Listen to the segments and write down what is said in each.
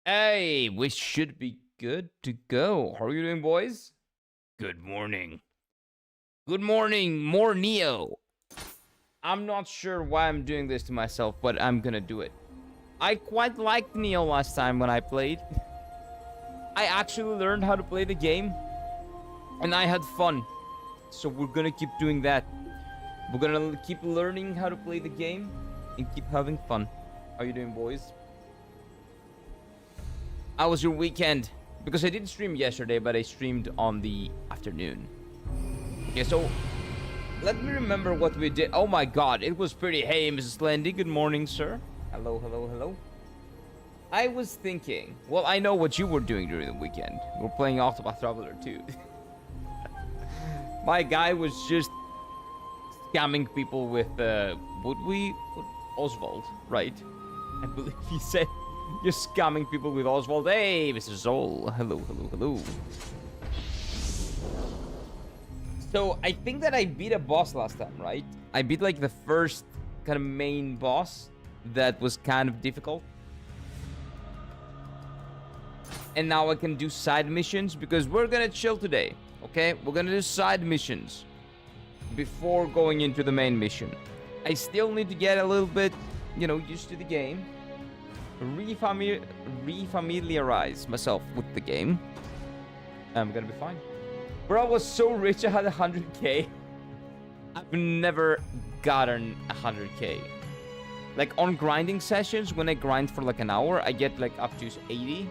Hey, we should be good to go. How are you doing, boys? Good morning. Good morning, more Nioh. I'm not sure why I'm doing this to myself, but I'm gonna do it. I quite liked Nioh last time when I played. I actually learned how to play the game, and I had fun. So we're gonna keep doing that. We're gonna keep learning how to play the game and keep having fun. How you doing, boys? How was your weekend? Because I didn't stream yesterday, but I streamed on the afternoon. Okay, so let me remember what we did. Oh my god, it was pretty. Hey, Mrs. Landy, good morning, sir. Hello, hello, hello. I was thinking, well, I know what you were doing during the weekend. We're playing Octopath Traveler 2. My guy was just scamming people with, Oswald, right? I believe he said, you're scamming people with Oswald. Hey, Mr. Zol. Hello, hello, hello. So, I think that I beat a boss last time, right? I beat, like, the first kind of main boss that was kind of difficult. And now I can do side missions because we're gonna chill today, okay? We're gonna do side missions before going into the main mission. I still need to get a little bit, used to the game. Refamiliarize myself with the game. I'm gonna be fine. Bro, I was so rich I had 100k. I've never gotten 100k. Like on grinding sessions, when I grind for like an hour, I get like up to 80.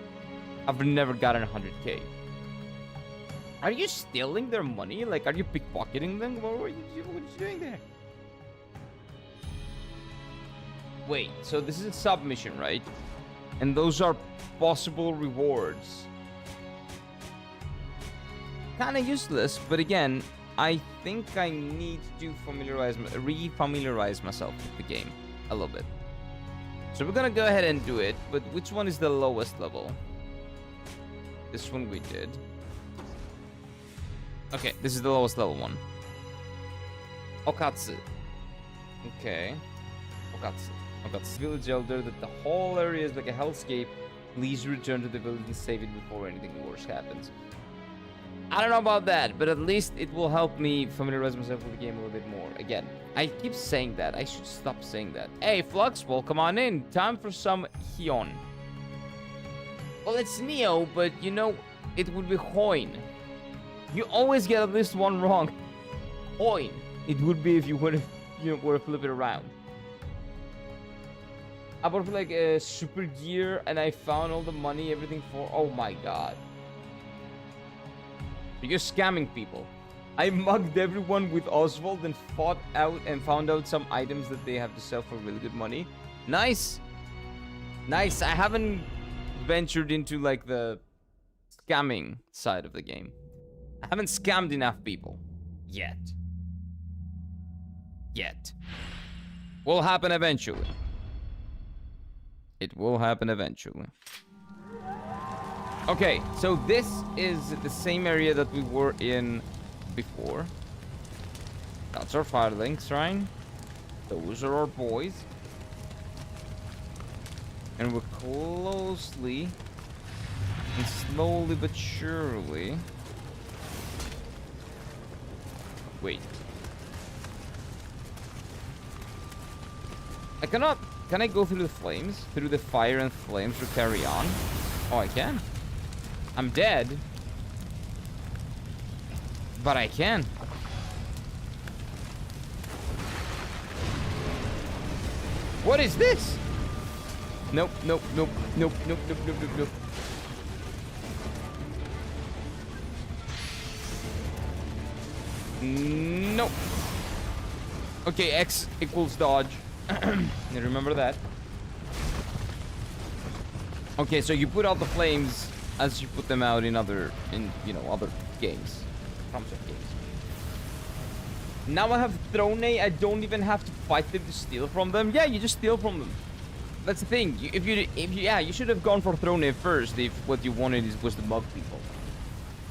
I've never gotten 100k. Are you stealing their money? Like, are you pickpocketing them? What are you doing there? Wait, so this is a submission, right? And those are possible rewards. Kinda useless, but again, I think I need to refamiliarize myself with the game a little bit. So we're gonna go ahead and do it, but which one is the lowest level? This one we did. Okay, this is the lowest level one. Okatsu. Okay. Okatsu. Village elder, that the whole area is like a hellscape. Please return to the village and save it before anything worse happens. I don't know about that, but at least it will help me familiarize myself with the game a little bit more. Again, I keep saying that. I should stop saying that. Hey, Fluxball, come on in. Time for some Hion. Well, it's Nioh, but it would be Hoin. You always get at least one wrong. Hoin. It would be if you were to flip it around. I bought like a super gear and I found all the money, everything for... Oh my god. You're scamming people. I mugged everyone with Oswald and found out some items that they have to sell for really good money. Nice. Nice. I haven't ventured into like the scamming side of the game. I haven't scammed enough people. Yet. Will happen eventually. It will happen eventually. Okay, so this is the same area that we were in before. That's our Firelink Shrine. Those are our boys. And we're closely and slowly but surely... Wait. I cannot... Can I go through the flames? Through the fire and flames to carry on? Oh, I can. I'm dead. But I can. What is this? Nope. Nope. Okay, X equals dodge. Remember that. Okay, so you put out the flames as you put them out in other games. FromSoft games. Now I have Throne. I don't even have to fight them to steal from them. Yeah, you just steal from them. That's the thing. You should have gone for Throne first if what you wanted was to mug people.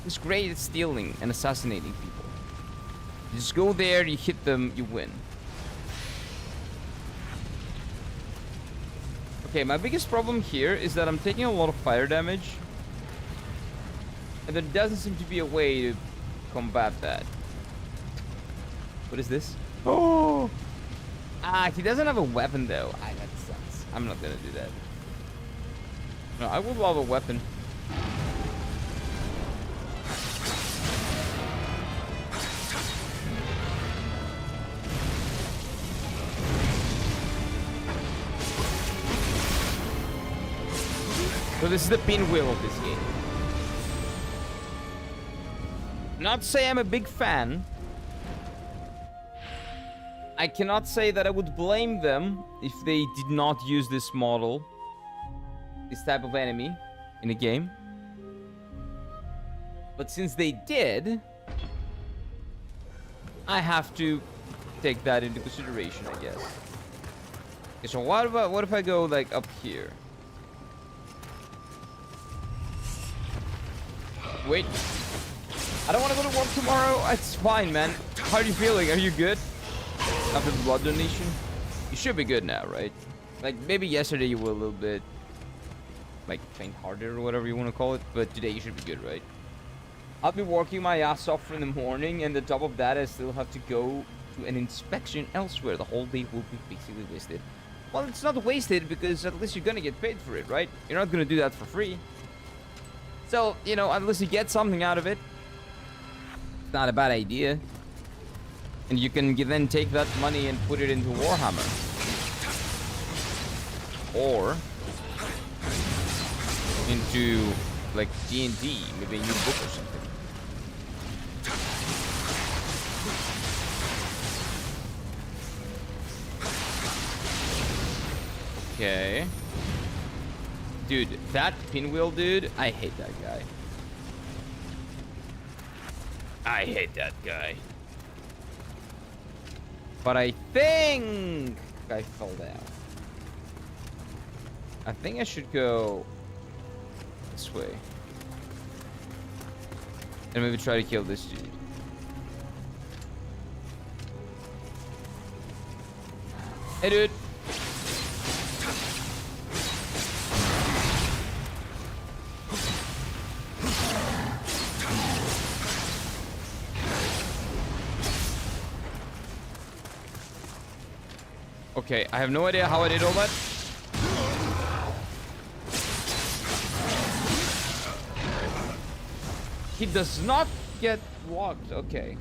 It's great at stealing and assassinating people. You just go there, you hit them, you win. Okay, my biggest problem here is that I'm taking a lot of fire damage. And there doesn't seem to be a way to combat that. What is this? Oh! Ah, he doesn't have a weapon though. Ah, that sucks. I'm not gonna do that. No, I would love a weapon. So this is the pinwheel of this game. Not to say I'm a big fan. I cannot say that I would blame them if they did not use this model, this type of enemy in a game. But since they did, I have to take that into consideration, I guess. Okay, so what if I go like up here? Wait. I don't want to go to work tomorrow. It's fine, man. How are you feeling? Are you good? After the blood donation? You should be good now, right? Like, maybe yesterday you were a little bit, like, faint-hearted or whatever you want to call it. But today you should be good, right? I'll be working my ass off in the morning. And on top of that, I still have to go to an inspection elsewhere. The whole day will be basically wasted. Well, it's not wasted because at least you're going to get paid for it, right? You're not going to do that for free. So, you know, unless you get something out of it, it's not a bad idea. And you can then take that money and put it into Warhammer. Or into, like, D&D, maybe a new book or something. Okay. Dude, that pinwheel dude, I hate that guy. I hate that guy. But I think I fell down. I think I should go this way. And maybe try to kill this dude. Hey, dude. Okay, I have no idea how I did all that. He does not get locked. Okay.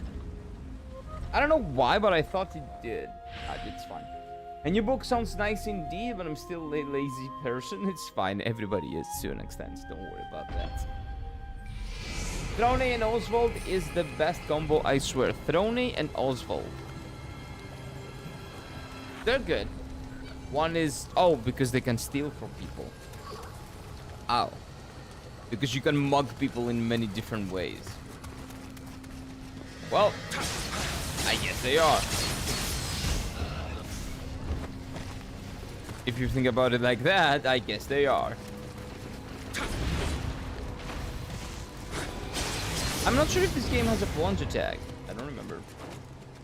I don't know why, but I thought he did. It's fine. A new book sounds nice indeed, but I'm still a lazy person. It's fine. Everybody is to an extent. Don't worry about that. Throne and Oswald is the best combo, I swear. Throne and Oswald. They're good. One is... Oh, because they can steal from people. Ow. Because you can mug people in many different ways. Well, I guess they are. If you think about it like that, I guess they are. I'm not sure if this game has a plunge attack. I don't remember.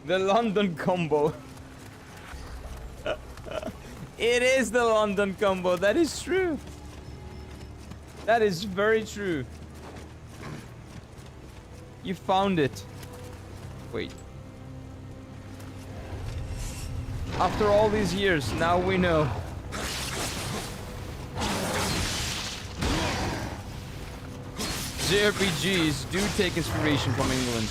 The London combo. It is the London combo. That is true. That is very true. You found it. Wait. After all these years, now we know. JRPGs do take inspiration from England.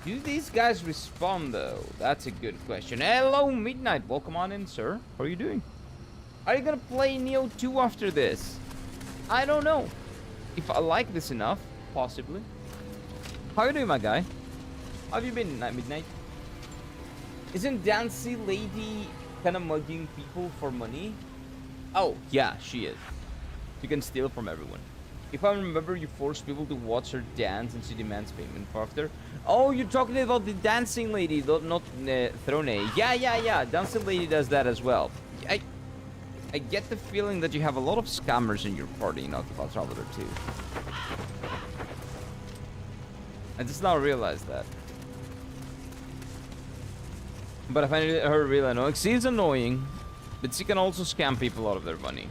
Do these guys respawn though? That's a good question. Hello, Midnight. Welcome on in, sir. How are you doing? Are you gonna play Nioh 2 after this? I don't know. If I like this enough, possibly. How are you doing, my guy? How have you been, Midnight? Isn't Dancy Lady kind of mugging people for money? Oh, yeah, she is. You can steal from everyone. If I remember, you force people to watch her dance and she demands payment for after. Oh, you're talking about the dancing lady, not Throne. Yeah. Dancing lady does that as well. I get the feeling that you have a lot of scammers in your party in Octopath Traveler 2. I just now realized that. But I find her really annoying. She's annoying, but she can also scam people out of their money.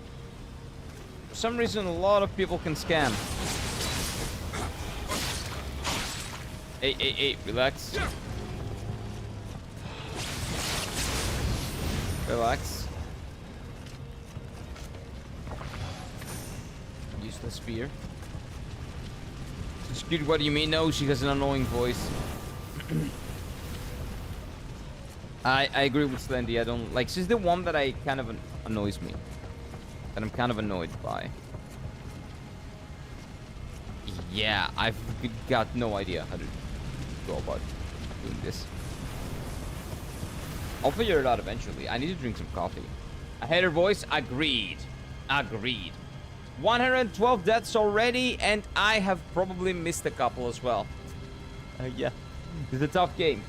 For some reason, a lot of people can scam. Hey, relax. Relax. Useless spear. Excuse, what do you mean? No, she has an annoying voice. I agree with Slendy. I don't like. She's the one that I kind of annoys me. That I'm kind of annoyed by. Yeah, I've got no idea how to go about doing this. I'll figure it out eventually. I need to drink some coffee. I hate her voice. Agreed. 112 deaths already, and I have probably missed a couple as well. Yeah, it's a tough game.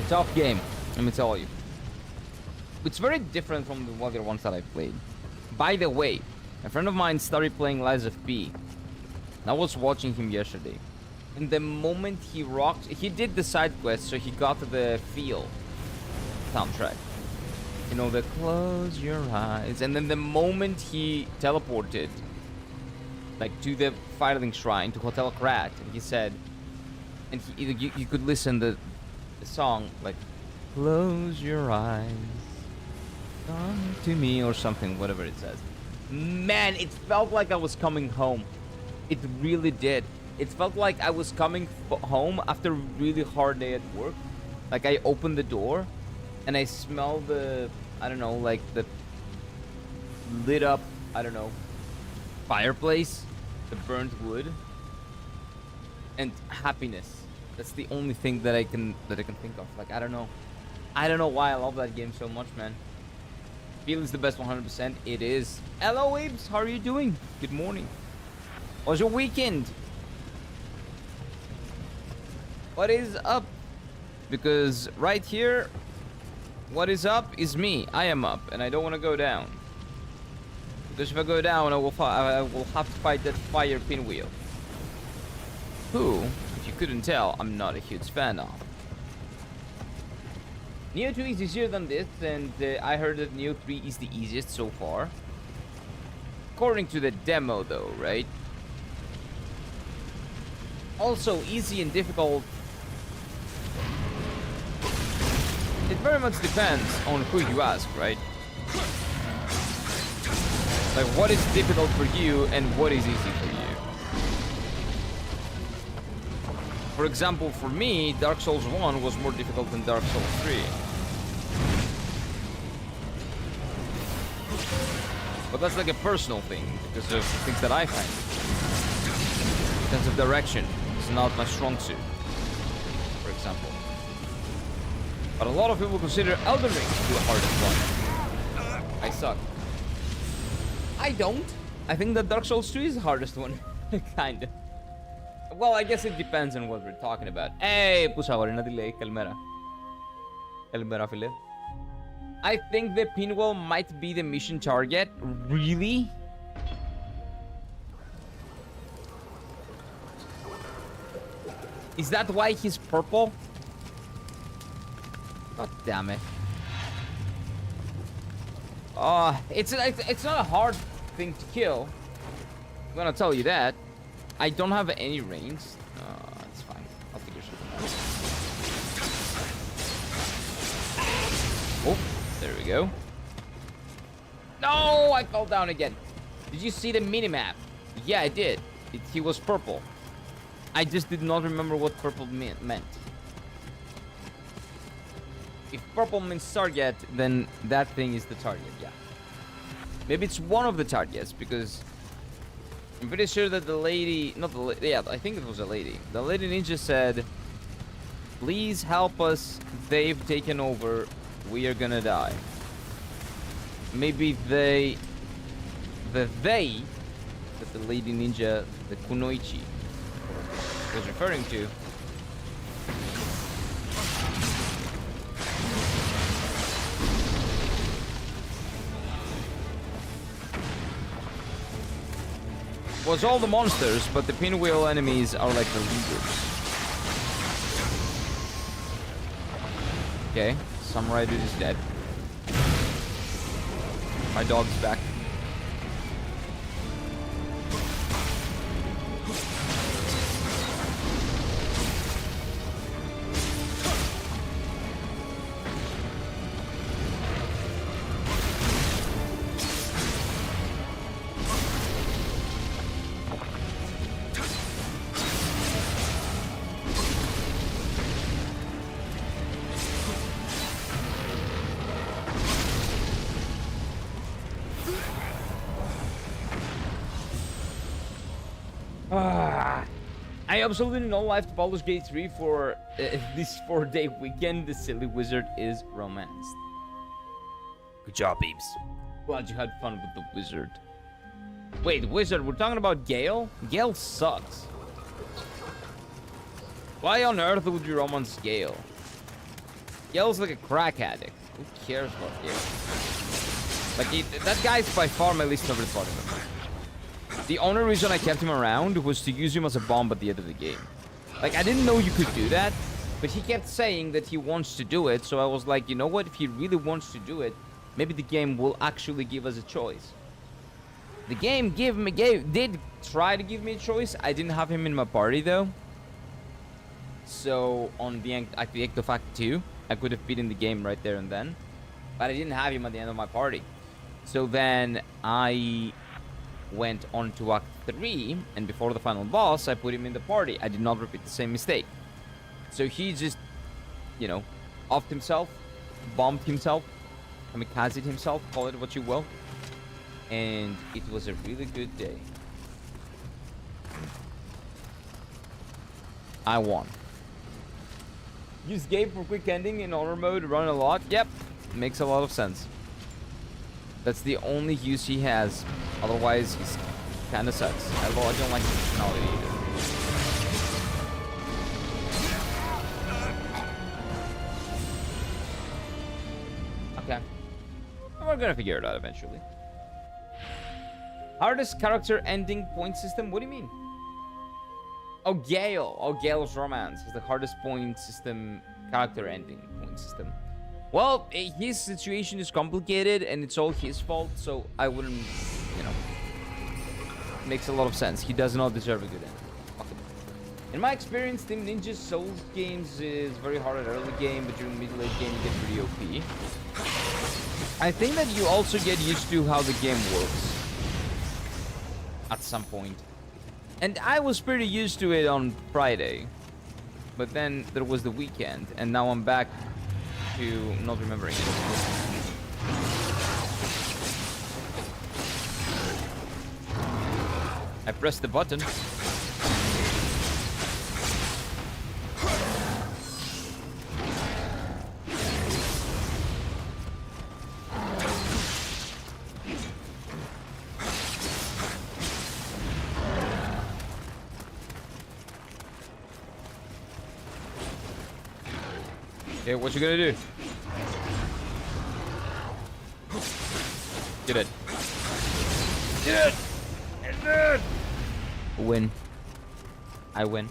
Tough game, let me tell you. It's very different from the other ones that I've played. By the way, a friend of mine started playing Lies of P. I was watching him yesterday. And the moment he rocked, he did the side quest, so he got the feel soundtrack. You know, the close your eyes. And then the moment he teleported, like, to the filing shrine, to Hotel Krat, and he said, and you could listen the song, like, close your eyes, come to me, or something, whatever it says. Man, it felt like I was coming home. It really did. It felt like I was coming home after a really hard day at work. Like, I opened the door and I smelled the, I don't know, like the lit up, I don't know, fireplace, the burnt wood, and happiness. That's the only thing that I can think of. Like, I don't know why I love that game so much, man. Feel is the best 100%. It is. Hello, Abes. How are you doing? Good morning. How was your weekend? What is up? Because right here, what is up is me. I am up, and I don't want to go down. Because if I go down, I will have to fight that fire pinwheel. Who, if you couldn't tell, I'm not a huge fan of. Nioh 2 is easier than this, and I heard that Nioh 3 is the easiest so far. According to the demo, though, right? Also, easy and difficult. It very much depends on who you ask, right? Like, what is difficult for you and what is easy for you? For example, for me, Dark Souls 1 was more difficult than Dark Souls 3. But that's like a personal thing, because of the things that I find. In terms of direction, it's not my strong suit, for example. But a lot of people consider Elden Ring to be the hardest one. I suck. I don't. I think that Dark Souls 2 is the hardest one. Kinda. Well, I guess it depends on what we're talking about. Hey, Pusawari na delay. Kalmera. Kalmera, file. I think the pinwheel might be the mission target. Really? Is that why he's purple? God damn it. It's not a hard thing to kill. I'm gonna tell you that. I don't have any range. It's fine. I'll figure something out. Oh, there we go. No, I fell down again. Did you see the minimap? Yeah, I did. He was purple. I just did not remember what purple meant. If purple means target, then that thing is the target, yeah. Maybe it's one of the targets, because I'm pretty sure that the lady, not the lady, yeah, I think it was a lady. The lady ninja said, please help us, they've taken over, we are gonna die. Maybe they The they that the lady ninja, the kunoichi, was referring to was all the monsters, but the pinwheel enemies are like the leaders. Okay, Samurai dude is dead. My dog's back. I absolutely no life to Baldur's Gate 3 for this 4-day weekend. The silly wizard is romanced. Good job, Beebs. Glad you had fun with the wizard. Wait, wizard, we're talking about Gale? Gale sucks. Why on earth would you romance Gale? Gale's like a crack addict. Who cares about Gale? Like, that guy's by far my least favorite part of him. The only reason I kept him around was to use him as a bomb at the end of the game. Like, I didn't know you could do that, but he kept saying that he wants to do it, so I was like, you know what? If he really wants to do it, maybe the game will actually give us a choice. The game did try to give me a choice. I didn't have him in my party, though. So, on the end of Act 2, I could have beaten the game right there and then. But I didn't have him at the end of my party. So then, I went on to Act 3, and before the final boss, I put him in the party. I did not repeat the same mistake. So he just, you know, offed himself, bombed himself, kamikazed himself, call it what you will. And it was a really good day. I won. Use Gabe for quick ending in honor mode, run a lot. Yep, makes a lot of sense. That's the only use he has. Otherwise, he's kind of sucks. I don't like his personality either. Okay. We're gonna figure it out eventually. Hardest character ending point system? What do you mean? Oh, Gale. Oh, Gale's romance is the hardest point system, character ending point system. Well, his situation is complicated and it's all his fault, so I wouldn't, you know. Makes a lot of sense. He does not deserve a good end. Okay. In my experience, Team Ninja's Souls games is very hard at early game, but during mid-late game you get pretty OP. I think that you also get used to how the game works at some point. And I was pretty used to it on Friday, but then there was the weekend, and now I'm back to not remembering it. I pressed the button. Okay, what you gonna do? Get it. Get it! Get it! Win. I win.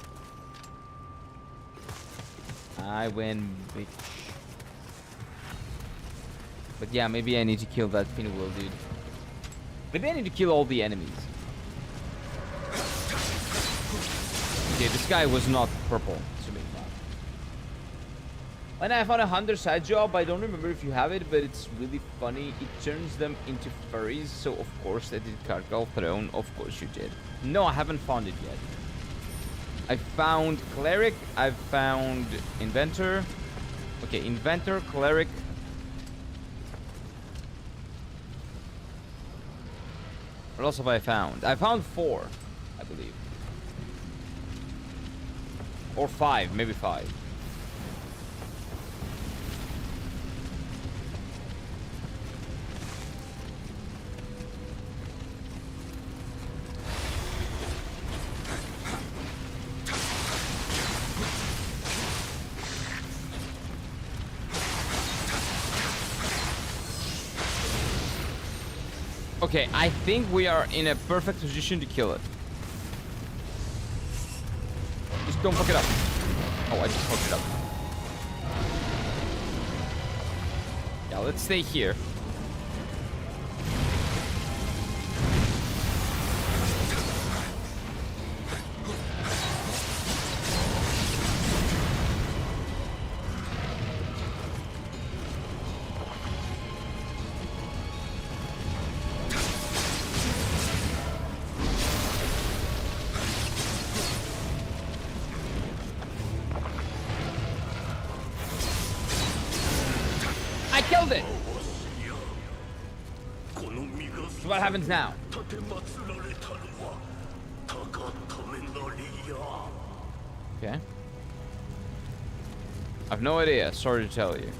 I win, bitch. But yeah, maybe I need to kill that pinwheel dude. Maybe I need to kill all the enemies. Okay, this guy was not purple. When I found a hunter side job, I don't remember if you have it, but it's really funny. It turns them into furries, so of course I did Carcal Throne. Of course you did. No, I haven't found it yet. I found Cleric, I've found Inventor. Okay, Inventor, Cleric. What else have I found? I found 4, I believe. Or 5, maybe 5. Okay, I think we are in a perfect position to kill it. Just don't fuck it up. Oh, I just fucked it up. Yeah, let's stay here. I killed it! So what happens now? Okay. I've no idea, sorry to tell you.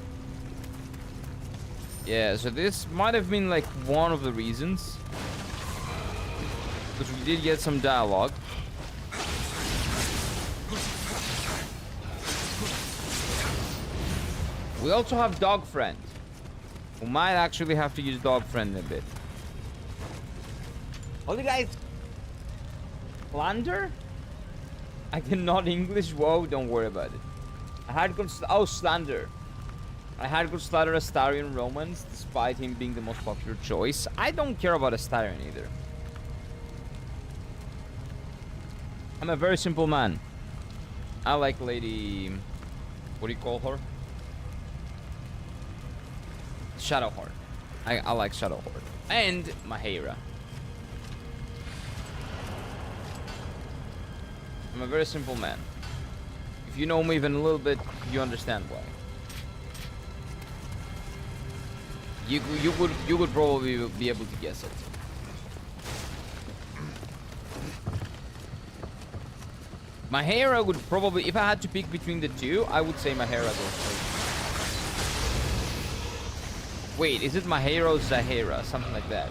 Yeah, so this might have been like one of the reasons. Because we did get some dialogue. We also have Dog Friend. We might actually have to use Dog Friend in a bit. Oh, the guys. Slander? I cannot English. Whoa, don't worry about it. I had good. Oh, Slander. I had good Slander Astarion romance, despite him being the most popular choice. I don't care about Astarion either. I'm a very simple man. I like Lady. What do you call her? Shadowheart. I like Shadowheart. And Maheira. I'm a very simple man. If you know me even a little bit, you understand why. You would probably be able to guess it. Maheira would probably, if I had to pick between the two, I would say Maheira goes first. Wait, is it Maheira or Zahira? Something like that.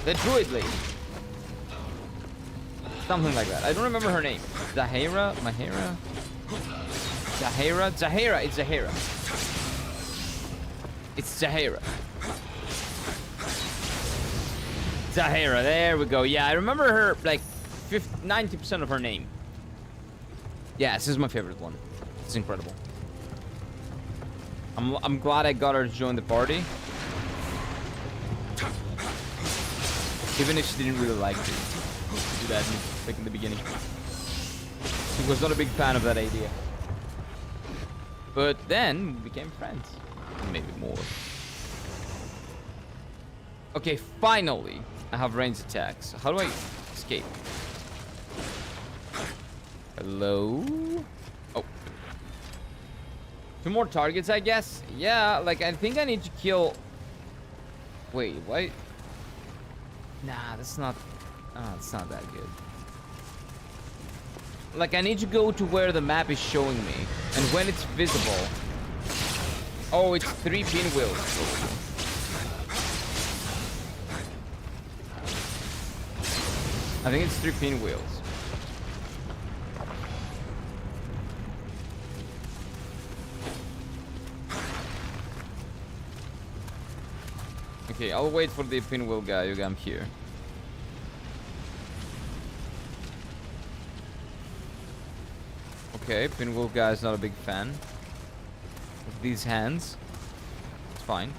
The druid lady. Something like that. I don't remember her name. Zahira? Maheira? Zahira? Zahira. It's Zahira. It's Zahira. Zahira. There we go. Yeah, I remember her, like, 90% of her name. Yeah, this is my favorite one. It's incredible. I'm glad I got her to join the party. Even if she didn't really like to do that like in the beginning. She was not a big fan of that idea. But then we became friends. Maybe more. Okay, finally I have ranged attacks. How do I escape? Hello? Oh. 2 more targets, I guess? Yeah, like, I think I need to kill... Wait, what? Nah, that's not... Oh, it's not that good. Like, I need to go to where the map is showing me. And when it's visible... Oh, it's 3 pinwheels. I think it's 3 pinwheels. Okay, I'll wait for the pinwheel guy. I'm here. Okay, pinwheel guy is not a big fan of these hands. It's fine.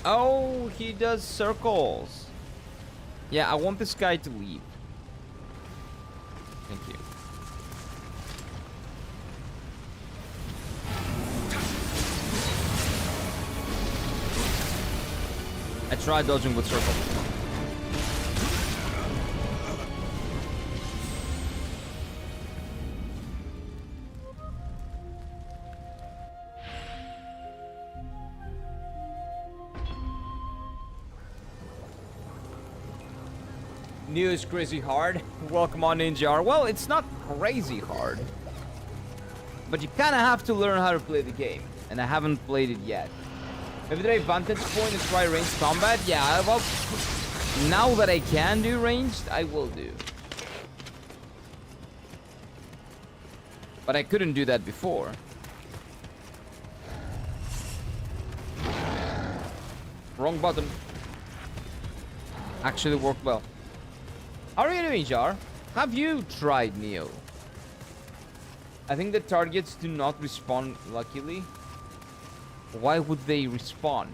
Oh, he does circles. Yeah, I want this guy to leave. Thank you. I tried dodging with circle. Nioh is crazy hard. Welcome on Ninja. Well, it's not crazy hard. But you kind of have to learn how to play the game. And I haven't played it yet. Maybe the vantage point and try ranged combat? Yeah, well, now that I can do ranged, I will do. But I couldn't do that before. Wrong button. Actually worked well. How are you doing, Jar? Have you tried Nioh? I think the targets do not respawn luckily. Why would they respawn?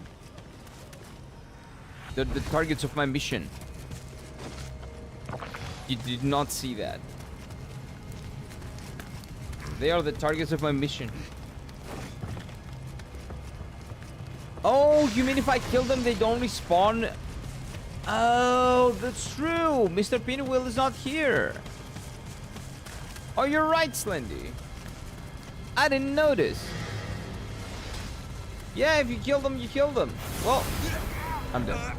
They're the targets of my mission. You did not see that. They are the targets of my mission. Oh, you mean if I kill them, they don't respawn? Oh, that's true. Mr. Pinwheel is not here. Oh, you're right, Slendy. I didn't notice. Yeah, if you kill them, you kill them. Well, I'm done.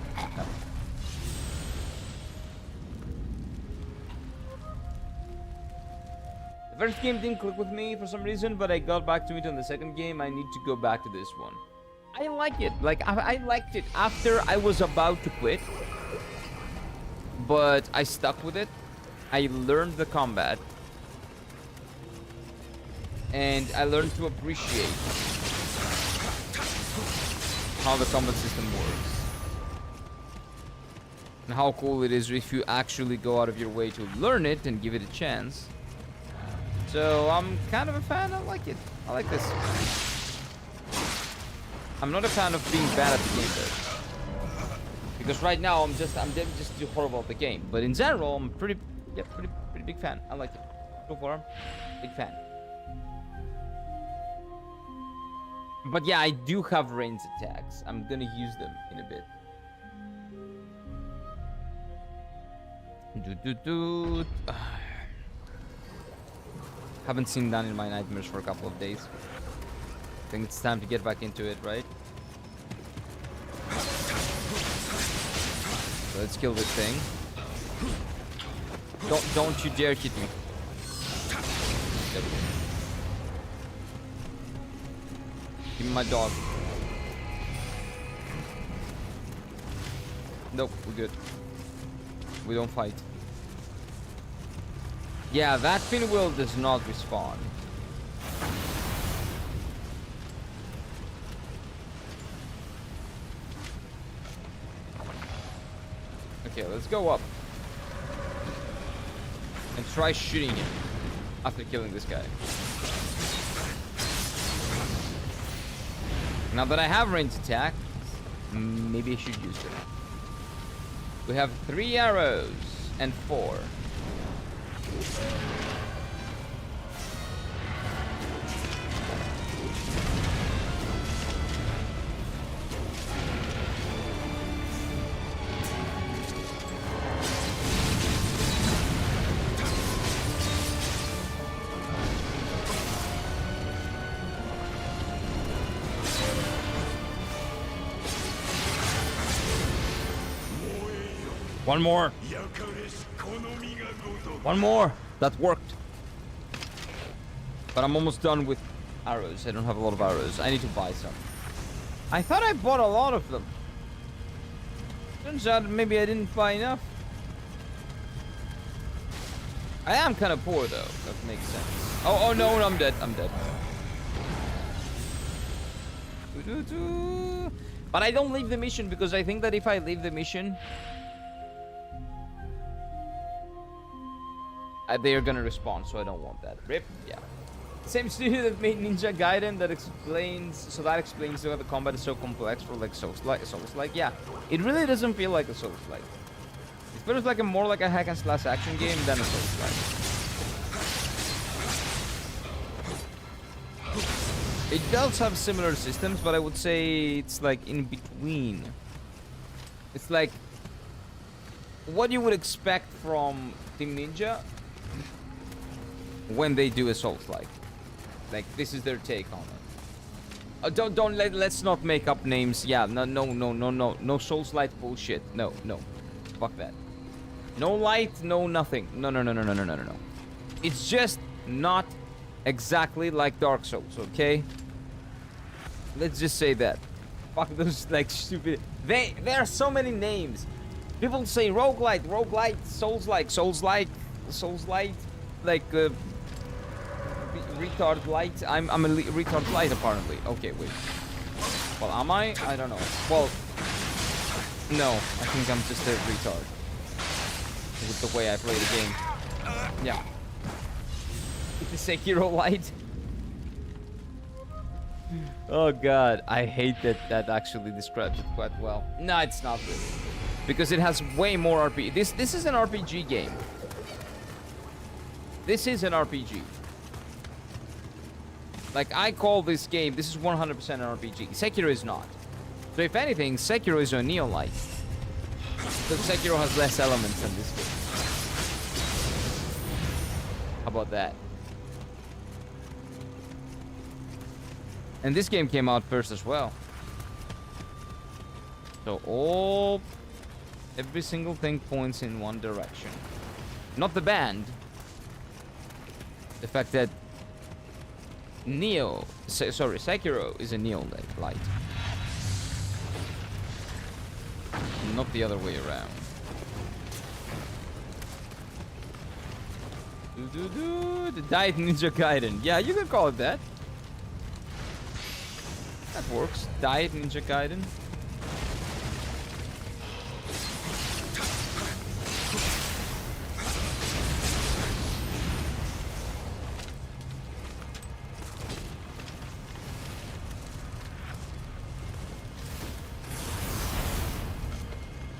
The first game didn't click with me for some reason, but I got back to it on the second game. I need to go back to this one. I like it. Like, I liked it after I was about to quit. But I stuck with it. I learned the combat. And I learned to appreciate how the combat system works. And how cool it is if you actually go out of your way to learn it and give it a chance. So I'm kind of a fan. I like it. I like this. I'm not a fan of being bad at the game though. Because right now I'm just too horrible at the game. But in general, I'm pretty big fan. I like it. So far, big fan. But yeah, I do have ranged attacks. I'm gonna use them in a bit. Haven't seen that in my nightmares for a couple of days. I think it's time to get back into it, right? So let's kill this thing. Don't you dare hit me. There we go. Give me my dog. Nope, we're good. We don't fight. Yeah, that pinwheel does not respawn. Okay, let's go up. And try shooting him after killing this guy. Now that I have ranged attack, maybe I should use it. We have 3 arrows and 4. One more. One more. That worked. But I'm almost done with arrows. I don't have a lot of arrows. I need to buy some. I thought I bought a lot of them. Turns out maybe I didn't buy enough. I am kind of poor though. That makes sense. Oh no, I'm dead. I'm dead. But I don't leave the mission because I think that if I leave the mission, they're gonna respawn, so I don't want that. Rip, yeah. Same studio that made Ninja Gaiden that explains why the combat is so complex for like Souls-like. Yeah, it really doesn't feel like a Souls-like. It feels like more like a hack and slash action game than a Souls-like. It does have similar systems, but I would say it's like in between. It's like what you would expect from Team Ninja when they do a Souls-like. Like this is their take on it. Let's not make up names. Yeah, no Souls-like bullshit. No. Fuck that. No light, no nothing. No. It's just not exactly like Dark Souls, okay? Let's just say that. Fuck those like stupid. There are so many names. People say roguelite, Souls-like, like retard light. I'm a retard light apparently. Okay, wait. Well, am I? I don't know. Well, No, I think I'm just a retard with the way I play the game. Yeah. With the Sekiro light. Oh god, I hate that that actually describes it quite well. No, it's not really. Because it has way more RPG. This is an RPG game. This is an RPG. Like, I call this game, this is 100% an RPG. Sekiro is not. So if anything, Sekiro is a Nioh light. So Sekiro has less elements than this game. How about that? And this game came out first as well. So every single thing points in one direction. Not the band. The fact that Sekiro is a Nioh light. Not the other way around. The Diet Ninja Gaiden. Yeah, you can call it that. That works. Diet Ninja Gaiden.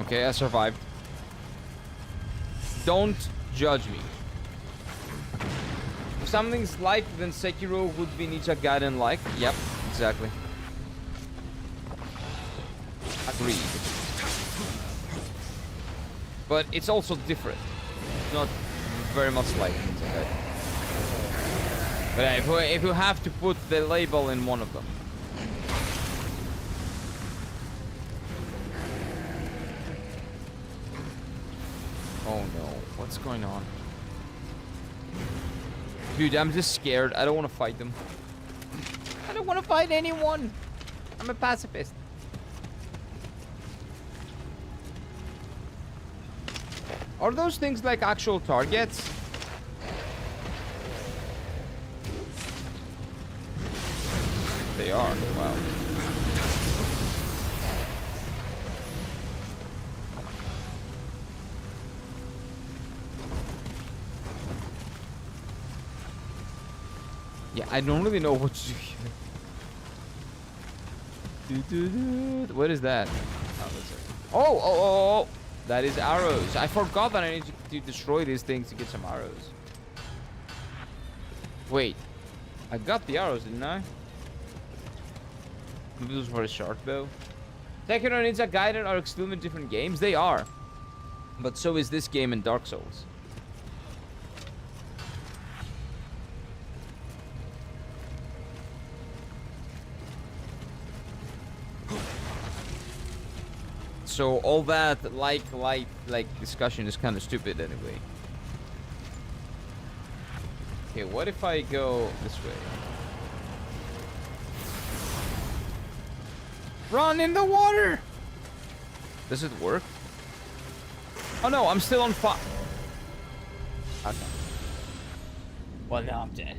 Okay, I survived. Don't judge me. If something's light, then Sekiro would be Ninja Gaiden like. Yep, exactly. Agreed. But it's also different. It's not very much like Ninja Gaiden. But if you have to put the label in one of them. Oh no, what's going on? Dude, I'm just scared. I don't want to fight them. I don't want to fight anyone. I'm a pacifist. Are those things like actual targets? They are. Wow. Yeah, I don't really know what to do. What is that? Oh. That is arrows. I forgot that I need to destroy these things to get some arrows. Wait. I got the arrows, didn't I? Maybe those were a short bow. Sekiro and Ninja Gaiden are extremely different games. They are. But so is this game and Dark Souls. So all that like discussion is kind of stupid anyway. Okay, what if I go this way? Run in the water! Does it work? Oh no, I'm still on fire. Okay. Well, now I'm dead.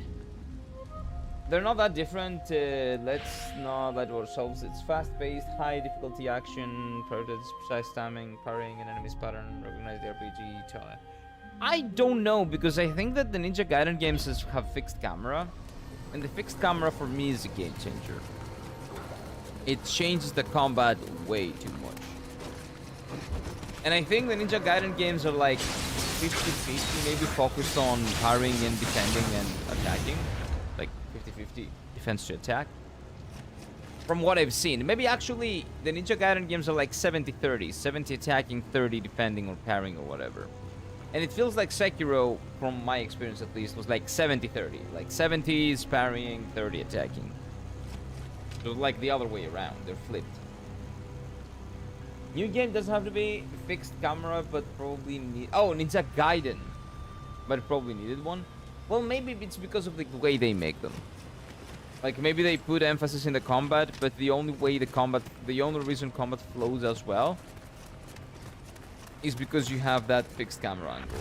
They're not that different. Let's not let ourselves. It's fast-paced, high difficulty action, priorities, precise timing, parrying an enemy's pattern, recognize the RPG. I don't know, because I think that the Ninja Gaiden games have fixed camera, and the fixed camera for me is a game changer. It changes the combat way too much. And I think the Ninja Gaiden games are like 50-50, maybe focused on parrying and defending and attacking. Like 50-50 defense to attack. From what I've seen. Maybe actually the Ninja Gaiden games are like 70-30. 70 attacking, 30 defending or parrying or whatever. And it feels like Sekiro, from my experience at least, was like 70-30. Like 70 is parrying, 30 attacking. So like the other way around. They're flipped. New game doesn't have to be fixed camera, but probably need... Oh, Ninja Gaiden. But it probably needed one. Well, maybe it's because of the way they make them. Like, maybe they put emphasis in the combat, but the only reason combat flows as well is because you have that fixed camera angle.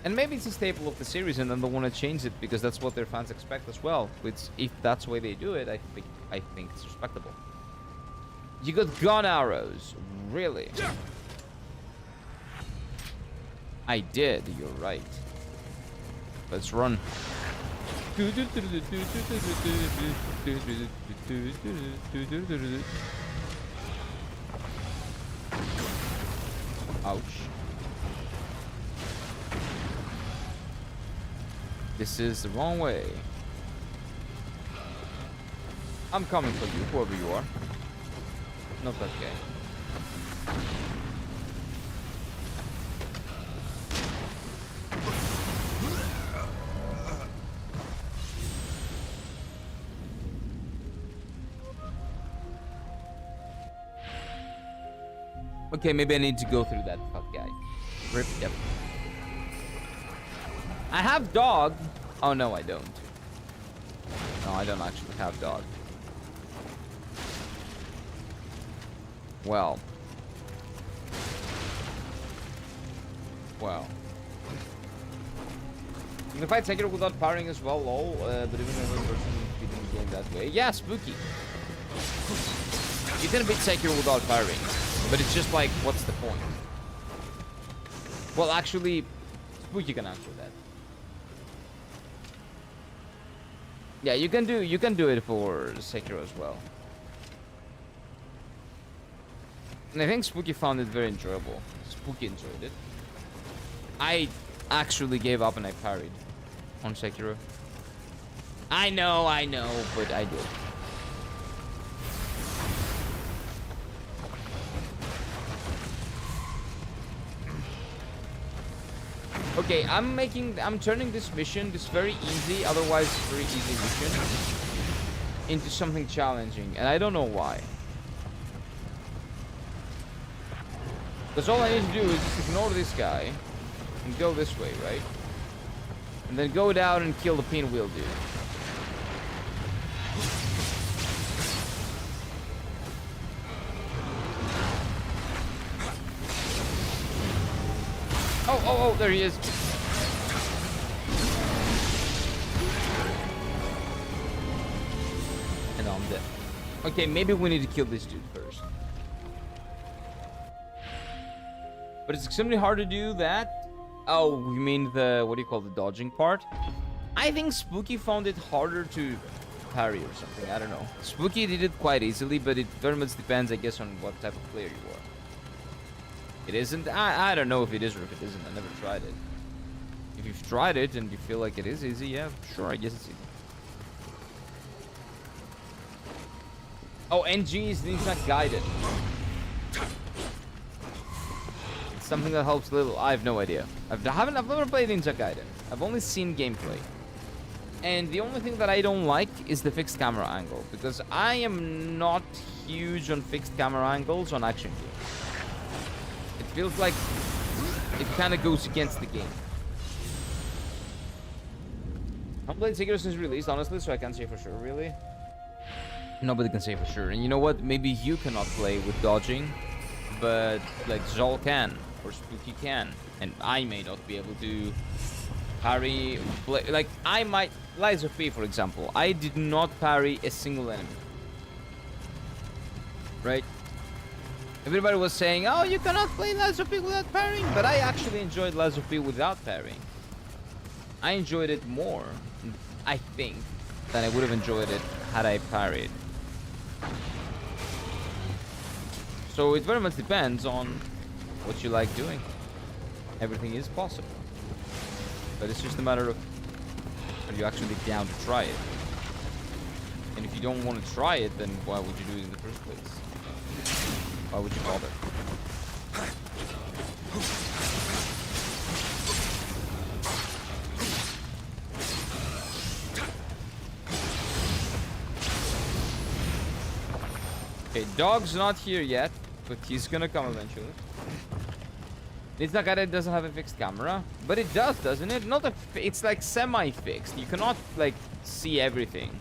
And maybe it's a staple of the series and then they want to change it because that's what their fans expect as well. Which, if that's the way they do it, I think it's respectable. You got gun arrows. Really? I did, you're right. Let's run. Ouch. This is the wrong way. I'm coming for you, whoever you are. Not that guy. Okay, maybe I need to go through that fuck guy. Rip, yep. I have dog. Oh no, I don't. No, I don't actually have dog. Well. Well. You can fight Sekiro without powering as well, lol. But even another person beating the game that way. Yeah, spooky. You can beat Sekiro without powering. But it's just like, what's the point? Well, actually, spooky can answer that. Yeah, you can do it for Sekiro as well. And I think Spooky found it very enjoyable. Spooky enjoyed it. I actually gave up and I parried on Sekiro. I know, but I did. Okay, I'm turning this mission, this very easy, otherwise very easy mission, into something challenging, and I don't know why. Because all I need to do is just ignore this guy and go this way, right? And then go down and kill the pinwheel dude. Oh, there he is. And I'm dead. Okay, maybe we need to kill this dude first. But it's extremely hard to do that. Oh, you mean the, what do you call the dodging part? I think Spooky found it harder to parry or something. I don't know. Spooky did it quite easily, but it very much depends, I guess, on what type of player you are. It isn't. I don't know if it is or if it isn't. I never tried it. If you've tried it and you feel like it is easy, yeah, sure, I guess it's easy. Oh, NG is not guided. It's something that helps a little. I have no idea. I've never played Ninja Gaiden. I've only seen gameplay. And the only thing that I don't like is the fixed camera angle, because I am not huge on fixed camera angles on action games. It feels like it kind of goes against the game. I haven't played Sekiro since release, honestly, so I can't say for sure, really. Nobody can say for sure. And you know what? Maybe you cannot play with dodging, but like Zol can, or Spooky can. And I may not be able to parry, like I might, Lies of P, for example. I did not parry a single enemy. Right? Everybody was saying, oh, you cannot play Lies of P without parrying, but I actually enjoyed Lies of P without parrying. I enjoyed it more, I think, than I would have enjoyed it had I parried. So it very much depends on what you like doing. Everything is possible. But it's just a matter of, are you actually down to try it? And if you don't want to try it, then why would you do it in the first place? Why would you bother? Okay, dog's not here yet, but he's gonna come eventually. Ninja Gaiden doesn't have a fixed camera, but it does, doesn't it? Not a. It's like semi-fixed. You cannot like see everything.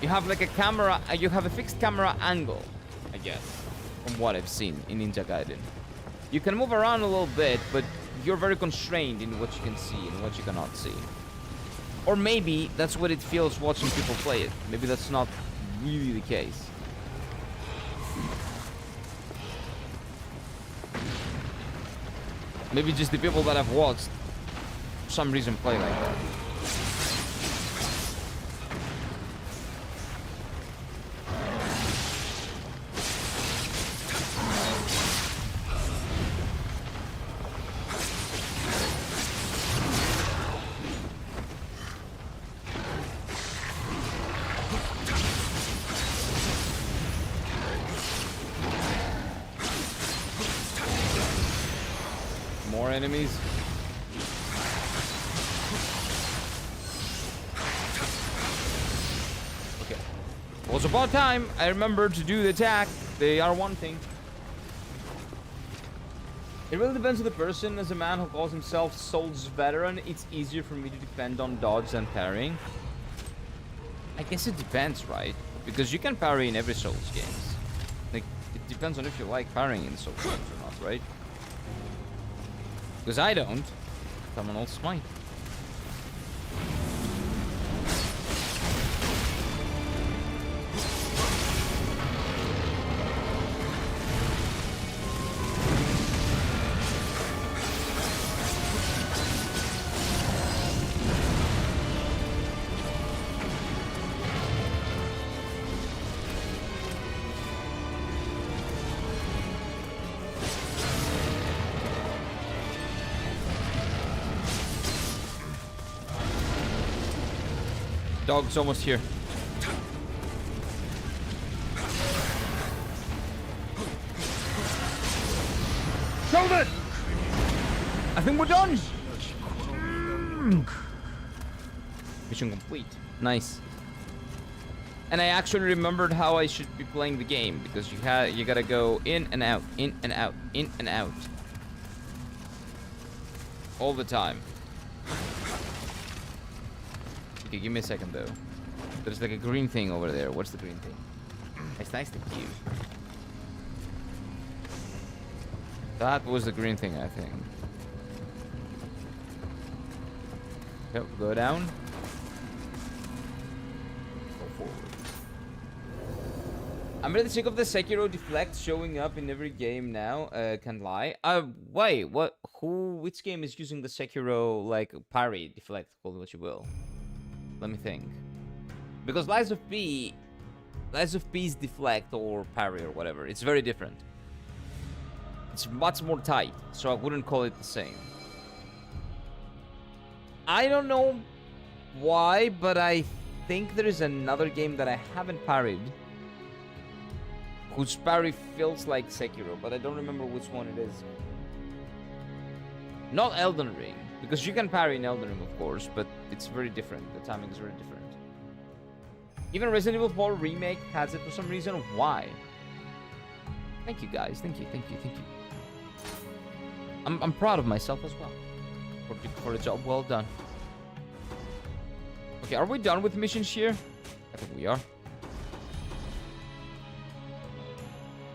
You have like a camera. You have a fixed camera angle, I guess, from what I've seen in Ninja Gaiden. You can move around a little bit, but you're very constrained in what you can see and what you cannot see. Or maybe that's what it feels watching people play it. Maybe that's not really the case. Maybe just the people that I've watched for some reason play like that. More enemies. Okay. Well, it's about time I remember to do the attack. They are one thing. It really depends on the person. As a man who calls himself Souls veteran, it's easier for me to depend on dodge than parrying. I guess it depends, right? Because you can parry in every Souls games. Like, it depends on if you like parrying in Souls games or not, right? Because I don't. Someone else might. Dog's almost here. Show it! I think we're done. Mission complete. Nice. And I actually remembered how I should be playing the game, because you gotta go in and out, in and out, in and out, all the time. Okay, give me a second though. There's like a green thing over there. What's the green thing? It's nice to cute. That was the green thing, I think. Yep, go down. Go forward. I'm really sick of the Sekiro deflect showing up in every game now. Can't lie. Wait, what? Which game is using the Sekiro, like, parry deflect, call it what you will? Let me think. Because Lies of P's deflect or parry or whatever, it's very different. It's much more tight, so I wouldn't call it the same. I don't know why, but I think there is another game that I haven't parried whose parry feels like Sekiro, but I don't remember which one it is. Not Elden Ring, because you can parry in Elden Ring, of course, but it's very different. The timing is very different. Even Resident Evil 4 Remake has it for some reason. Why? Thank you, guys. Thank you, thank you, thank you. I'm proud of myself as well for a job well done. Okay, are we done with missions here? I think we are.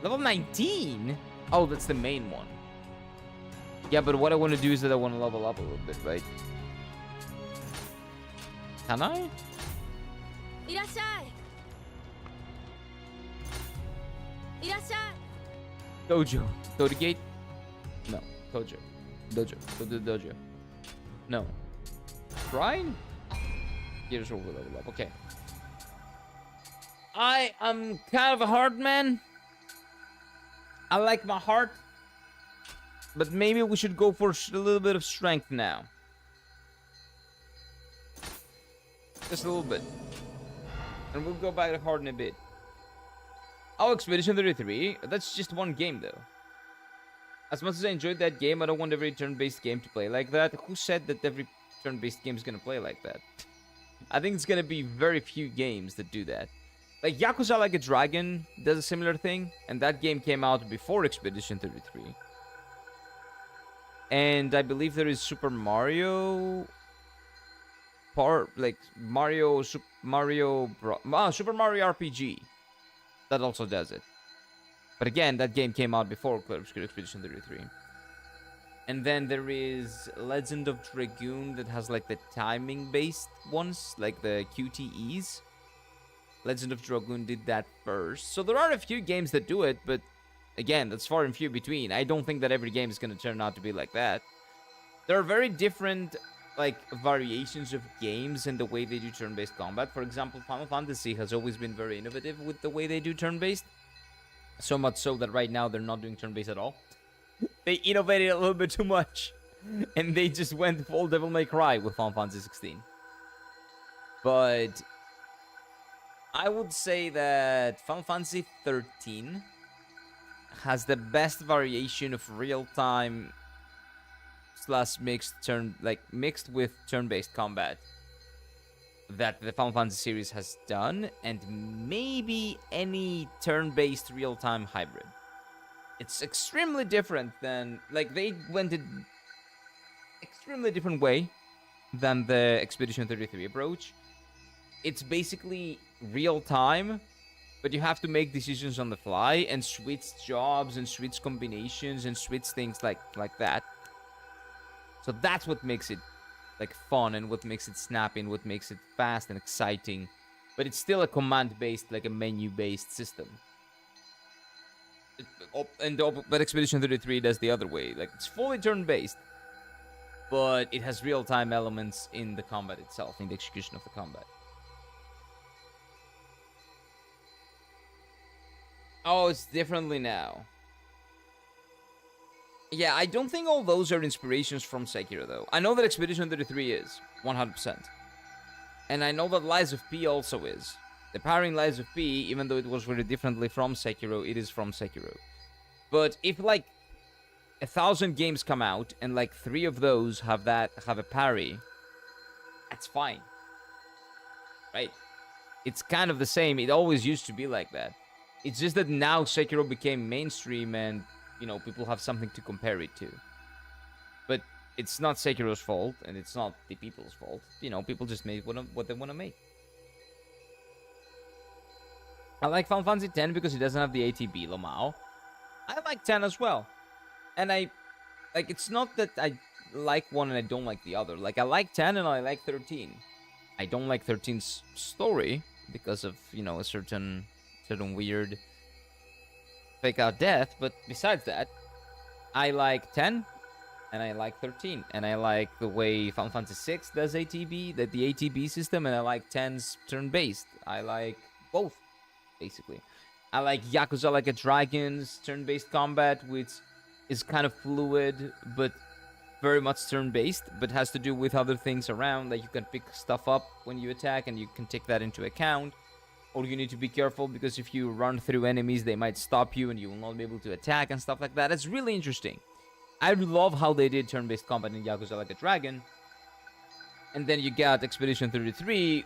Level 19? Oh, that's the main one. Yeah, but what I want to do is that I want to level up a little bit, right? Can I? Dojo. Dojo Gate? No. Dojo. Dojo. Dojo. No. Shrine? Gears over level up. Okay. I am kind of a hard man. I like my heart. But maybe we should go for a little bit of strength now. Just a little bit. And we'll go back to hard in a bit. Oh, Expedition 33. That's just one game, though. As much as I enjoyed that game, I don't want every turn-based game to play like that. Who said that every turn-based game is going to play like that? I think it's going to be very few games that do that. Like, Yakuza Like a Dragon does a similar thing. And that game came out before Expedition 33. And I believe there is Super Mario... Super Mario RPG that also does it. But again, that game came out before Expedition 33. And then there is Legend of Dragoon that has like the timing based ones, like the QTEs. Legend of Dragoon did that first. So there are a few games that do it, but again, that's far and few between. I don't think that every game is going to turn out to be like that. There are very different, like, variations of games and the way they do turn-based combat. For example, Final Fantasy has always been very innovative with the way they do turn-based. So much so that right now they're not doing turn-based at all. They innovated a little bit too much. And they just went full Devil May Cry with Final Fantasy 16. But I would say that Final Fantasy 13 has the best variation of real-time slash mixed with turn-based combat that the Final Fantasy series has done, and maybe any turn-based real-time hybrid. It's extremely different than, like, they went an extremely different way than the Expedition 33 approach. It's basically real-time, but you have to make decisions on the fly and switch jobs and switch combinations and switch things like that. So that's what makes it like fun and what makes it snappy and what makes it fast and exciting. But it's still a command-based, like a menu-based system. But Expedition 33 does the other way. Like, it's fully turn-based, but it has real-time elements in the combat itself, in the execution of the combat. Oh, it's differently now. Yeah, I don't think all those are inspirations from Sekiro, though. I know that Expedition 33 is, 100%. And I know that Lies of P also is. The parrying Lies of P, even though it was written differently from Sekiro, it is from Sekiro. But if, like, 1,000 games come out, and, like, 3 of those have a parry, that's fine. Right? It's kind of the same. It always used to be like that. It's just that now Sekiro became mainstream and, you know, people have something to compare it to. But it's not Sekiro's fault, and it's not the people's fault. You know, people just made what they want to make. I like Final Fantasy X because it doesn't have the ATB, Lamau. I like 10 as well. And it's not that I like one and I don't like the other. Like, I like 10 and I like 13. I don't like 13's story because of, you know, a certain weird fake out death, but besides that, I like 10 and I like 13, and I like the way Final Fantasy 6 does ATB, the ATB system, and I like 10's turn-based. I like both, basically. I like Yakuza Like a Dragon's turn-based combat, which is kind of fluid, but very much turn-based, but has to do with other things around, like you can pick stuff up when you attack, and you can take that into account. Or you need to be careful because if you run through enemies, they might stop you and you will not be able to attack and stuff like that. It's really interesting. I love how they did turn-based combat in Yakuza Like a Dragon. And then you got Expedition 33,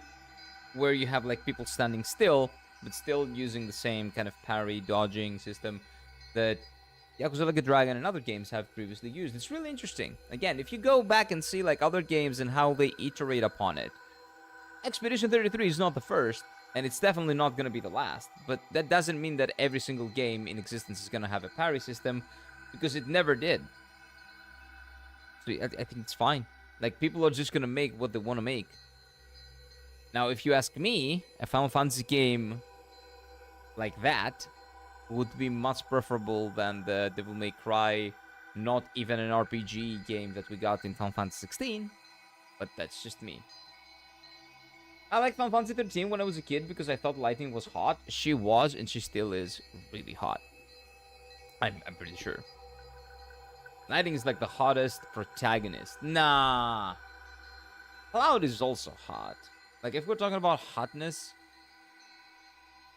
where you have like people standing still, but still using the same kind of parry, dodging system that Yakuza Like a Dragon and other games have previously used. It's really interesting. Again, if you go back and see like other games and how they iterate upon it, Expedition 33 is not the first. And it's definitely not going to be the last. But that doesn't mean that every single game in existence is going to have a parry system, because it never did. So I think it's fine. Like, people are just going to make what they want to make. Now, if you ask me, a Final Fantasy game like that would be much preferable than the Devil May Cry, not even an RPG game that we got in Final Fantasy 16. But that's just me. I liked Final Fantasy 13 when I was a kid because I thought Lightning was hot. She was, and she still is, really hot. I'm pretty sure. Lightning is like the hottest protagonist. Nah. Cloud is also hot. Like, if we're talking about hotness,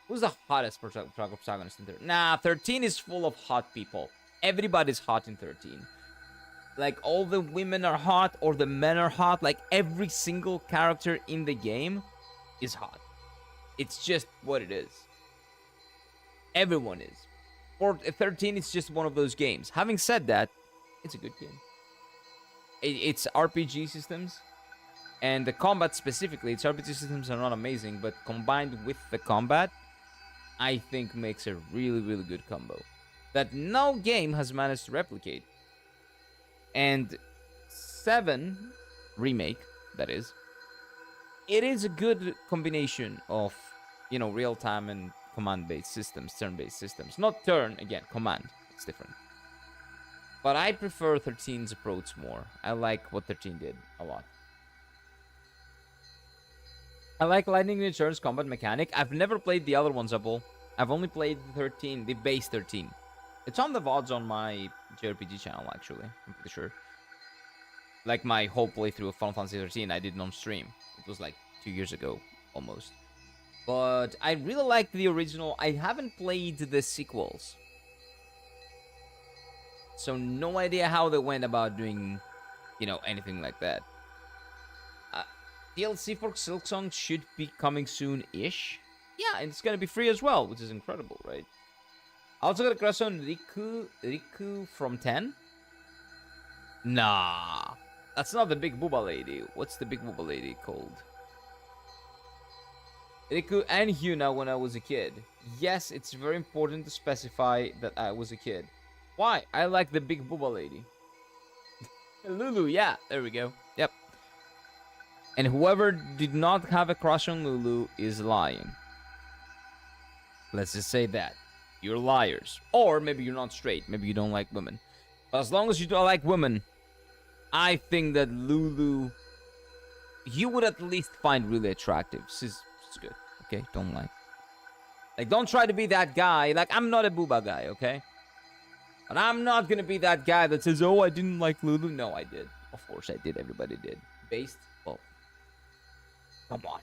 who's the hottest protagonist in 13? Nah, 13 is full of hot people. Everybody's hot in 13. Like, all the women are hot, or the men are hot. Like, every single character in the game is hot. It's just what it is. Everyone is. For 13, it's just one of those games. Having said that, it's a good game. It's RPG systems, and the combat specifically, its RPG systems are not amazing, but combined with the combat, I think makes a really, really good combo that no game has managed to replicate. And 7 remake, that is, it is a good combination of, you know, real time and command-based systems, turn-based systems. Not turn, again, command. It's different. But I prefer 13's approach more. I like what 13 did a lot. I like Lightning Returns combat mechanic. I've never played the other ones, Apple. I've only played 13, the base 13. It's on the VODs on my JRPG channel, actually. I'm pretty sure. Like my whole playthrough of Final Fantasy 13, I did it on stream. It was like 2 years ago, almost. But I really like the original. I haven't played the sequels. So no idea how they went about doing, you know, anything like that. DLC for Silksong should be coming soon-ish. Yeah, and it's gonna be free as well, which is incredible, right? I also got a crush on Riku from 10. Nah, that's not the Big Booba lady. What's the Big Booba lady called? Riku and Hyuna when I was a kid. Yes, it's very important to specify that I was a kid. Why? I like the Big Booba lady. Lulu, yeah, there we go. Yep. And whoever did not have a crush on Lulu is lying. Let's just say that. You're liars. Or maybe you're not straight. Maybe you don't like women. But as long as you don't like women, I think that Lulu, you would at least find really attractive. She's good. Okay, don't lie. Like, don't try to be that guy. Like, I'm not a booba guy, okay? But I'm not gonna be that guy that says, oh, I didn't like Lulu. No, I did. Of course I did. Everybody did. Based? Well, come on.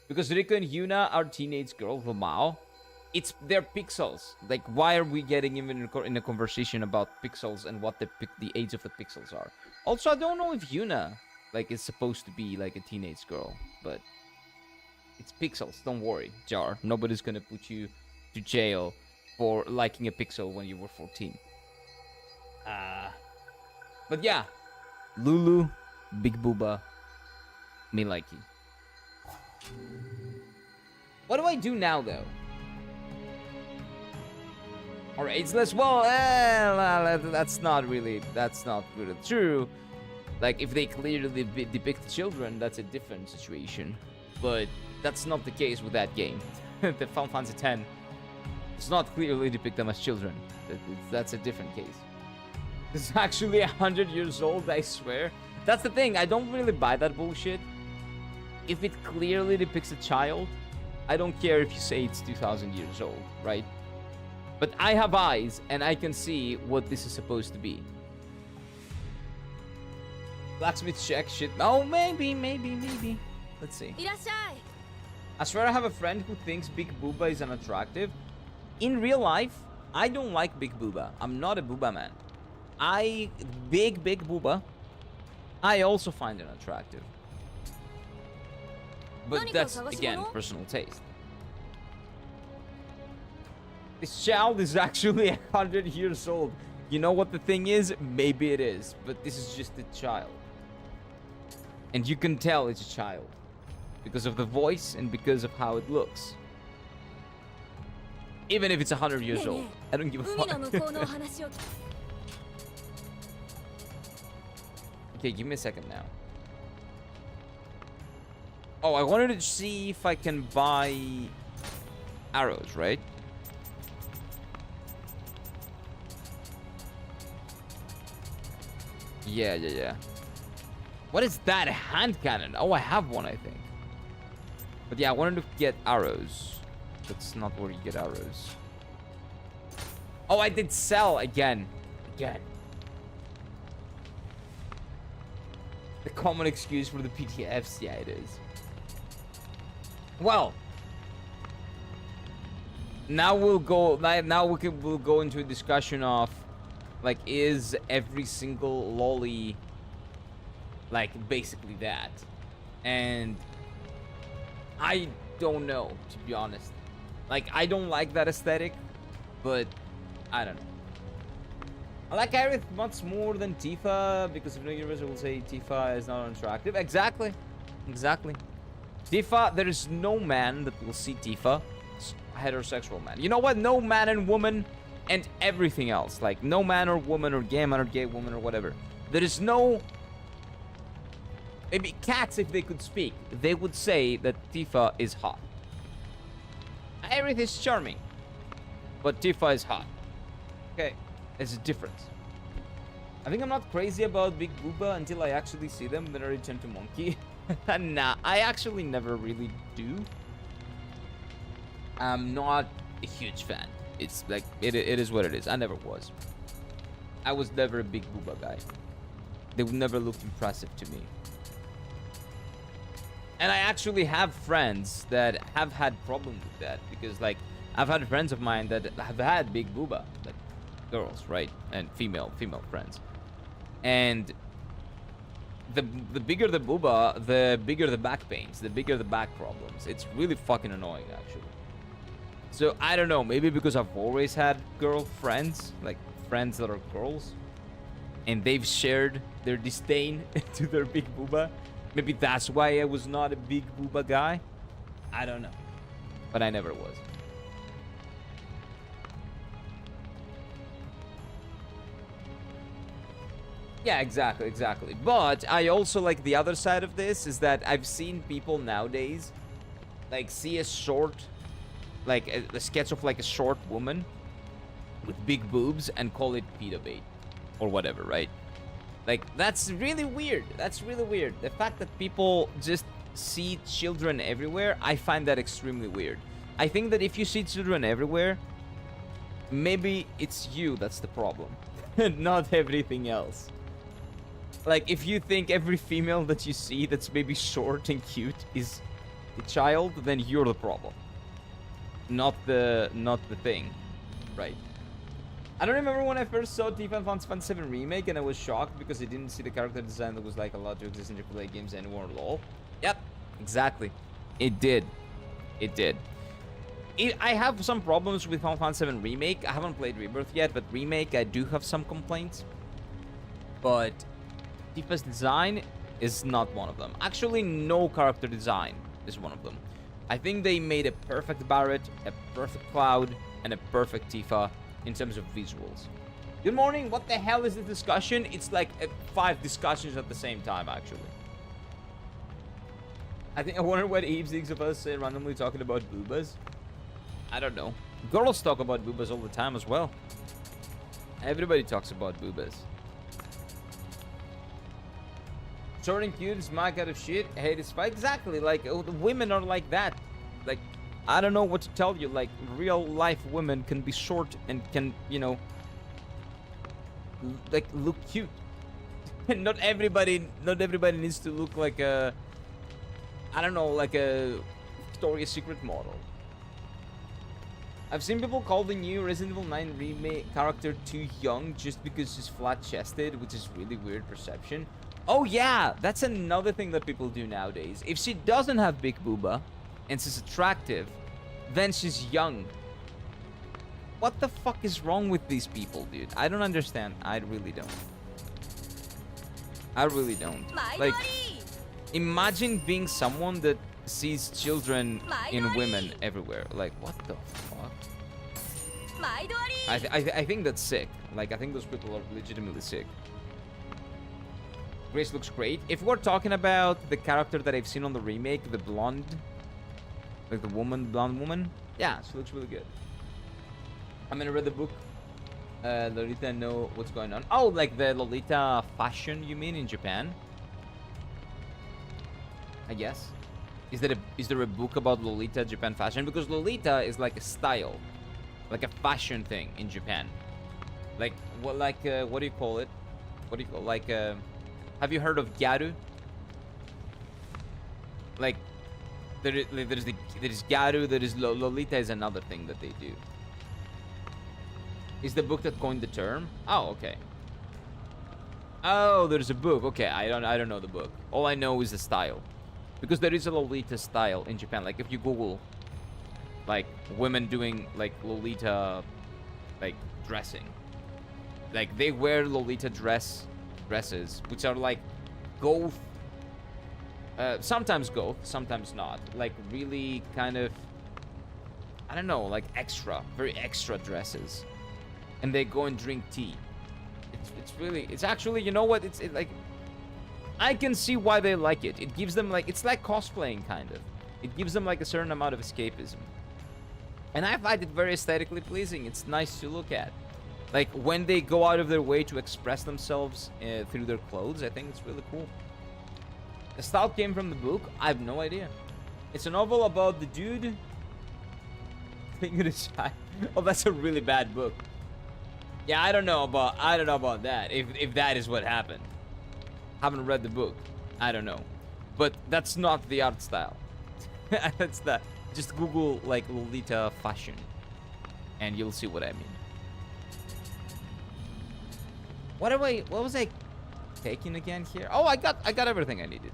Because Riku and Hyuna are teenage girls, Lamao. They're pixels. Like, why are we getting even in a conversation about pixels and what the age of the pixels are? Also, I don't know if Hyuna, like, is supposed to be, like, a teenage girl. But it's pixels. Don't worry, Jar. Nobody's gonna put you to jail for liking a pixel when you were 14. But yeah. Lulu, Big Booba, me likey. What do I do now, though? Or ageless? Well, that's not really true. Like, if they clearly depict children, that's a different situation. But that's not the case with that game. The Final Fantasy X does not clearly depict them as children. That's a different case. It's actually 100 years old, I swear. That's the thing, I don't really buy that bullshit. If it clearly depicts a child, I don't care if you say it's 2,000 years old, right? But I have eyes, and I can see what this is supposed to be. Blacksmith check, shit. Oh, maybe. Let's see. I swear I have a friend who thinks Big Booba is unattractive. In real life, I don't like Big Booba. I'm not a Booba man. Big Booba, I also find unattractive. But that's, again, personal taste. This child is actually 100 years old. You know what the thing is? Maybe it is, but this is just a child. And you can tell it's a child. Because of the voice and because of how it looks. Even if it's 100 years old. I don't give a fuck. Okay, give me a second now. Oh, I wanted to see if I can buy arrows, right? Yeah. What is that? A hand cannon? Oh, I have one, I think. But yeah, I wanted to get arrows. That's not where you get arrows. Oh, I did sell again. The common excuse for the PTFs. Yeah, it is. Well, now we'll go. We'll go into a discussion of, like, is every single lolly, like, basically that? And I don't know, to be honest. Like, I don't like that aesthetic, but I don't know. I like Aerith much more than Tifa, because if no universe will say Tifa is not unattractive. Exactly. Tifa, there is no man that will see Tifa as a heterosexual man. You know what? No man and woman and everything else. Like, no man or woman or gay man or gay woman or whatever. There is no... Maybe cats, if they could speak, they would say that Tifa is hot. Aerith is charming, but Tifa is hot. Okay, there's a difference. I think I'm not crazy about Big Booba until I actually see them, then I return to Monkey. Nah, I actually never really do. I'm not a huge fan. It's like, it is what it is. I never was. I was never a Big Booba guy. They would never look impressive to me. And I actually have friends that have had problems with that, because like I've had friends of mine that have had Big Booba, like girls, right, and female friends, and the bigger the booba, the bigger the back pains, the bigger the back problems. It's really fucking annoying, actually. So I don't know, maybe because I've always had girlfriends, like friends that are girls, and they've shared their disdain to their Big Booba. Maybe that's why I was not a Big Booba guy. I don't know. But I never was. Yeah, exactly. But I also like the other side of this is that I've seen people nowadays like see a short, like a sketch of like a short woman with big boobs and call it pedo bait or whatever, right? Like, that's really weird. That's really weird. The fact that people just see children everywhere, I find that extremely weird. I think that if you see children everywhere, maybe it's you that's the problem, not everything else. Like, if you think every female that you see that's maybe short and cute is a child, then you're the problem, not the thing, right? I don't remember when I first saw Tifa Final Fantasy VII Remake and I was shocked because I didn't see the character design that was like allowed to exist in AAA games anymore, lol. Yep, exactly. It did. I have some problems with Final Fantasy VII Remake. I haven't played Rebirth yet, but Remake, I do have some complaints. But Tifa's design is not one of them. Actually, no character design is one of them. I think they made a perfect Barret, a perfect Cloud, and a perfect Tifa in terms of visuals. Good morning. What the hell is this discussion? It's like 5 discussions at the same time, actually. I wonder what Abe thinks of us randomly talking about boobas. I don't know. Girls talk about boobas all the time as well. Everybody talks about boobas. Short and cute is my kind of shit. Hate is fight. Exactly. Like, the women are like that. Like, I don't know what to tell you. Like, real life women can be short and can, you know, like, look cute. Not everybody needs to look like a, I don't know, like a Victoria's Secret model. I've seen people call the new Resident Evil 9 remake character too young just because she's flat-chested, which is really weird perception. Oh yeah, that's another thing that people do nowadays. If she doesn't have big booba and she's attractive, then she's young. What the fuck is wrong with these people, dude? I don't understand. I really don't. Like, imagine being someone that sees children in women everywhere. Like, what the fuck? I think that's sick. Like, I think those people are legitimately sick. Grace looks great. If we're talking about the character that I've seen on the remake, the blonde, like the blonde woman, yeah, she looks really good. I'm gonna read the book. Lolita know what's going on. Oh, like the Lolita fashion, you mean, in Japan? I guess. Is there a book about Lolita Japan fashion? Because Lolita is like a style, like a fashion thing in Japan. Like what? Like what do you call it? What do you call like? Have you heard of gyaru? Like there's gyaru. There is Lolita is another thing that they do. Is the book that coined the term? Oh, okay. Oh, there's a book. Okay, I don't know the book. All I know is the style. Because there is a Lolita style in Japan. Like, if you Google, like, women doing, like, Lolita, like, dressing. Like, they wear Lolita dresses, which are, like, goth. Sometimes goth, sometimes not. Like, really kind of, I don't know, like, very extra dresses. And they go and drink tea. It's actually, you know what? It's like, I can see why they like it. It gives them like, it's like cosplaying kind of. It gives them like a certain amount of escapism. And I find it very aesthetically pleasing. It's nice to look at. Like, when they go out of their way to express themselves through their clothes, I think it's really cool. The style came from the book? I have no idea. It's a novel about the dude... Finger to Child. Oh, that's a really bad book. Yeah, I don't know about that. If that is what happened. Haven't read the book. I don't know. But that's not the art style. That's that. Just Google like Lolita fashion, and you'll see what I mean. What was I taking again here? Oh, I got everything I needed.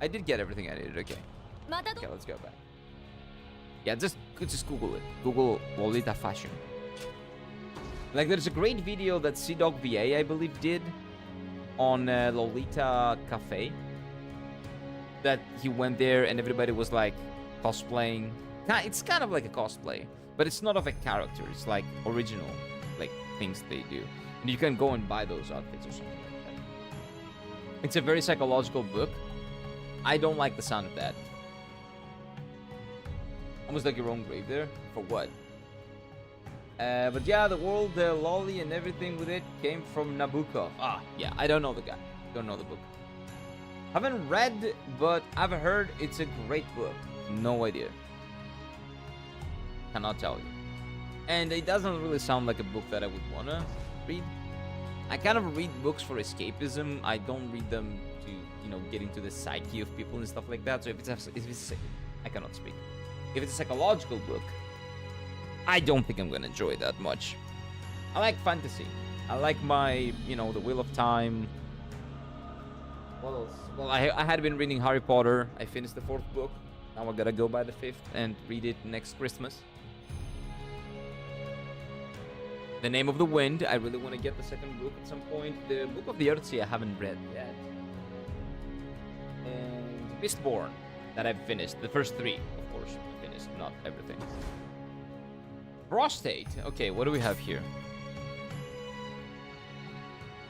I did get everything I needed. Okay. Okay, let's go back. Yeah, just Google it. Google Lolita fashion. Like, there's a great video that C-Dog VA, I believe, did on Lolita Cafe. That he went there and everybody was like cosplaying. It's kind of like a cosplay, but it's not of a character. It's like original, like things they do, and you can go and buy those outfits or something like that. It's a very psychological book. I don't like the sound of that. Almost like your own grave there. For what? But yeah, the world, the lolly and everything with it came from Nabokov. Ah, yeah, I don't know the guy. Don't know the book. Haven't read, but I've heard it's a great book. No idea. Cannot tell you. And it doesn't really sound like a book that I would wanna read. I kind of read books for escapism. I don't read them to, you know, get into the psyche of people and stuff like that. So if it's I cannot speak. If it's a psychological book, I don't think I'm gonna enjoy it that much. I like fantasy. I like my, you know, The Wheel of Time. What else? Well, I had been reading Harry Potter. I finished the 4th book. Now I gotta go by the 5th and read it next Christmas. The Name of the Wind. I really want to get the 2nd book at some point. The Book of the Earthsea I haven't read yet. And Mistborn, that I've finished. The first 3, of course, I finished, not everything. Prostate. Okay, what do we have here?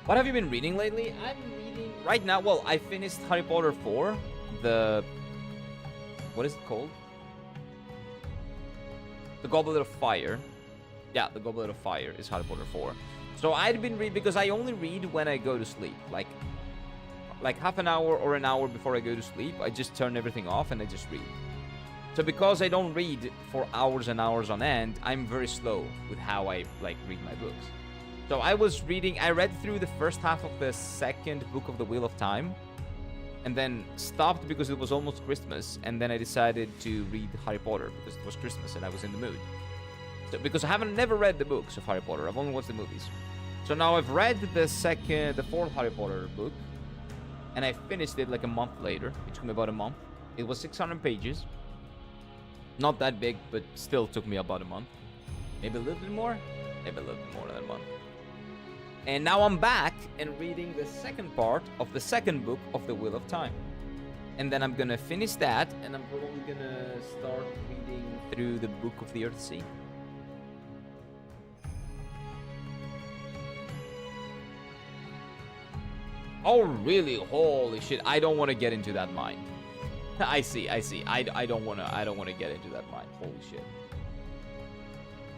What have you been reading lately? I'm reading right now. Well, I finished Harry Potter 4. What is it called? The Goblet of Fire. Yeah, The Goblet of Fire is Harry Potter 4. So I'd been reading because I only read when I go to sleep. Like half an hour or an hour before I go to sleep, I just turn everything off and I just read. So because I don't read for hours and hours on end, I'm very slow with how I like read my books. So I read through the first half of the 2nd book of The Wheel of Time, and then stopped because it was almost Christmas, and then I decided to read Harry Potter because it was Christmas and I was in the mood. So, because I never read the books of Harry Potter, I've only watched the movies. So now I've read the 4th Harry Potter book, and I finished it like a month later. It took me about a month. It was 600 pages. Not that big, but still took me about a month. Maybe a little bit more? Maybe a little bit more than a month. And now I'm back and reading the 2nd part of the 2nd book of The Wheel of Time. And then I'm gonna finish that, and I'm probably gonna start reading through the Book of the Earthsea. Oh, really? Holy shit. I don't want to get into that mine. I see. I don't want to get into that mine. Holy shit.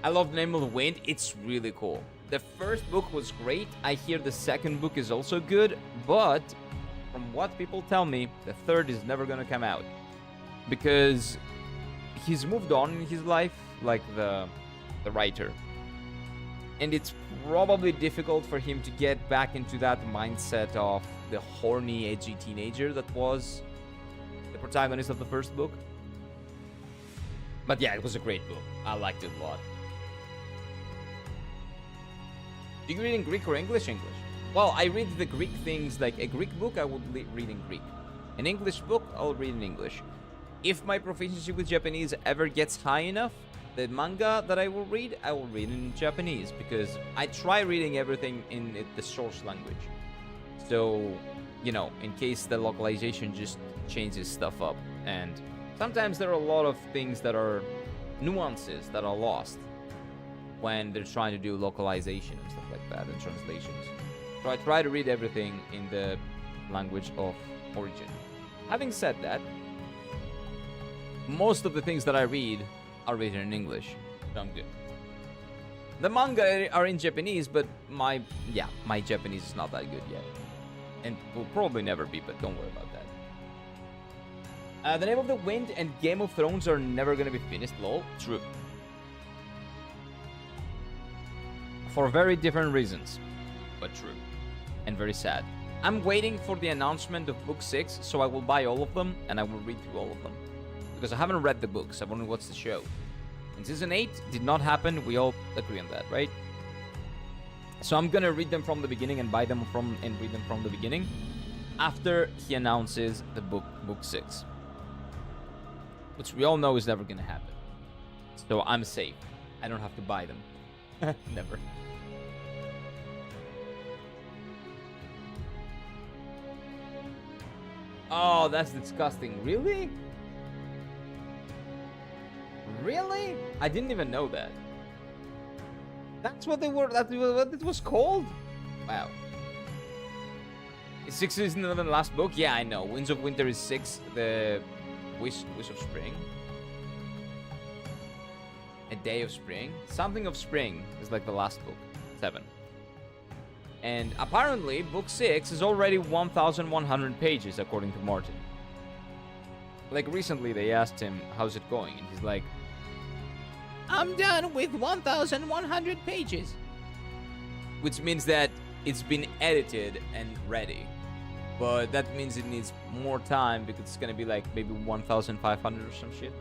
I love The Name of the Wind. It's really cool. The first book was great. I hear the 2nd book is also good, but from what people tell me, the 3rd is never gonna come out because he's moved on in his life, like the writer, and it's probably difficult for him to get back into that mindset of the horny, edgy teenager that was the protagonist of the first book. But yeah, it was a great book. I liked it a lot. Do you read in Greek or English? English. Well, I read the Greek things, like a Greek book, I would read in Greek. An English book, I'll read in English. If my proficiency with Japanese ever gets high enough, the manga that I will read in Japanese, because I try reading everything in the source language. So, you know, in case the localization just changes stuff up. And sometimes there are a lot of things that are nuances that are lost when they're trying to do localization and stuff like that and translations. So I try to read everything in the language of origin. Having said that, most of the things that I read are written in English. So I'm good. The manga are in Japanese, but my Japanese is not that good yet. And will probably never be, but don't worry about that. The Name of the Wind and Game of Thrones are never gonna be finished, lol. True. For very different reasons, but true. And very sad. I'm waiting for the announcement of Book 6, so I will buy all of them, and I will read through all of them. Because I haven't read the books, I've only watched the show. And Season 8 did not happen, we all agree on that, right? So I'm gonna read them from the beginning and buy them and read them from the beginning after he announces the book 6. Which we all know is never gonna happen. So I'm safe. I don't have to buy them. Never. Oh, that's disgusting. Really? Really? I didn't even know that. That's what they were. That's what it was called. Wow. Is 6 isn't the last book? Yeah, I know. Winds of Winter is 6. The Wish of Spring. A Day of Spring. Something of Spring is like the last book. 7. And apparently, book 6 is already 1,100 pages, according to Martin. Like, recently they asked him, how's it going? And he's like, I'm done with 1,100 pages. Which means that it's been edited and ready. But that means it needs more time because it's gonna be like maybe 1,500 or some shit.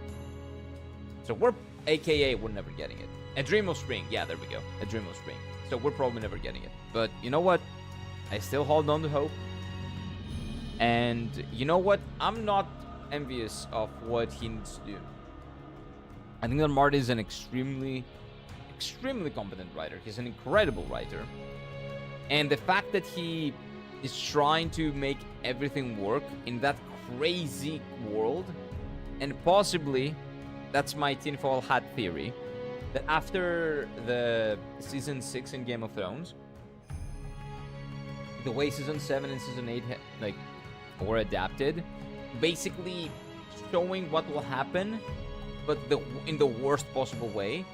So we're, AKA, we're never getting it. A Dream of Spring. Yeah, there we go. A Dream of Spring. So we're probably never getting it. But you know what? I still hold on to hope. And you know what? I'm not envious of what he needs to do. I think that Marty is an extremely competent writer. He's an incredible writer. And the fact that he is trying to make everything work in that crazy world, and possibly, that's my tinfoil hat theory, that after the season 6 in Game of Thrones, the way season 7 and season 8 were adapted, basically showing what will happen, but in the worst possible way.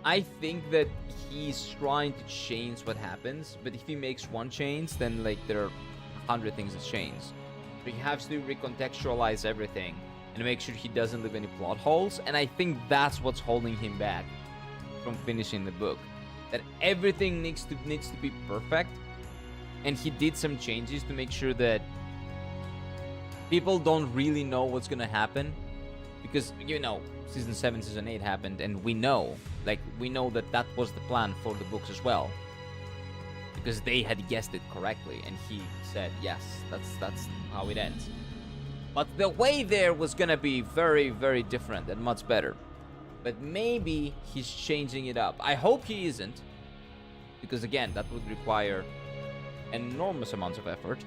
I think that he's trying to change what happens, but if he makes one change, then like there are 100 things that change. But he has to recontextualize everything and make sure he doesn't leave any plot holes, and I think that's what's holding him back from finishing the book. That everything needs to be perfect, and he did some changes to make sure that people don't really know what's gonna happen, because you know season 7 season 8 happened, and we know that was the plan for the books as well, because they had guessed it correctly and he said yes, that's how it ends. But the way there was gonna be very, very different and much better. But maybe he's changing it up. I hope he isn't, because again, that would require enormous amounts of effort.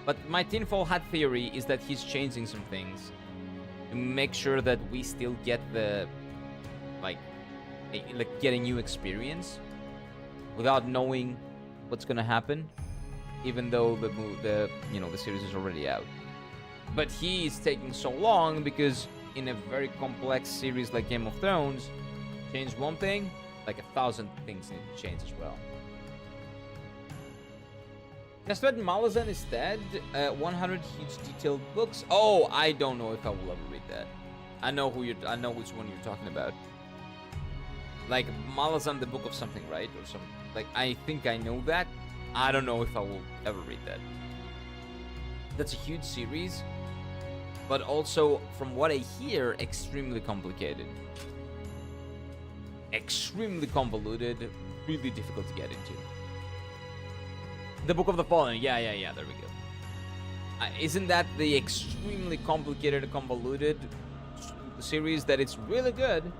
But my tinfoil hat theory is that he's changing some things to make sure that we still get the get a new experience without knowing what's gonna happen, even though the series is already out. But he is taking so long because in a very complex series like Game of Thrones, change one thing, like 1,000 things need to change as well. Just read Malazan instead. 100 huge detailed books. Oh, I don't know if I will ever read that. I know which one you're talking about. Like Malazan, the book of something, right? Or some I think I know that. I don't know if I will ever read that. That's a huge series, but also, from what I hear, extremely complicated. Extremely convoluted, really difficult to get into. The Book of the Fallen, yeah, there we go. Isn't that the extremely complicated and convoluted series that it's really good,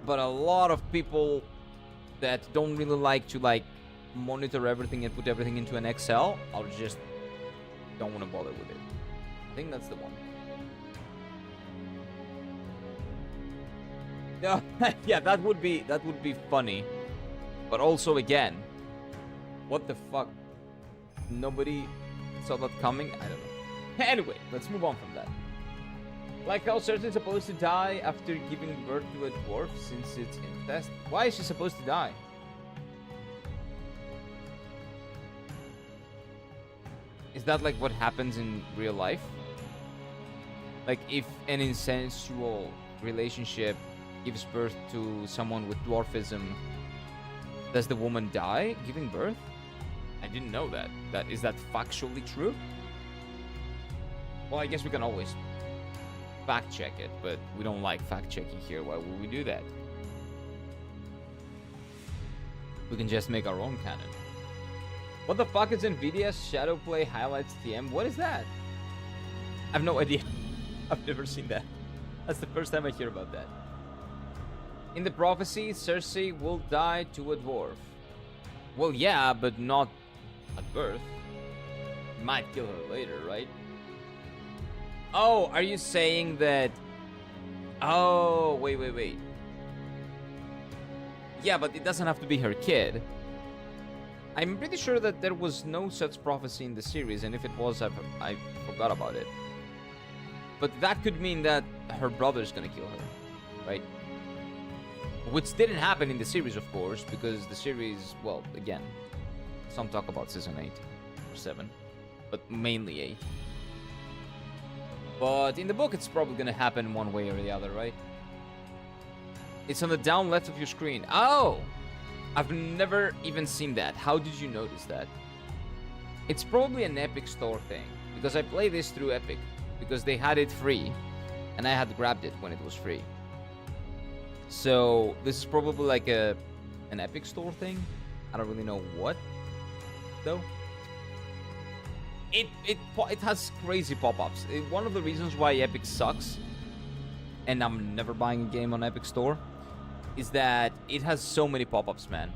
but a lot of people that don't really like to monitor everything and put everything into an Excel, or just don't want to bother with it. I think that's the one. Yeah, that would be funny, but also again, what the fuck? Nobody saw that coming? I don't know. Anyway, let's move on from that. Like how Cersei's supposed to die after giving birth to a dwarf since it's incest. Why is she supposed to die? Is that like what happens in real life? Like if an incestual relationship gives birth to someone with dwarfism, does the woman die giving birth? I didn't know that. Is that factually true? Well, I guess we can always fact check it, but we don't like fact checking here. Why would we do that? We can just make our own canon. What the fuck is Nvidia's Shadowplay Highlights TM? What is that? I have no idea. I've never seen that. That's the first time I hear about that. In the prophecy, Cersei will die to a dwarf. Well, yeah, but not at birth. Might kill her later, right? Oh, are you saying that... Oh, wait. Yeah, but it doesn't have to be her kid. I'm pretty sure that there was no such prophecy in the series, and if it was, I forgot about it. But that could mean that her brother's gonna kill her, right? Which didn't happen in the series, of course, because the series, well, again, some talk about season 8 or 7, but mainly 8. But in the book, it's probably gonna happen one way or the other, right? It's on the down left of your screen. Oh! I've never even seen that. How did you notice that? It's probably an Epic Store thing, because I play this through Epic, because they had it free, and I had grabbed it when it was free. So this is probably like an Epic Store thing. I don't really know what, though. It has crazy pop-ups. One of the reasons why Epic sucks, and I'm never buying a game on Epic Store, is that it has so many pop-ups, man.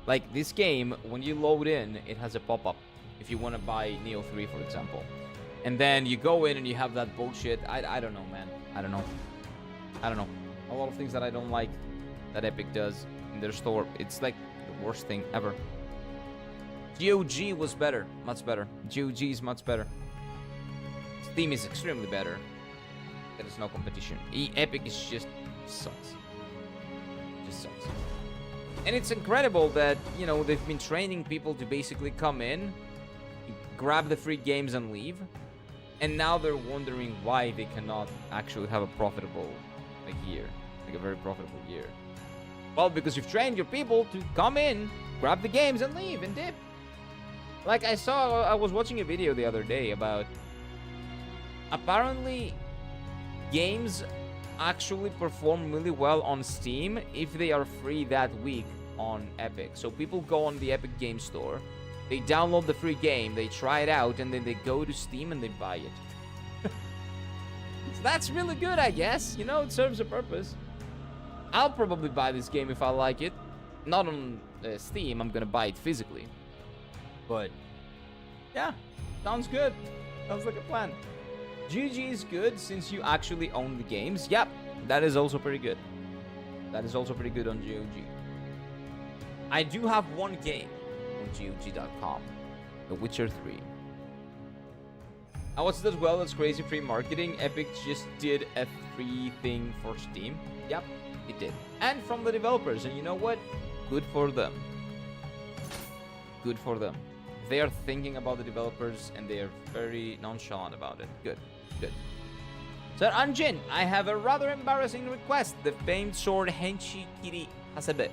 Like this game, when you load in, it has a pop-up if you want to buy Nioh 3, for example. And then you go in and you have that bullshit. I don't know, man. I don't know. A lot of things that I don't like that Epic does in their store. It's like the worst thing ever. GOG was better. Much better. GOG is much better. Steam is extremely better. There is no competition. Epic is just sucks. Just sucks. And it's incredible that, you know, they've been training people to basically come in, grab the free games and leave. And now they're wondering why they cannot actually have a profitable year. Like a very profitable year. Well, because you've trained your people to come in, grab the games and leave and dip. Like I was watching a video the other day about apparently games actually perform really well on Steam if they are free that week on Epic. So people go on the Epic Game Store, they download the free game, they try it out, and then they go to Steam and they buy it. So that's really good, I guess. You know, it serves a purpose. I'll probably buy this game if I like it. Not on Steam, I'm gonna buy it physically. But, yeah, sounds good. Sounds like a plan. GG is good since you actually own the games. Yep, that is also pretty good. That is also pretty good on GOG. I do have one game on GOG.com, The Witcher 3. I watched it as well. That's crazy free marketing. Epic just did a free thing for Steam. Yep, it did. And from the developers. And you know what? Good for them. Good for them. They are thinking about the developers and they are very nonchalant about it. Good, good. Sir Anjin, I have a rather embarrassing request. The famed sword Henshi Kiri Hasebe,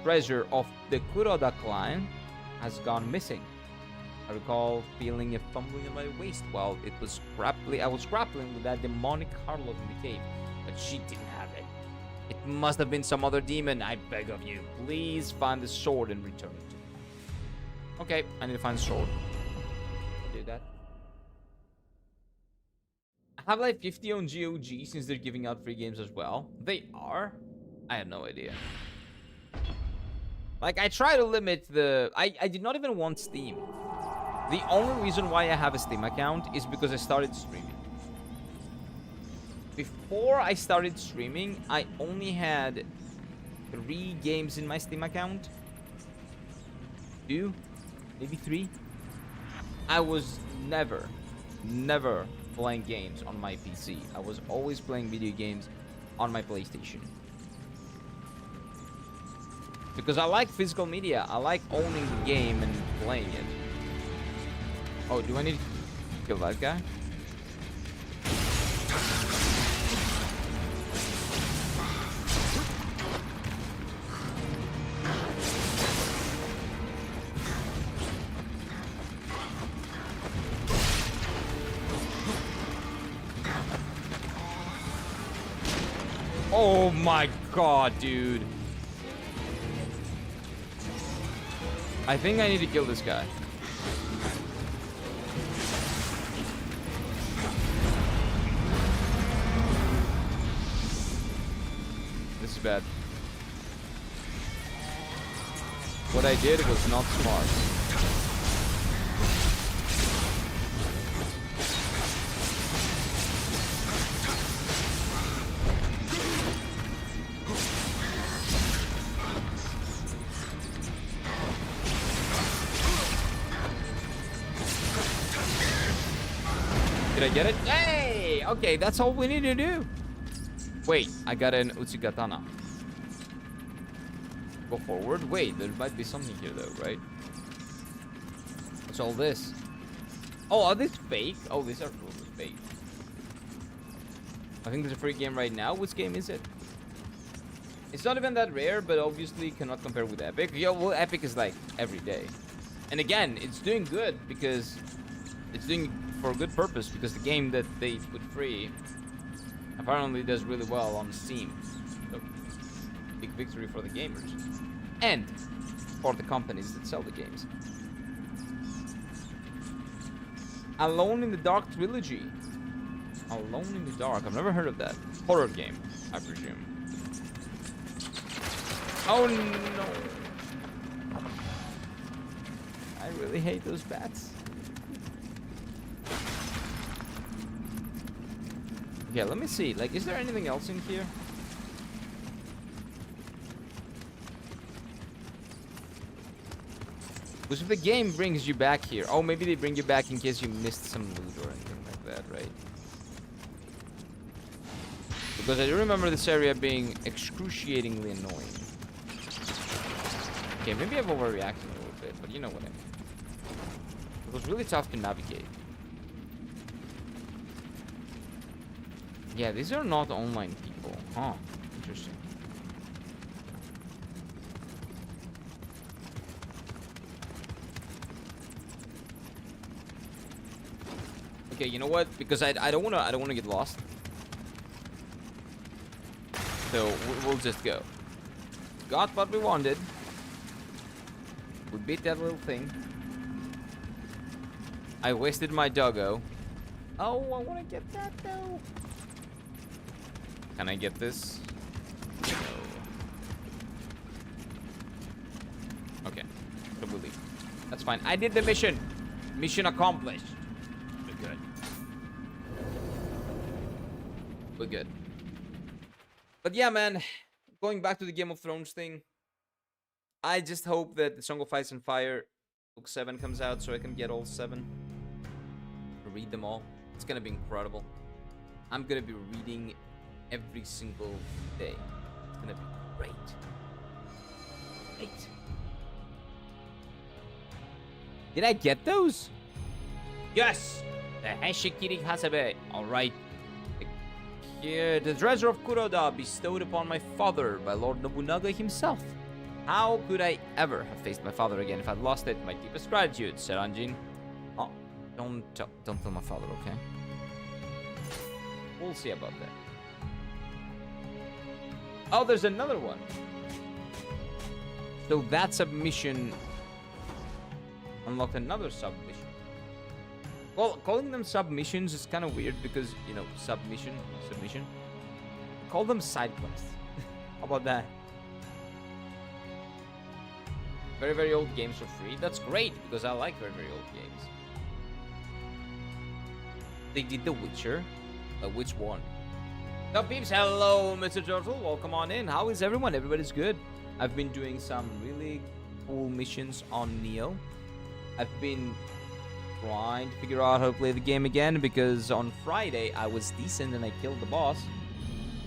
treasure of the Kuroda clan, has gone missing. I recall feeling a fumbling in my waist while I was grappling with that demonic harlot in the cave, but she didn't have it. It must have been some other demon. I beg of you, please find the sword and return it to me. Okay, I need to find the sword. I'll do that. Have like 50 on GOG since they're giving out free games as well. They are? I had no idea. Like, I try to limit the... I did not even want Steam. The only reason why I have a Steam account is because I started streaming. Before I started streaming, I only had 3 games in my Steam account. 2, maybe 3. I was never playing games on my PC. I was always playing video games on my PlayStation. Because I like physical media. I like owning the game and playing it. Oh, do I need to kill that guy? Oh my god, dude. I think I need to kill this guy. This is bad. What I did was not smart. Did I get it? Hey! Okay, that's all we need to do. Wait, I got an Utsugatana. Go forward. Wait, there might be something here though, right? What's all this? Oh, are these fake? Oh, these are totally fake. I think there's a free game right now. Which game is it? It's not even that rare, but obviously cannot compare with Epic. Yeah, well, Epic is like every day. And again, it's doing good because it's doing for a good purpose, because the game that they put free apparently does really well on Steam. So, big victory for the gamers. And for the companies that sell the games. Alone in the Dark trilogy. Alone in the Dark. I've never heard of that. Horror game, I presume. Oh no. I really hate those bats. Okay, let me see. Like, is there anything else in here? Because if the game brings you back here... Oh, maybe they bring you back in case you missed some loot or anything like that, right? Because I do remember this area being excruciatingly annoying. Okay, maybe I'm overreacting a little bit, but you know what I mean. It was really tough to navigate. Yeah, these are not online people. Huh. Interesting. Okay, you know what? Because I don't wanna get lost. So we'll just go. Got what we wanted. We beat that little thing. I wasted my doggo. Oh, I wanna get that though. Can I get this? No. Okay. So we'll leave. That's fine. I did the mission. Mission accomplished. We're good. We're good. But yeah, man. Going back to the Game of Thrones thing. I just hope that the Song of Ice and Fire Book 7 comes out so I can get all 7. Read them all. It's gonna be incredible. I'm gonna be reading every single day. It's gonna be great. Great. Did I get those? Yes! The Heshikiri Hasebe. Alright. The treasure of Kuroda bestowed upon my father by Lord Nobunaga himself. How could I ever have faced my father again if I'd lost it? My deepest gratitude, said Anjin. Oh, don't tell my father, okay? We'll see about that. Oh, there's another one. So that submission unlocked another submission. Well, calling them submissions is kind of weird because, you know, submission. Call them side quests. How about that? Very, very old games for free. That's great because I like very, very old games. They did The Witcher. Which one? No peeps, hello Mr. Turtle, welcome on in. How is everyone? Everybody's good. I've been doing some really cool missions on Nioh. I've been trying to figure out how to play the game again, because on Friday I was decent and I killed the boss.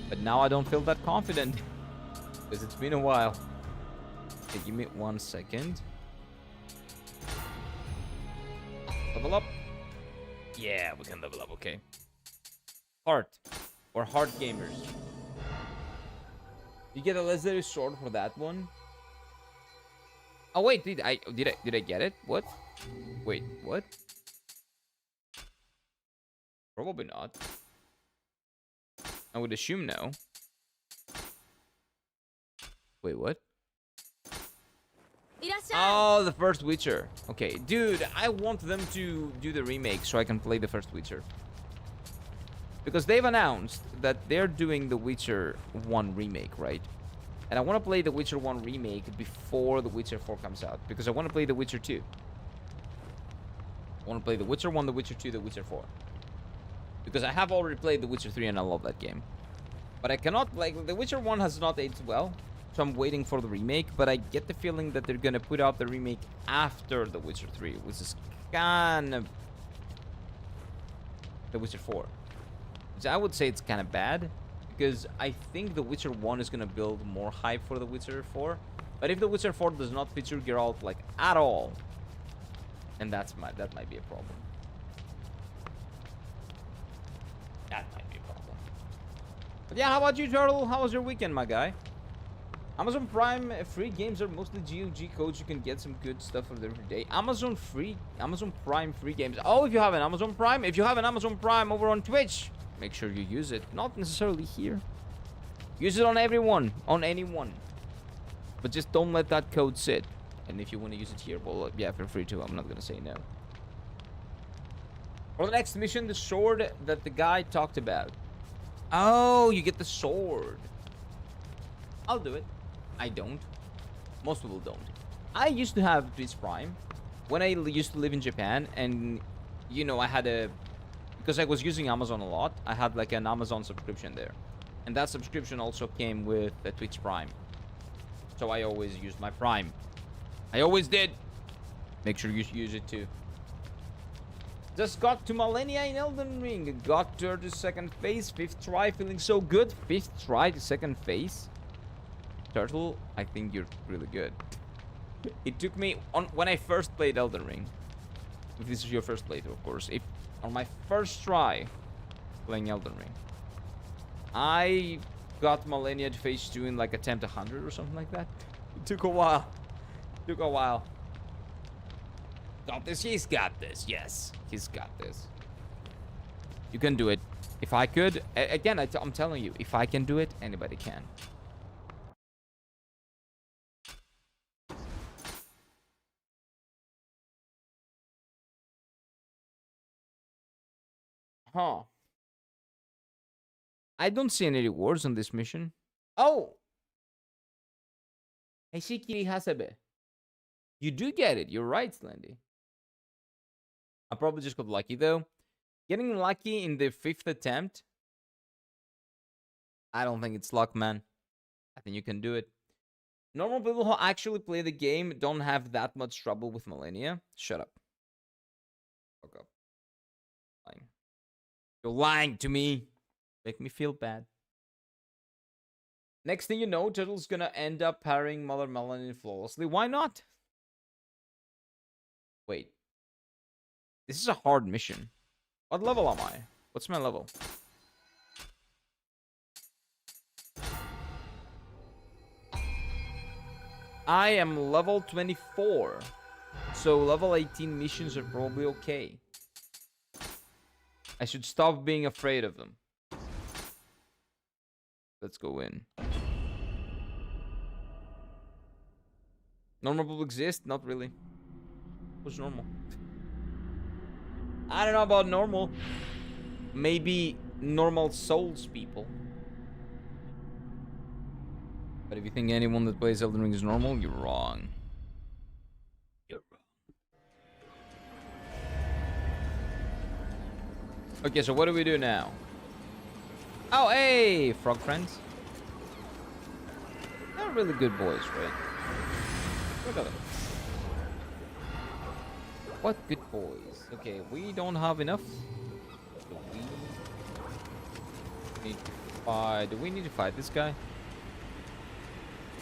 But now I don't feel that confident. Because it's been a while. Okay, give me 1 second. Level up. Yeah, we can level up, okay. Heart. Or heart gamers. You get a legendary sword for that one. Oh wait, did I get it? What? Wait, what? Probably not. I would assume no. Wait, what? Oh, the first Witcher. Okay, dude, I want them to do the remake so I can play the first Witcher. Because they've announced that they're doing the Witcher 1 remake, right? And I want to play the Witcher 1 remake before the Witcher 4 comes out. Because I want to play the Witcher 2. I want to play the Witcher 1, the Witcher 2, the Witcher 4. Because I have already played the Witcher 3 and I love that game. But I cannot, like, the Witcher 1 has not aged well. So I'm waiting for the remake. But I get the feeling that they're going to put out the remake after the Witcher 3. Which is kind of the Witcher 4. Which I would say it's kind of bad. Because I think the Witcher 1 is going to build more hype for the Witcher 4. But if the Witcher 4 does not feature Geralt, like, at all, then that might be a problem. That might be a problem. But yeah, how about you, Turtle? How was your weekend, my guy? Amazon Prime free games are mostly GOG codes. You can get some good stuff every day. Amazon Prime free games. Oh, if you have an Amazon Prime, over on Twitch, make sure you use it. Not necessarily here. Use it on everyone, on anyone. But just don't let that code sit. And if you want to use it here, well, yeah, feel free to. I'm not gonna say no. For the next mission, the sword that the guy talked about. Oh, you get the sword. I'll do it. I don't. Most people don't. I used to have Twitch Prime when I used to live in Japan, and you know, I had because I was using Amazon a lot, I had like an Amazon subscription there, and that subscription also came with the Twitch Prime. So I always used my Prime. I always did. Make sure you use it too. Just got to Millennia in Elden Ring. Got to the second phase. 5th try. Feeling so good. 5th try, the second phase. Turtle, I think you're really good. It took me when I first played Elden Ring. If this is your first playthrough, of course. If on my first try playing Elden Ring, I got Millennia to phase 2 in like attempt 100 or something like that. It took a while. Got this. He's got this. Yes, he's got this. You can do it. If I could, again, I'm telling you, if I can do it, anybody can. Huh. I don't see any rewards on this mission. Oh! I see Kiri Hasebe. You do get it. You're right, Slendy. I probably just got lucky, though. Getting lucky in the 5th attempt, I don't think it's luck, man. I think you can do it. Normal people who actually play the game don't have that much trouble with Millennia. Shut up. Fuck up. Lying. You're lying to me. Make me feel bad. Next thing you know, Turtle's gonna end up parrying Mother Melanin flawlessly. Why not? Wait. This is a hard mission. What level am I? What's my level? I am level 24. So level 18 missions are probably okay. I should stop being afraid of them. Let's go in. Normal people exist? Not really. What's normal? I don't know about normal. Maybe normal souls people. But if you think anyone that plays Elden Ring is normal, you're wrong. You're wrong. Okay, so what do we do now? Oh, hey, frog friends. They're really good boys, right? Look at them. What good boys. Okay, we don't have enough. So we need to fight. Do we need to fight this guy?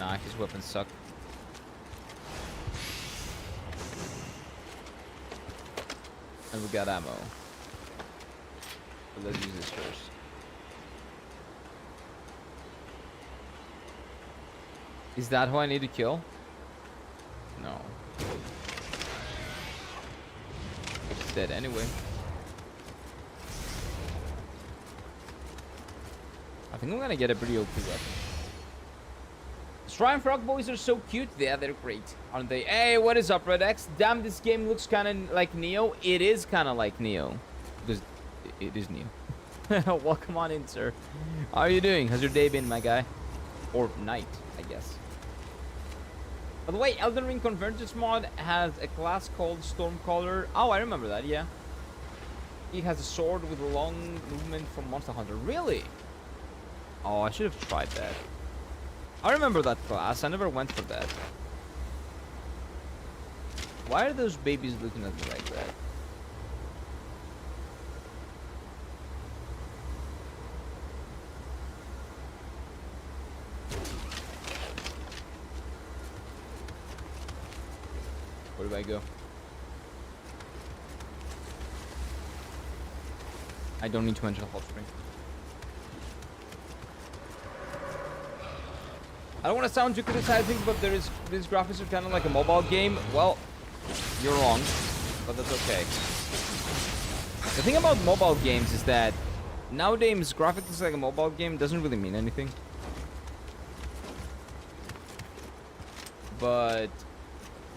Nah, his weapons suck. And we got ammo. So let's use this first. Is that who I need to kill? No. It's dead anyway. I think I'm gonna get a pretty OP weapon. Shrine Frog boys are so cute. Yeah, they're great, aren't they? Hey, what is up, Red X? Damn, this game looks kind of like Nioh. It is kind of like Nioh. Because it is Nioh. Welcome on in, sir. How are you doing? How's your day been, my guy? Or night, I guess. By the way, Elden Ring Convergence mod has a class called Stormcaller. Oh, I remember that, yeah. He has a sword with a long movement from Monster Hunter. Really? Oh, I should have tried that. I remember that class. I never went for that. Why are those babies looking at me like that? Where do I go? I don't need to enter the hot spring. I don't want to sound too criticizing, but these graphics are kind of like a mobile game. Well, you're wrong, but that's okay. The thing about mobile games is that nowadays graphics like a mobile game doesn't really mean anything. But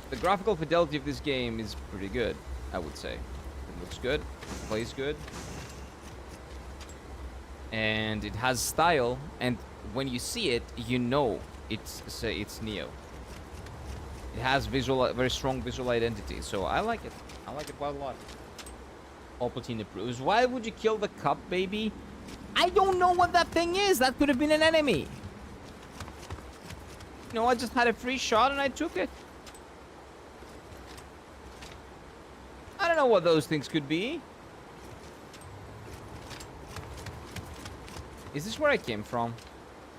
the graphical fidelity of this game is pretty good, I would say. It looks good, it plays good, and it has style. And when you see it, you know it's Nioh. It has very strong visual identity, so I like it. I like it quite a lot. Palpatine approves. Why would you kill the cup, baby? I don't know what that thing is. That could have been an enemy. You know, I just had a free shot and I took it. I don't know what those things could be. Is this where I came from?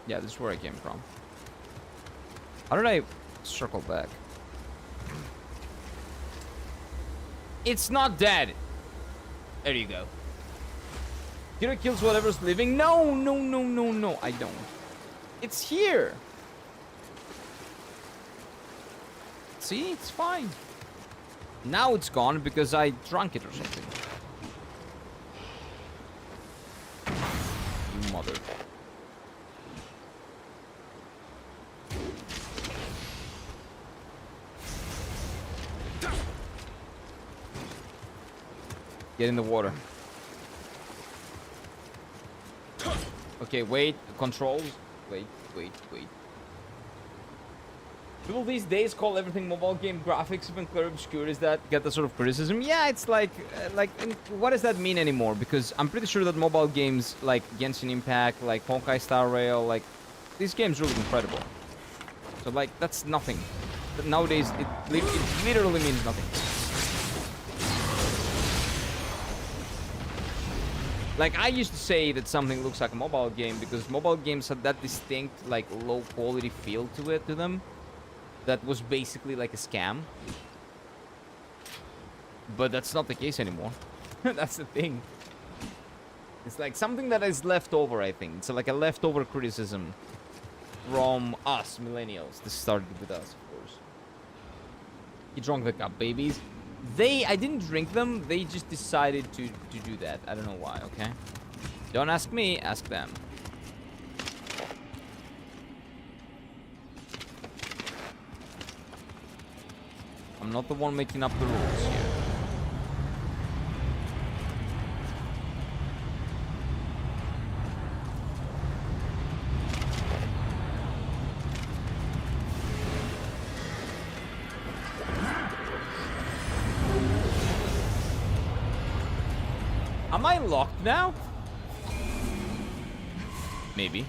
Yeah, this is where I came from. How did I circle back? It's not dead. There you go. Killer kills whatever's living. No, no, no, no, no. I don't. It's here. See, it's fine. Now it's gone because I drank it or something. You mother. Get in the water. Okay, wait. Controls. Wait. People these days call everything mobile game graphics, even clear obscure. Is that get that sort of criticism? Yeah, it's like, what does that mean anymore? Because I'm pretty sure that mobile games like Genshin Impact, like Honkai Star Rail, like these games are really incredible. So like that's nothing. But nowadays it literally means nothing. Like, I used to say that something looks like a mobile game because mobile games had that distinct, like, low-quality feel to them that was basically like a scam. But that's not the case anymore. That's the thing. It's like something that is left over, I think. It's like a leftover criticism from us, millennials. This started with us, of course. You drunk the cup, babies. I didn't drink them, they just decided to do that. I don't know why, okay? Don't ask me, ask them. I'm not the one making up the rules here. Am I locked now? Maybe.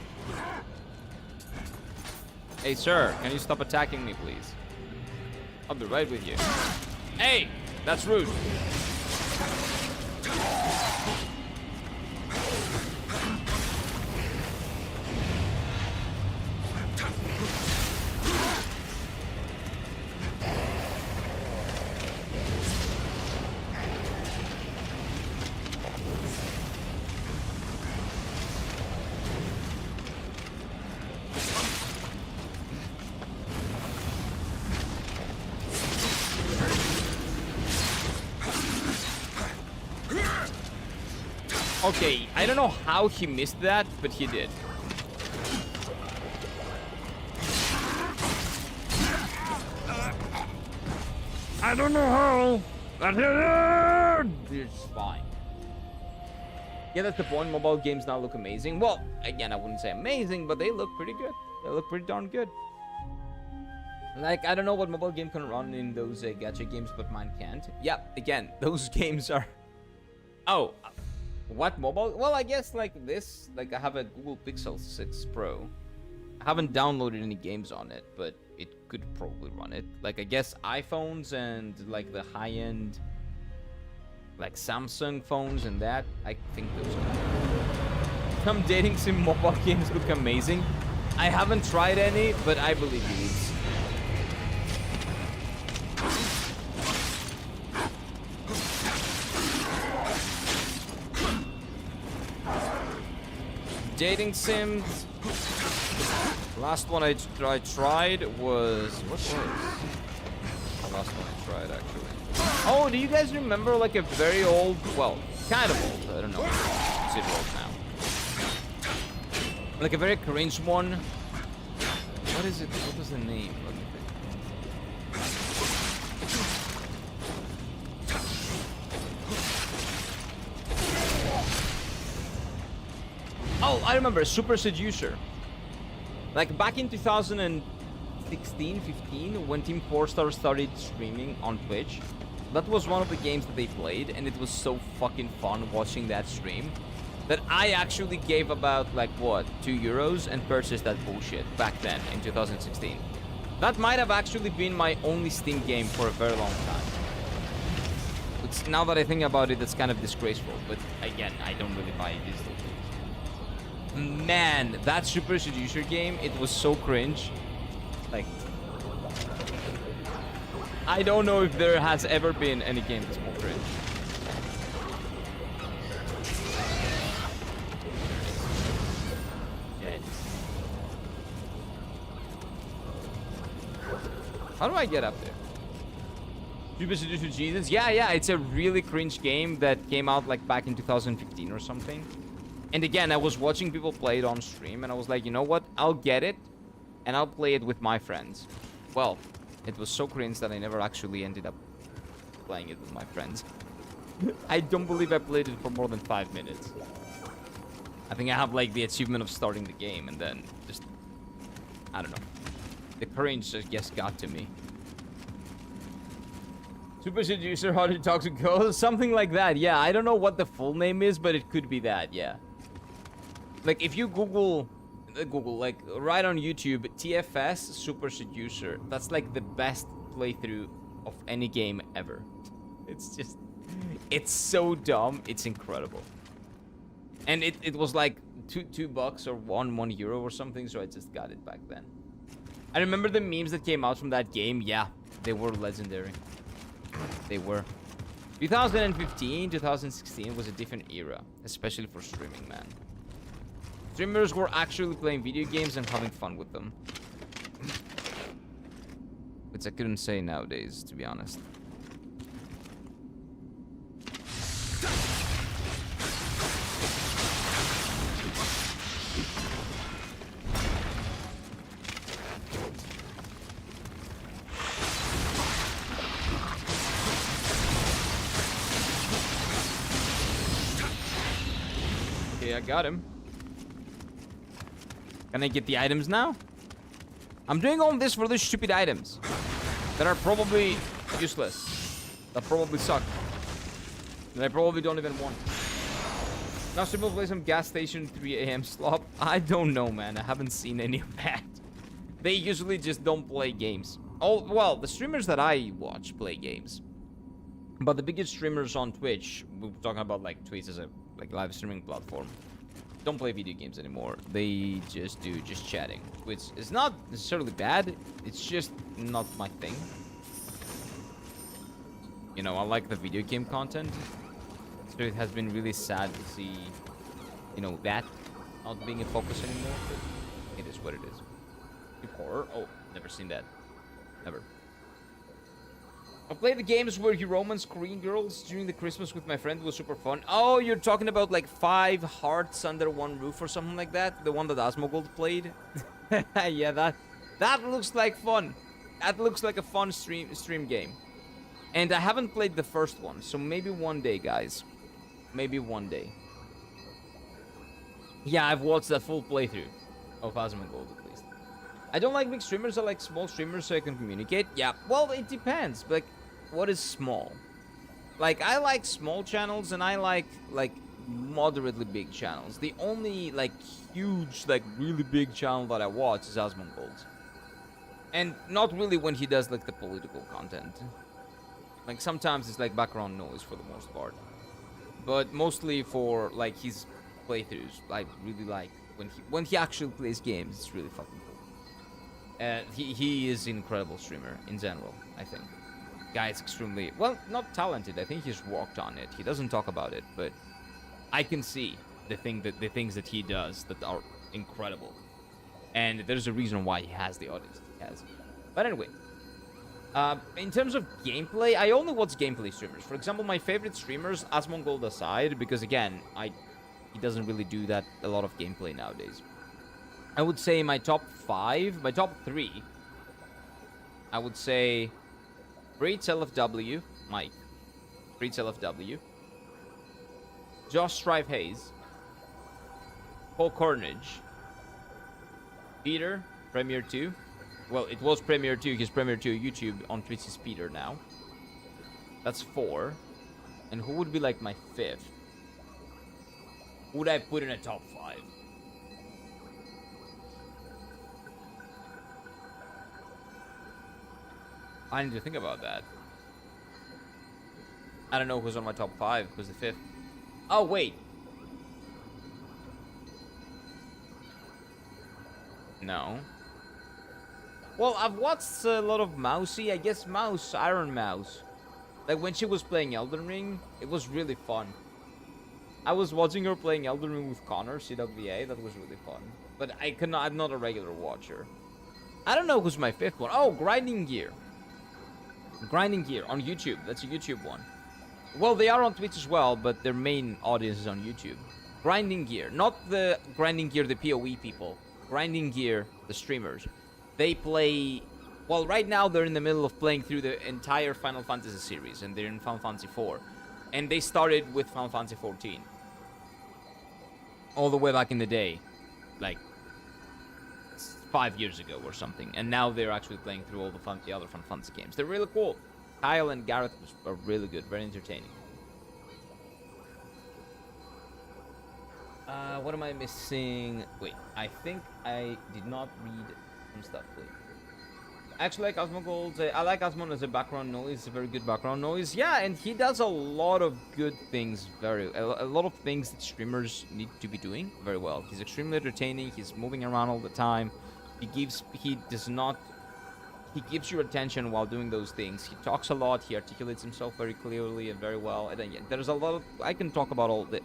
Hey, sir, can you stop attacking me, please? I'll be right with you. Hey! That's rude. Okay, I don't know how he missed that, but he did. I don't know how, but it's fine. Yeah, that's the point. Mobile games now look amazing. Well, again, I wouldn't say amazing, but they look pretty good. They look pretty darn good. Like, I don't know what mobile game can run in those gacha games, but mine can't. Yeah, again, those games are... Oh, what mobile? Well, I guess like this. Like, I have a Google Pixel 6 Pro. I haven't downloaded any games on it, but it could probably run it. Like, I guess iPhones and like the high-end, like Samsung phones and that, I think those can. Some dating sim mobile games look amazing. I haven't tried any, but I believe you. Dating sims. Last one I tried was... What was the last one I tried, actually? Oh, do you guys remember, like, a very old... Well, kind of old. I don't know. It's old now. Like, a very cringe one. What is it? What was the name? Let me think. Oh, I remember. Super Seducer. Like, back in 2016, 15, when Team 4-Star started streaming on Twitch, that was one of the games that they played, and it was so fucking fun watching that stream that I actually gave about, like, what, €2 and purchased that bullshit back then in 2016. That might have actually been my only Steam game for a very long time. It's, now that I think about it, it's kind of disgraceful, but again, I don't really buy digital games. Man, that Super Seducer game, it was so cringe. Like, I don't know if there has ever been any game that's more cringe. Yeah. How do I get up there? Super Seducer Jesus? Yeah, it's a really cringe game that came out like back in 2015 or something. And again, I was watching people play it on stream, and I was like, you know what? I'll get it, and I'll play it with my friends. Well, it was so cringe that I never actually ended up playing it with my friends. I don't believe I played it for more than 5 minutes. I think I have, like, the achievement of starting the game, and then just... I don't know. The cringe, I guess, got to me. Super Seducer, How to Talk to Girls? Something like that, yeah. I don't know what the full name is, but it could be that, yeah. Like, if you Google, like, right on YouTube, TFS Super Seducer, that's, like, the best playthrough of any game ever. It's just, it's so dumb, it's incredible. And it was, like, $2 or €1 or something, so I just got it back then. I remember the memes that came out from that game, yeah, they were legendary. They were. 2015, 2016 was a different era, especially for streaming, man. Streamers were actually playing video games and having fun with them. Which I couldn't say nowadays, to be honest. Okay, I got him. Can I get the items now? I'm doing all this for those stupid items that are probably useless. That probably suck. That I probably don't even want. Now stream will play some gas station 3 AM slop. I don't know, man. I haven't seen any of that. They usually just don't play games. Oh, well, the streamers that I watch play games. But the biggest streamers on Twitch, we're talking about like Twitch as a like live streaming platform, don't play video games anymore. They just do chatting, which is not necessarily bad. It's just not my thing. You know, I like the video game content, so it has been really sad to see, you know, that not being a focus anymore. But it is what it is. Horror? Oh, never seen that. Never. I played the games where you romance Korean girls during the Christmas with my friend. It was super fun. Oh, you're talking about like 5 Hearts Under One Roof or something like that? The one that Asmongold played? Yeah, that looks like fun. That looks like a fun stream game. And I haven't played the first one, so maybe one day, guys. Maybe one day. Yeah, I've watched that full playthrough of Asmongold at least. I don't like big streamers. I like small streamers so I can communicate. Yeah, well, it depends. Like, what is small? Like, I like small channels and I like moderately big channels. The only like huge, like really big channel that I watch is Asmongold. And not really when he does like the political content. Like sometimes it's like background noise for the most part. But mostly for like his playthroughs. I really like when he actually plays games. It's really fucking cool. He is an incredible streamer in general, I think. Guy is extremely, well, not talented. I think he's worked on it. He doesn't talk about it, but I can see the things that he does that are incredible. And there's a reason why he has the audience he has. But anyway, in terms of gameplay, I only watch gameplay streamers. For example, my favorite streamers, Asmongold aside, because again, he doesn't really do that a lot of gameplay nowadays. I would say my top 3, I would say Breeds LFW, Mike, Breeds LFW, Josh Strive Hayes, Paul Carnage, Peter, Premier 2. Well, it was Premier 2, because Premier 2 YouTube on Twitch is Peter now. That's 4. And who would be like my 5th? Who would I put in a top 5? I need to think about that. I don't know who's on my top 5. Who's the 5th? Oh, wait. No. Well, I've watched a lot of Mousy. I guess Iron Mouse. Like, when she was playing Elden Ring, it was really fun. I was watching her playing Elden Ring with Connor, CWA. That was really fun. But I'm not a regular watcher. I don't know who's my 5th one. Oh, Grinding Gear. Grinding Gear on YouTube. That's a YouTube one. Well, they are on Twitch as well, but their main audience is on YouTube. Grinding Gear. Not the Grinding Gear, the PoE people. Grinding Gear, the streamers. They play... Well, right now they're in the middle of playing through the entire Final Fantasy series, and they're in Final Fantasy 4. And they started with Final Fantasy 14. All the way back in the day. Like, 5 years ago or something. And now they're actually playing through all the other Final Fantasy games. They're really cool. Kyle and Gareth are really good. Very entertaining. What am I missing? Wait, I think I did not read some stuff. Wait. Actually, like Asmongold. I like Asmon as a background noise. It's a very good background noise. Yeah, and he does a lot of good things. A lot of things that streamers need to be doing very well. He's extremely entertaining. He's moving around all the time. He gives your attention while doing those things. He talks a lot. He articulates himself very clearly and very well. And then, yeah, there's a lot of... I can talk about all the...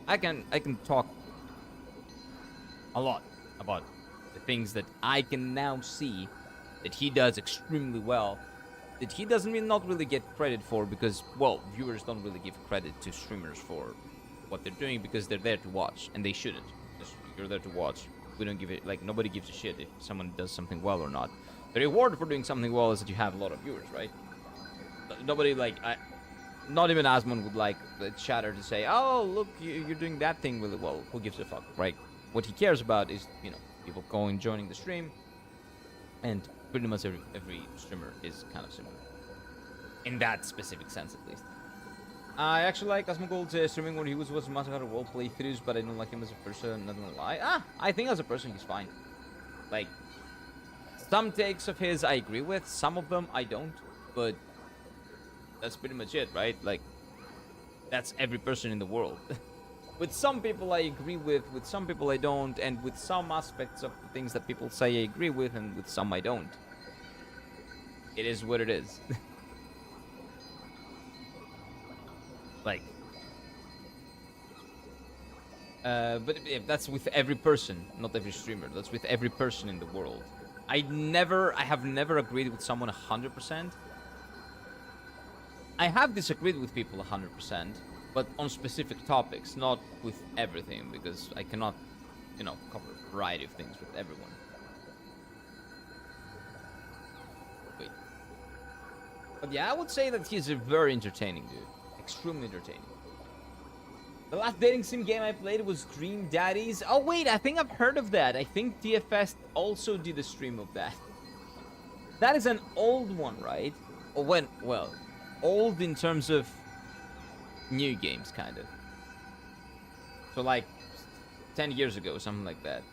I can talk a lot about the things that I can now see that he does extremely well, that he doesn't not really get credit for, because, well, viewers don't really give credit to streamers for what they're doing because they're there to watch, and they shouldn't. Just, you're there to watch. We don't give it, like, nobody gives a shit if someone does something well or not. The reward for doing something well is that you have a lot of viewers, right? Nobody, like, not even Asmon would like the chatter to say, oh, look, you're doing that thing really well. Who gives a fuck, right? What he cares about is, you know, people going, joining the stream, and pretty much every streamer is kind of similar. In that specific sense, at least. I actually like Asmongold streaming when he was Master Hunter World playthroughs, but I don't like him as a person, not gonna lie. I think as a person he's fine. Like, some takes of his I agree with, some of them I don't, but That's pretty much it, right? Like, that's every person in the world. With some people I agree with some people I don't, and with some aspects of the things that people say I agree with, and with some I don't. It is what it is. Like, but that's with every person, not every streamer. That's with every person in the world. I have never agreed with someone 100%. I have disagreed with people 100%, but on specific topics, not with everything, because I cannot, cover a variety of things with everyone. Wait. But yeah, I would say that he's a very entertaining dude. Extremely entertaining. The last dating sim game I played was Dream Daddies. Oh wait, I think I've heard of that. I think DFS also did a stream of that. That is an old one, right? Or well, old in terms of new games, kind of. So like 10 years ago, something like that.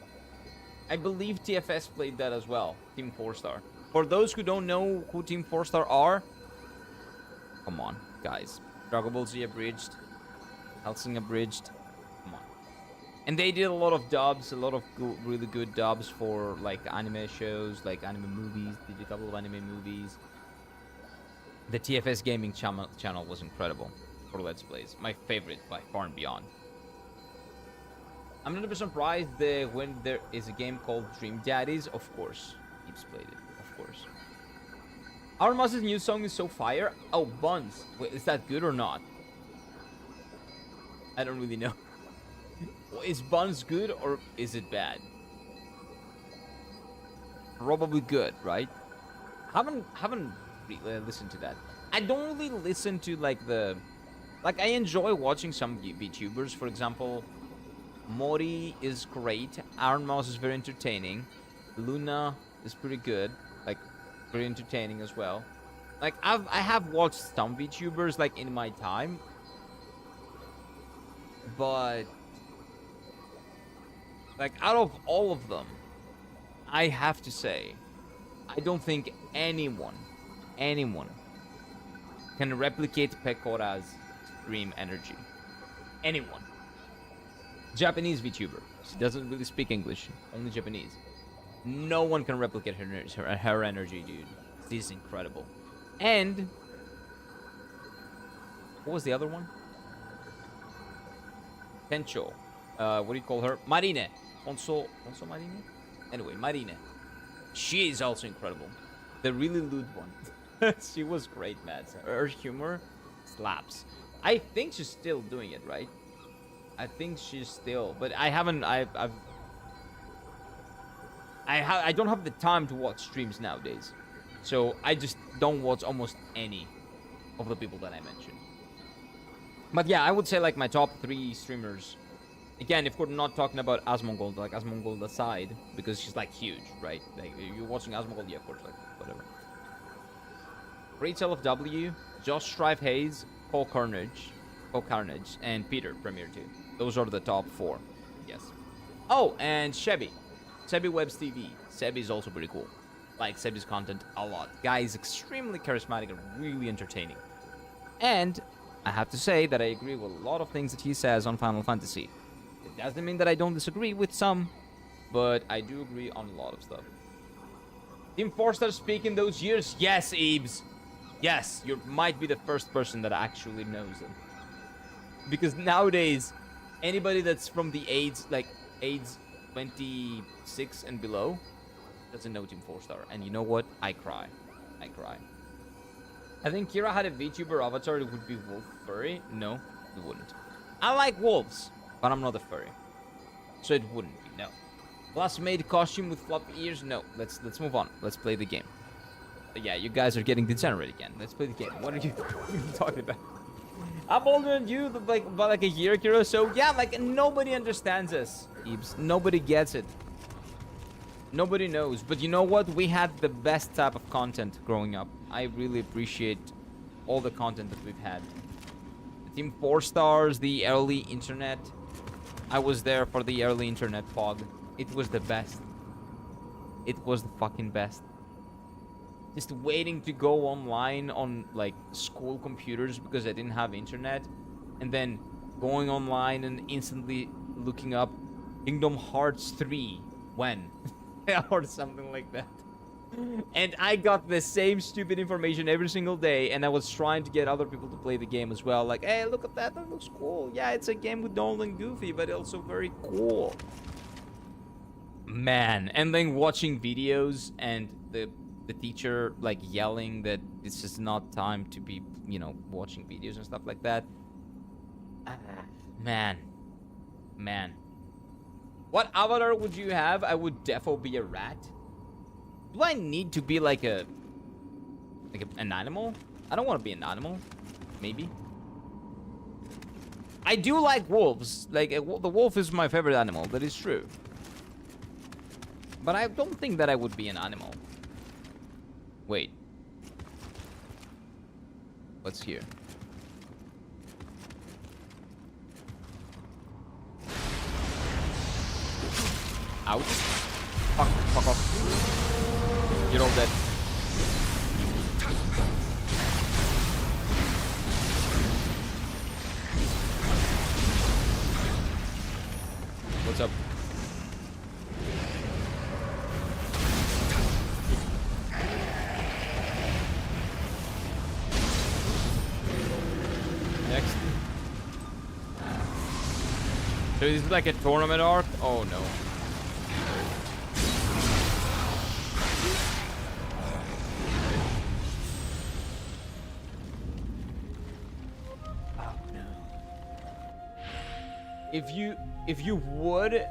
I believe TFS played that as well. Team 4-Star. For those who don't know who Team 4-Star are, come on, guys. Dragon Ball Z Abridged, Hellsing Abridged, come on. And they did a lot of dubs, a lot of really good dubs for like anime shows, like anime movies. They did a couple of anime movies. The TFS gaming channel was incredible for Let's Plays. My favorite by far and beyond. I'm never surprised when there is a game called Dream Daddies. Of course, Keeps played it. Of course. Our Moss's new song is so fire. Oh, Buns. Wait, is that good or not? I don't really know. Is Buns good or is it bad? Probably good, right? Haven't really listened to that. I don't really listen to like I enjoy watching some VTubers. For example, Mori is great. Iron Mouse is very entertaining. Luna is pretty good, like very entertaining as well. Like I have watched some VTubers like in my time, but like out of all of them, I have to say, I don't think anyone can replicate Pekora's stream energy. Anyone. Japanese VTuber. She doesn't really speak English, only Japanese. No one can replicate her energy, dude. This is incredible. And what was the other one? Tencho. What do you call her? Marine. Also Marine? Anyway, Marine. She is also incredible. The really lewd one. She was great, man. Her humor slaps. I think she's still doing it, right? I think she's still, but I haven't. I don't have the time to watch streams nowadays, so I just don't watch almost any of the people that I mentioned. But yeah, I would say like my top 3 streamers. Again, if we're not talking about Asmongold, like Asmongold aside, because she's like huge, right? Like you're watching Asmongold, yeah, of course, like whatever. Rachel of W, Josh Strive Hayes, Cole Carnage, and Peter Premier 2. Those are the top 4. Yes. Oh, and Sebi Webs TV. Sebi is also pretty cool. Like Sebi's content a lot. Guy is extremely charismatic and really entertaining. And I have to say that I agree with a lot of things that he says on Final Fantasy. It doesn't mean that I don't disagree with some, but I do agree on a lot of stuff. Team 4-Star speak in those years? Yes, Ebes. Yes, you might be the first person that actually knows them. Because nowadays, anybody that's from the AIDS 26 and below doesn't know Team 4-Star. And you know what? I cry. I think Kira had a VTuber avatar that would be wolf furry. No, it wouldn't. I like wolves, but I'm not a furry. So it wouldn't be, no. Last made costume with floppy ears? No. Let's move on. Let's play the game. But yeah, you guys are getting degenerate again. Let's play the game. What are you talking about? I'm older than you by like a year, Kira. So yeah, like nobody understands us, Ebes. Nobody gets it. Nobody knows. But you know what? We had the best type of content growing up. I really appreciate all the content that we've had. The Team 4-Stars, the early internet. I was there for the early internet fog. It was the best. It was the fucking best. just waiting to go online on like school computers because I didn't have internet, and then going online and instantly looking up Kingdom Hearts 3 when or something like that. And I got the same stupid information every single day, and I was trying to get other people to play the game as well. Like, hey, look at that, that looks cool. Yeah, it's a game with Donald and Goofy, but also very cool. Man, and then watching videos and the teacher like yelling that this is not time to be, you know, watching videos and stuff like that. Man. What avatar would you have? I would defo be a rat. Do I need to be like an animal? I don't want to be an animal. Maybe. I do like wolves. Like, the wolf is my favorite animal. That is true. But I don't think that I would be an animal. Wait. What's here? Ouch. Fuck off. You're all dead. What's up? Next. So this is like a tournament arc? Oh no. If you would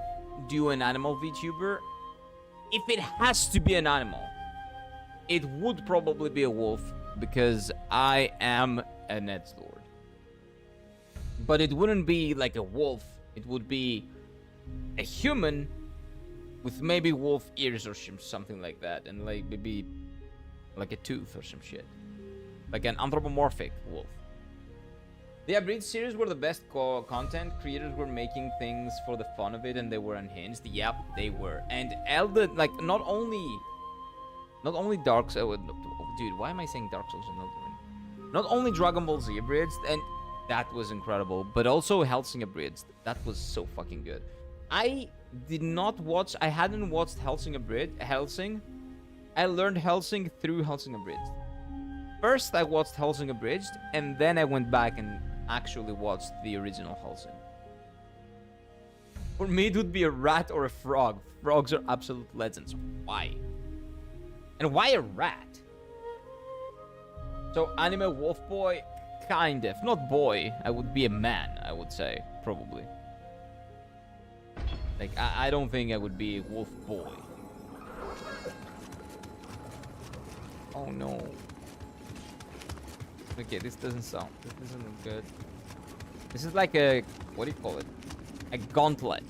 do an animal VTuber, if it has to be an animal, it would probably be a wolf because I am a Ned's Lord. But it wouldn't be like a wolf. It would be a human with maybe wolf ears or something like that, and like maybe like a tooth or some shit, like an anthropomorphic wolf. The Abridged series were the best content. Creators were making things for the fun of it, and they were unhinged. Yep, they were. And Elden, like, not only Dark Souls. Dude, why am I saying Dark Souls and Elden Ring? Not only Dragon Ball Z Abridged, and that was incredible, but also Hellsing Abridged. That was so fucking good. I hadn't watched Hellsing Abridged. I learned Hellsing through Hellsing Abridged. First, I watched Hellsing Abridged, and then I went back and actually watched the original Hellsing. For me, it would be a rat or a frog. Frogs are absolute legends. Why? And why a rat? So, anime wolf boy, kind of. Not boy. I would be a man, I would say. Probably. Like, I don't think I would be a wolf boy. Oh, no. Okay, this doesn't look good. This is like a, what do you call it? A gauntlet.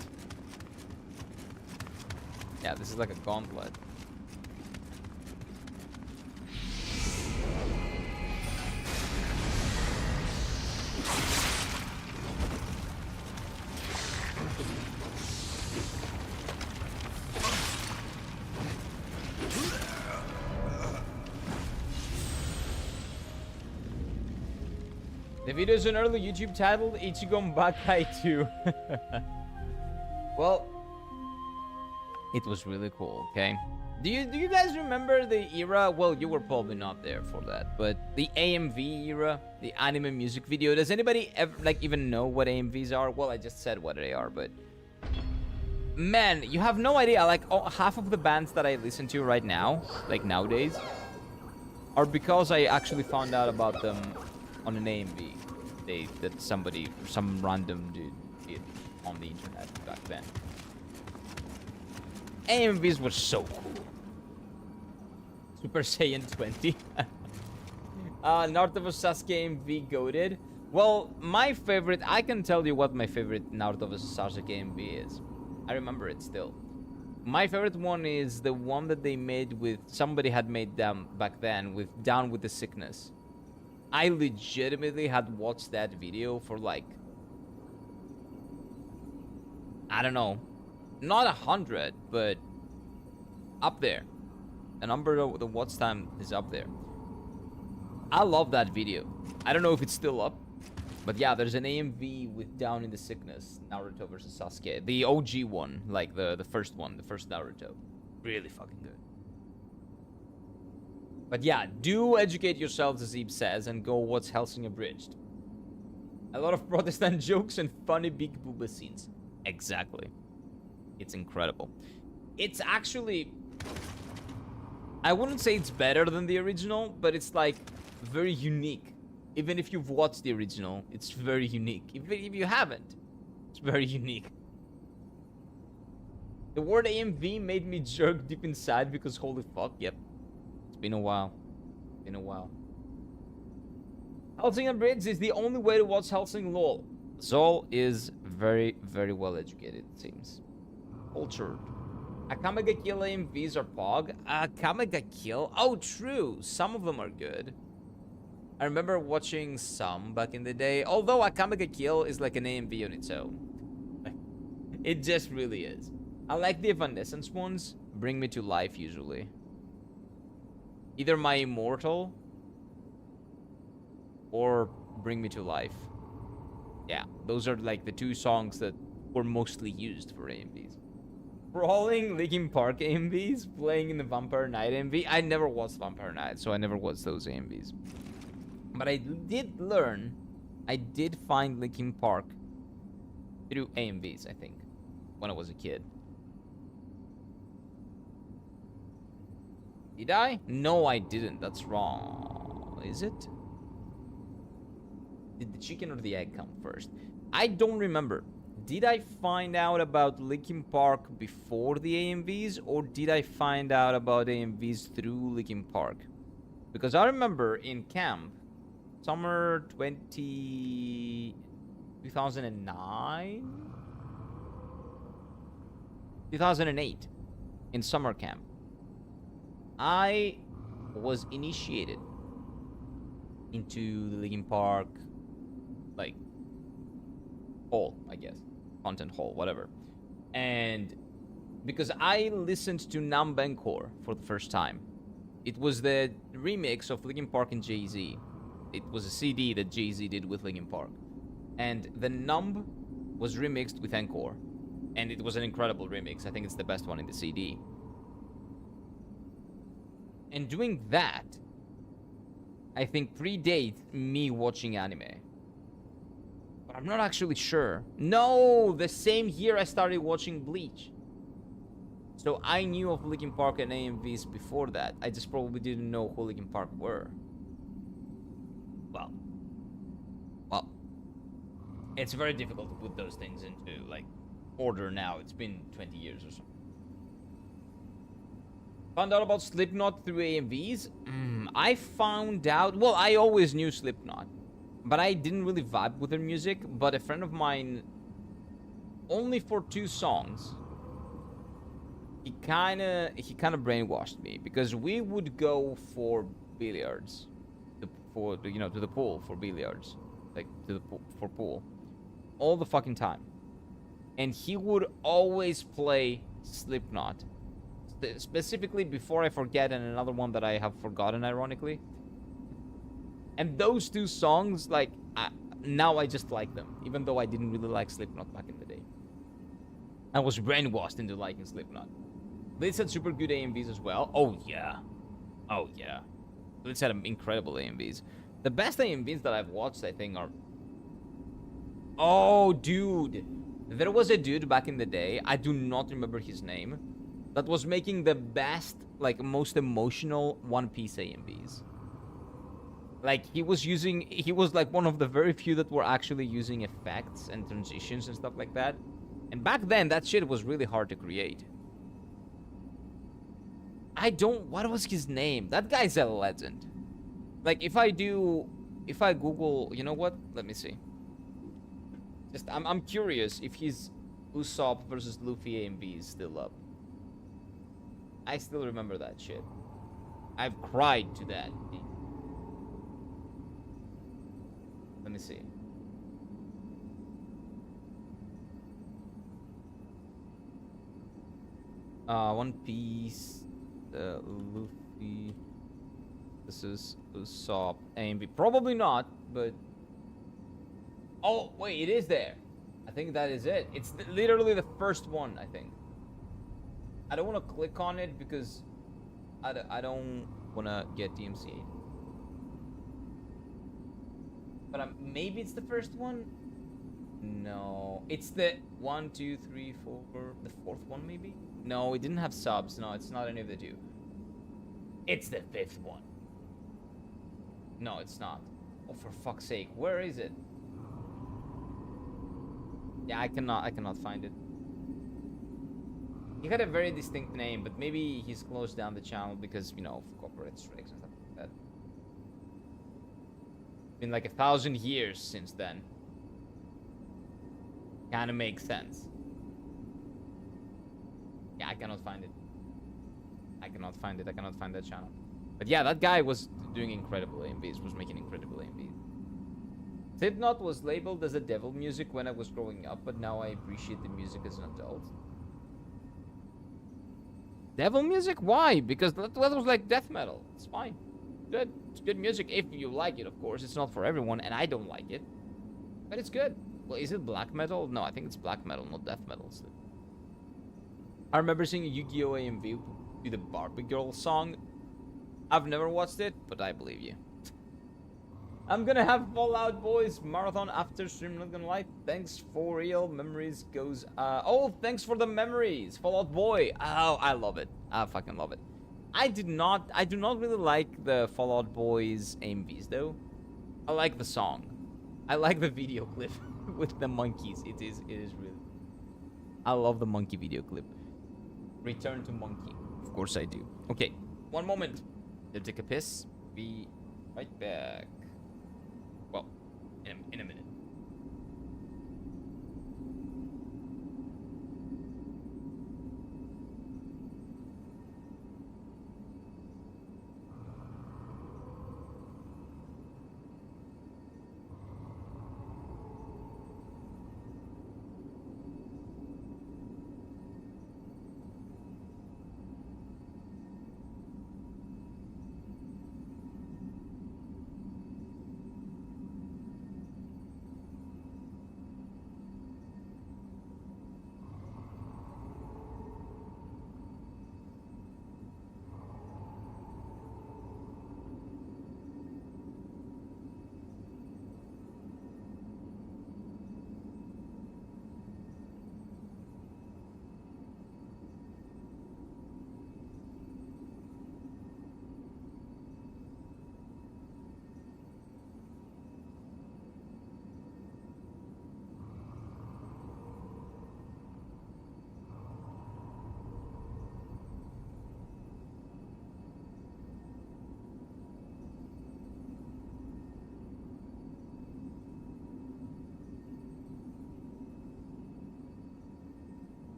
Yeah, this is like a gauntlet. The video is an early YouTube titled Ichigon Bakai 2. Well, it was really cool, okay? Do you guys remember the era? Well, you were probably not there for that, but the AMV era, the anime music video. Does anybody ever like even know what AMVs are? Well, I just said what they are, but man, you have no idea. Like half of the bands that I listen to right now, like nowadays, are because I actually found out about them on an AMV that some random dude did on the internet back then. AMVs were so cool. Super Saiyan 20. Naruto vs Sasuke AMV goated. Well, my favorite, I can tell you what my favorite Naruto vs Sasuke AMV is. I remember it still. My favorite one is the one that they made with, somebody had made them back then with Down with the Sickness. I legitimately had watched that video for like, I don't know, not 100, but up there. The number of the watch time is up there. I love that video. I don't know if it's still up, but yeah, there's an AMV with Down in the Sickness, Naruto versus Sasuke. The OG one, like the first one, the first Naruto. Really fucking good. But yeah, do educate yourselves, as Zeb says, and go watch Hellsing Abridged. A lot of Protestant jokes and funny big booba scenes. Exactly. It's incredible. It's actually... I wouldn't say it's better than the original, but it's like very unique. Even if you've watched the original, it's very unique. Even if you haven't, it's very unique. The word AMV made me jerk deep inside because holy fuck, yep. It's been a while. Been a while. Hellsing Abridged is the only way to watch Hellsing LOL. Zol is very, very well educated, it seems. Cultured. Akame ga Kill AMVs are Pog. Akame ga Kill? Oh, true. Some of them are good. I remember watching some back in the day. Although Akame ga Kill is like an AMV on its own. It just really is. I like the Evanescence ones. Bring Me to Life, usually. Either My Immortal or Bring Me to Life. Yeah, those are like the two songs that were mostly used for AMVs. Brawling Linkin Park AMVs, playing in the Vampire Night AMV. I never watched Vampire Night, so I never watched those AMVs. But I did learn, I did find Linkin Park through AMVs, I think, when I was a kid. Did I? No, I didn't. That's wrong. Is it? Did the chicken or the egg come first? I don't remember. Did I find out about Linkin Park before the AMVs, or did I find out about AMVs through Linkin Park? Because I remember in camp, summer 2009? 2008, in summer camp, I was initiated into the Linkin Park, like, hall, I guess. Content hall, whatever. And because I listened to Numb Encore for the first time. It was the remix of Linkin Park and Jay-Z. It was a CD that Jay-Z did with Linkin Park. And the Numb was remixed with Encore. And it was an incredible remix. I think it's the best one in the CD. And doing that, I think predates me watching anime. But I'm not actually sure. No, the same year I started watching Bleach. So I knew of Linkin Park and AMVs before that. I just probably didn't know who Linkin Park were. Well, it's very difficult to put those things into, like, order now. It's been 20 years or so. Found out about Slipknot through AMVs? I found out... Well, I always knew Slipknot. But I didn't really vibe with their music. But a friend of mine, only for 2 songs, he kind of brainwashed me. Because we would go for billiards. To the pool for billiards. Like, for pool. All the fucking time. And he would always play Slipknot. Specifically, Before I Forget, and another one that I have forgotten, ironically. And those 2 songs, like, now I just like them. Even though I didn't really like Slipknot back in the day. I was brainwashed into liking Slipknot. Blitz had super good AMVs as well. Oh, yeah. Oh, yeah. Blitz had incredible AMVs. The best AMVs that I've watched, I think, are... Oh, dude. There was a dude back in the day, I do not remember his name, that was making the best, like, most emotional One Piece AMVs. Like, he was like one of the very few that were actually using effects and transitions and stuff like that. And back then, that shit was really hard to create. What was his name? That guy's a legend. Like, if I Google, you know what? Let me see. Just, I'm curious if his Usopp versus Luffy AMV is still up. I still remember that shit. I've cried to that. Let me see. One Piece. Luffy. This is Usopp AMV. Probably not, but oh wait, it is there. I think that is it. It's literally the first one. I think. I don't want to click on it because I don't want to get DMCA'd. But maybe it's the first one. No, it's the 1, 2, 3, 4, the fourth one maybe. No, it didn't have subs. No, it's not any of the two. It's the fifth one. No, it's not. Oh, for fuck's sake, where is it? Yeah, I cannot find it. He had a very distinct name, but maybe he's closed down the channel because, you know, of copyright strikes and stuff like that. Been like 1,000 years since then. Kind of makes sense. Yeah, I cannot find it. I cannot find it. I cannot find that channel. But yeah, that guy was doing incredible AMVs, was making incredible AMVs. Slipknot was labeled as a devil music when I was growing up, but now I appreciate the music as an adult. Devil music? Why? Because that was like death metal. It's fine. Good. It's good music if you like it, of course. It's not for everyone, and I don't like it. But it's good. Well, is it black metal? No, I think it's black metal, not death metal. I remember seeing a Yu-Gi-Oh! AMV with the Barbie Girl song. I've never watched it, but I believe you. I'm gonna have Fallout Boys marathon after stream, not gonna lie. Thanks for real. Memories goes, oh, thanks for the memories. Fallout Boy. Oh, I love it. I fucking love it. I do not really like the Fallout Boys AMVs though. I like the song. I like the video clip with the monkeys. It is really. I love the monkey video clip. Return to monkey. Of course I do. Okay, one moment. Let's take a piss. Be right back. Well, in a minute.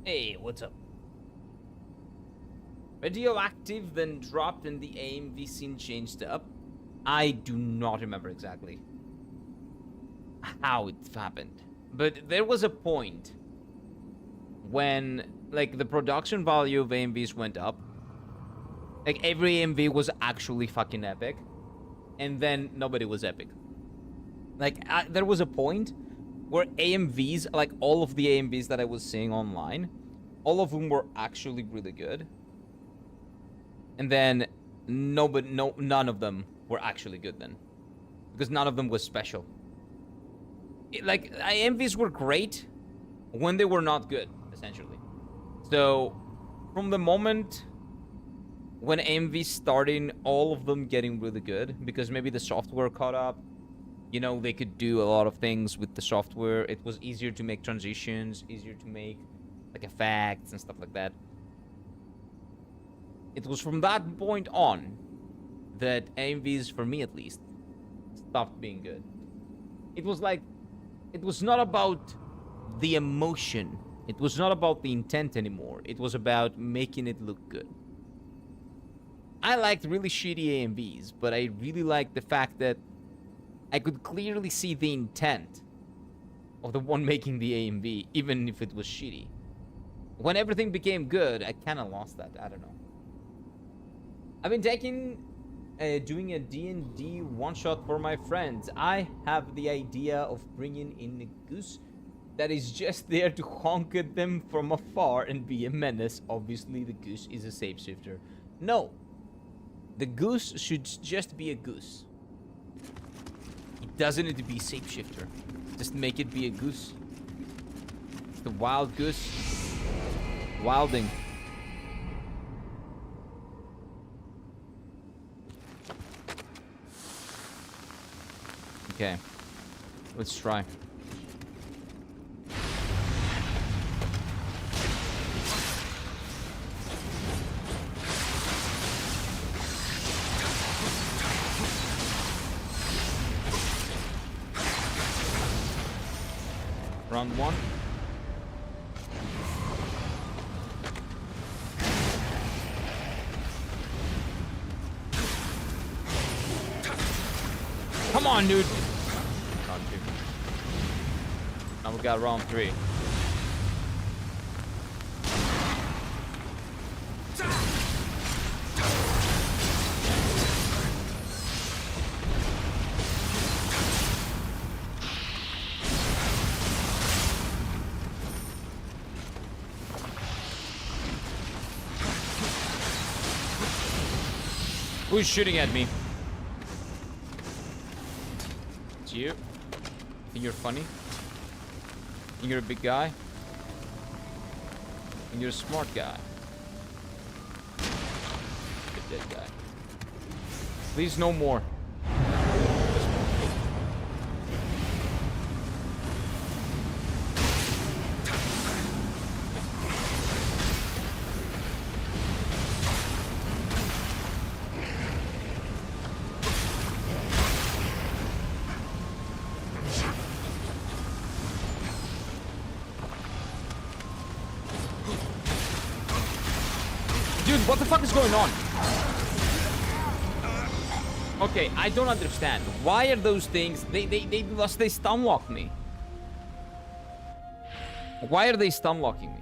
Hey, what's up? Radioactive, then dropped and the AMV scene changed up. I do not remember exactly how it happened. But there was a point when, like, the production value of AMVs went up. Like, every AMV was actually fucking epic. And then nobody was epic. Like, there was a point where AMVs, like, all of the AMVs that I was seeing online, all of them were actually really good. And then none of them were actually good then. Because none of them was special. Like, AMVs were great when they were not good, essentially. So, from the moment when AMVs started, all of them getting really good, because maybe the software caught up. You know, they could do a lot of things with the software. It was easier to make transitions, easier to make, like, effects and stuff like that. It was from that point on that AMVs, for me at least, stopped being good. It was like, it was not about the emotion. It was not about the intent anymore. It was about making it look good. I liked really shitty AMVs, but I really liked the fact that I could clearly see the intent of the one making the AMV, even if it was shitty. When everything became good, I kind of lost that. I don't know. I've been doing a D&D one-shot for my friends. I have the idea of bringing in a goose that is just there to honk at them from afar and be a menace. Obviously, the goose is a shapeshifter. No. The goose should just be a goose. It doesn't need to be a shapeshifter. Just make it be a goose. It's the wild goose. Wilding. Okay. Let's try. Round one. Come on, dude. Round two. Now we got round three. Who's shooting at me? It's you? Think you're funny? Think you're a big guy? Think you're a smart guy? A dead guy. Please, no more. Dude, what the fuck is going on? Okay, I don't understand. Why are those things... They stun lock me. Why are they stun locking me?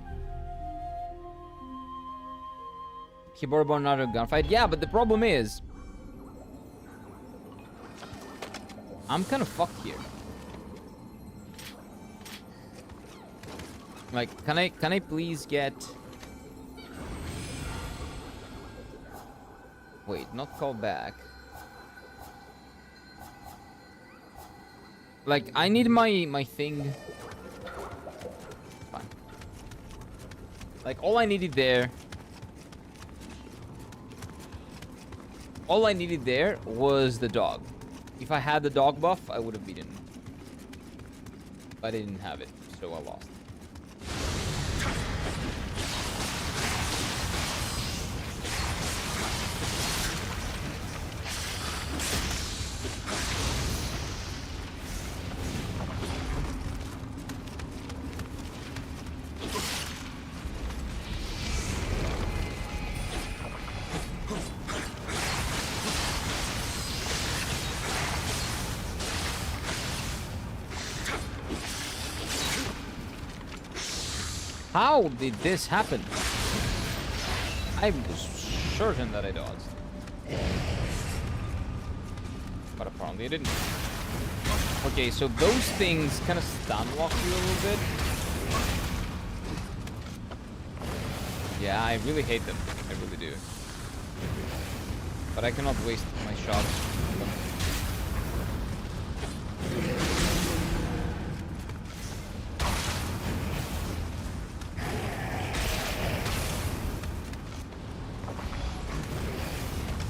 He brought about another gunfight. Yeah, but the problem is... I'm kind of fucked here. Like, can I please get... Wait, not call back. Like, I need my thing. Fine. Like, all I needed there... All I needed there was the dog. If I had the dog buff, I would have beaten him. But I didn't have it, so I lost. How did this happen? I'm certain that I dodged. But apparently I didn't. Okay, so those things kind of stun lock you a little bit. Yeah, I really hate them. I really do. But I cannot waste my shots on them.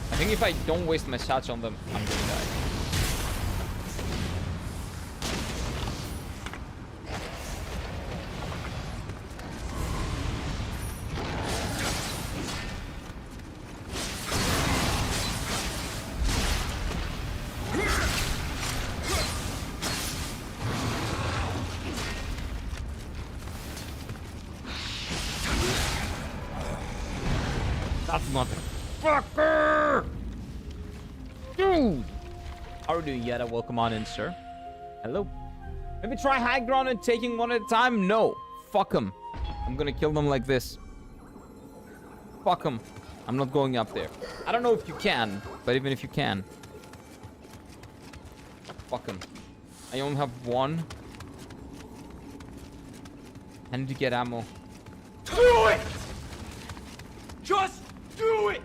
I think if I don't waste my shots on them, I'm gonna die. That motherfucker! Dude! How are we doing, Yetta? Welcome on in, sir. Hello. Maybe try high ground and taking one at a time? No. Fuck them. I'm gonna kill them like this. Fuck them. I'm not going up there. I don't know if you can, but even if you can. Fuck them. I only have one. I need to get ammo. Do it! Just do it!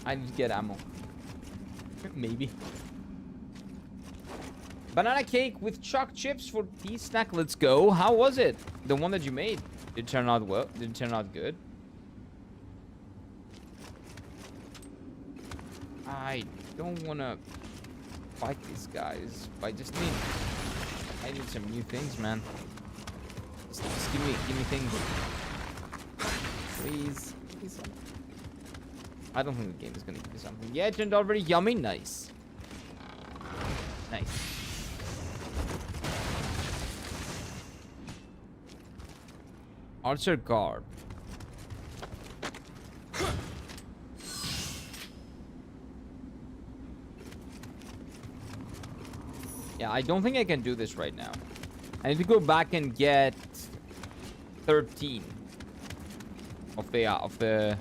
I need to get ammo. Maybe. Banana cake with choc chips for tea snack. Let's go. How was it? The one that you made. Did it turn out well? Did it turn out good? I don't want to fight these guys. I just need... I need some new things, man. Just give me things. Please. Please. I don't think the game is gonna give me something. Yeah, it turned out very yummy. Nice. Nice. Archer garb. Yeah, I don't think I can do this right now. I need to go back and get 13 of the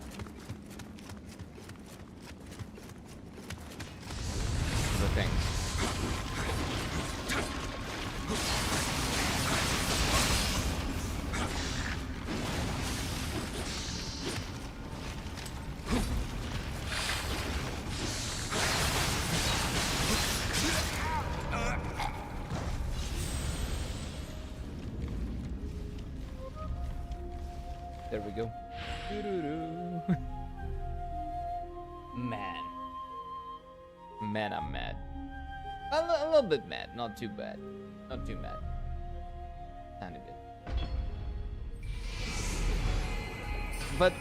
thing. There we go. Doo-doo-doo. Man, I'm mad. A little bit mad, not too bad. Not too mad. Tiny bit. But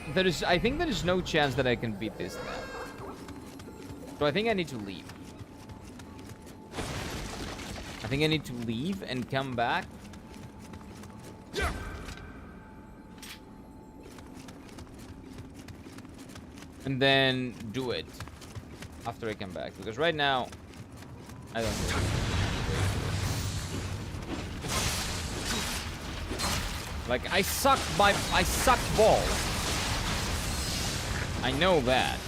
I think there is no chance that I can beat this now. So I think I need to leave. I think I need to leave and come back. And then do it after I come back, because right now I don't know. Like I suck balls. I know that.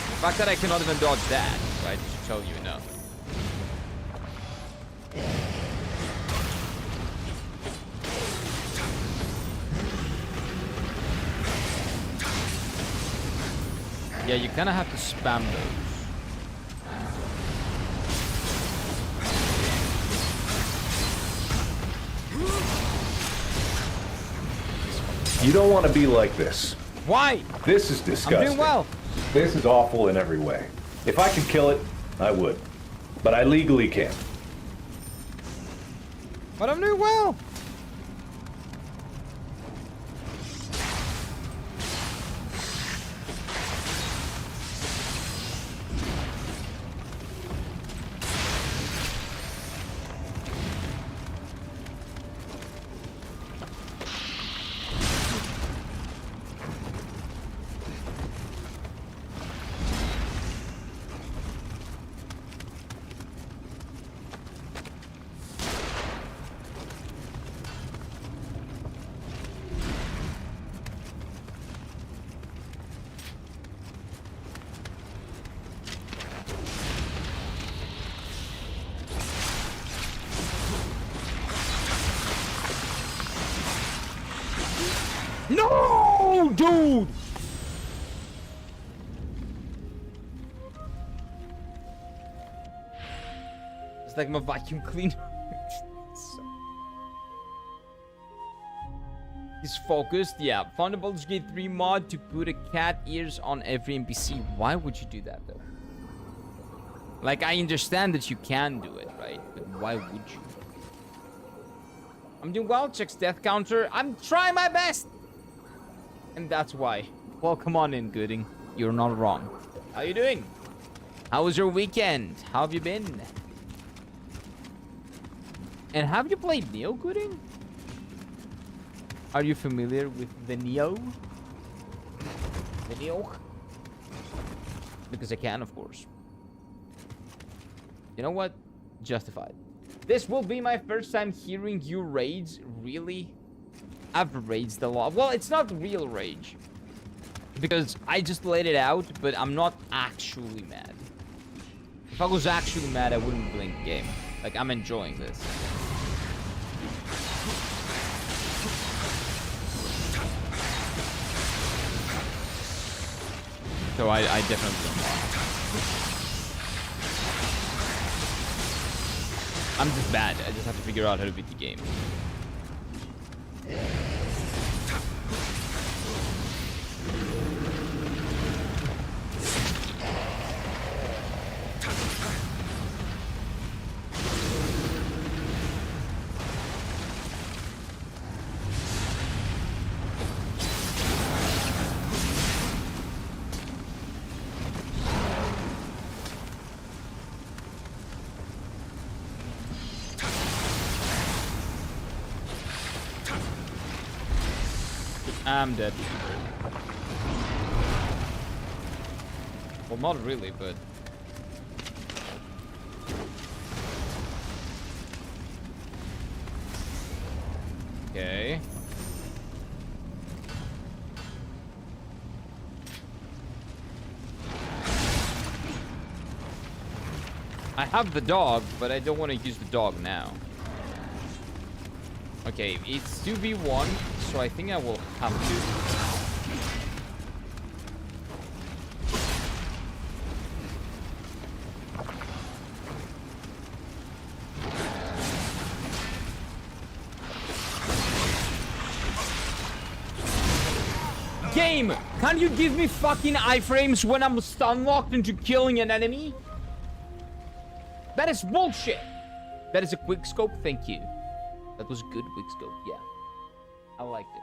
The fact that I cannot even dodge that, right, should tell you enough. Yeah, you kind of have to spam those. You don't want to be like this. Why? This is disgusting. I'm doing well. This is awful in every way. If I could kill it, I would. But I legally can't. But I'm doing well. No, dude! It's like my vacuum cleaner. He's focused. Yeah. Found a Baldur's Gate 3 mod to put a cat ears on every NPC. Why would you do that, though? Like, I understand that you can do it, right? But why would you? I'm doing well. Checks death counter. I'm trying my best. And that's why. Well, come on in, Gooding. You're not wrong. How you doing? How was your weekend? How have you been? And have you played Nioh, Gooding? Are you familiar with the Nioh? The Nioh? Because I can, of course. You know what? Justified. This will be my first time hearing you rage. Really? I've raged a lot. Well, it's not real rage. Because I just let it out, but I'm not actually mad. If I was actually mad, I wouldn't blink the game. Like, I'm enjoying this. So I definitely don't mind. I'm just bad. I just have to figure out how to beat the game. I'm dead. Well, not really, but... Okay. I have the dog, but I don't want to use the dog now. Okay, it's 2v1, so I think I will have to. Game! Can you give me fucking iframes when I'm stun locked into killing an enemy? That is bullshit! That is a quick scope, thank you. That was good quick scope, yeah. I liked it.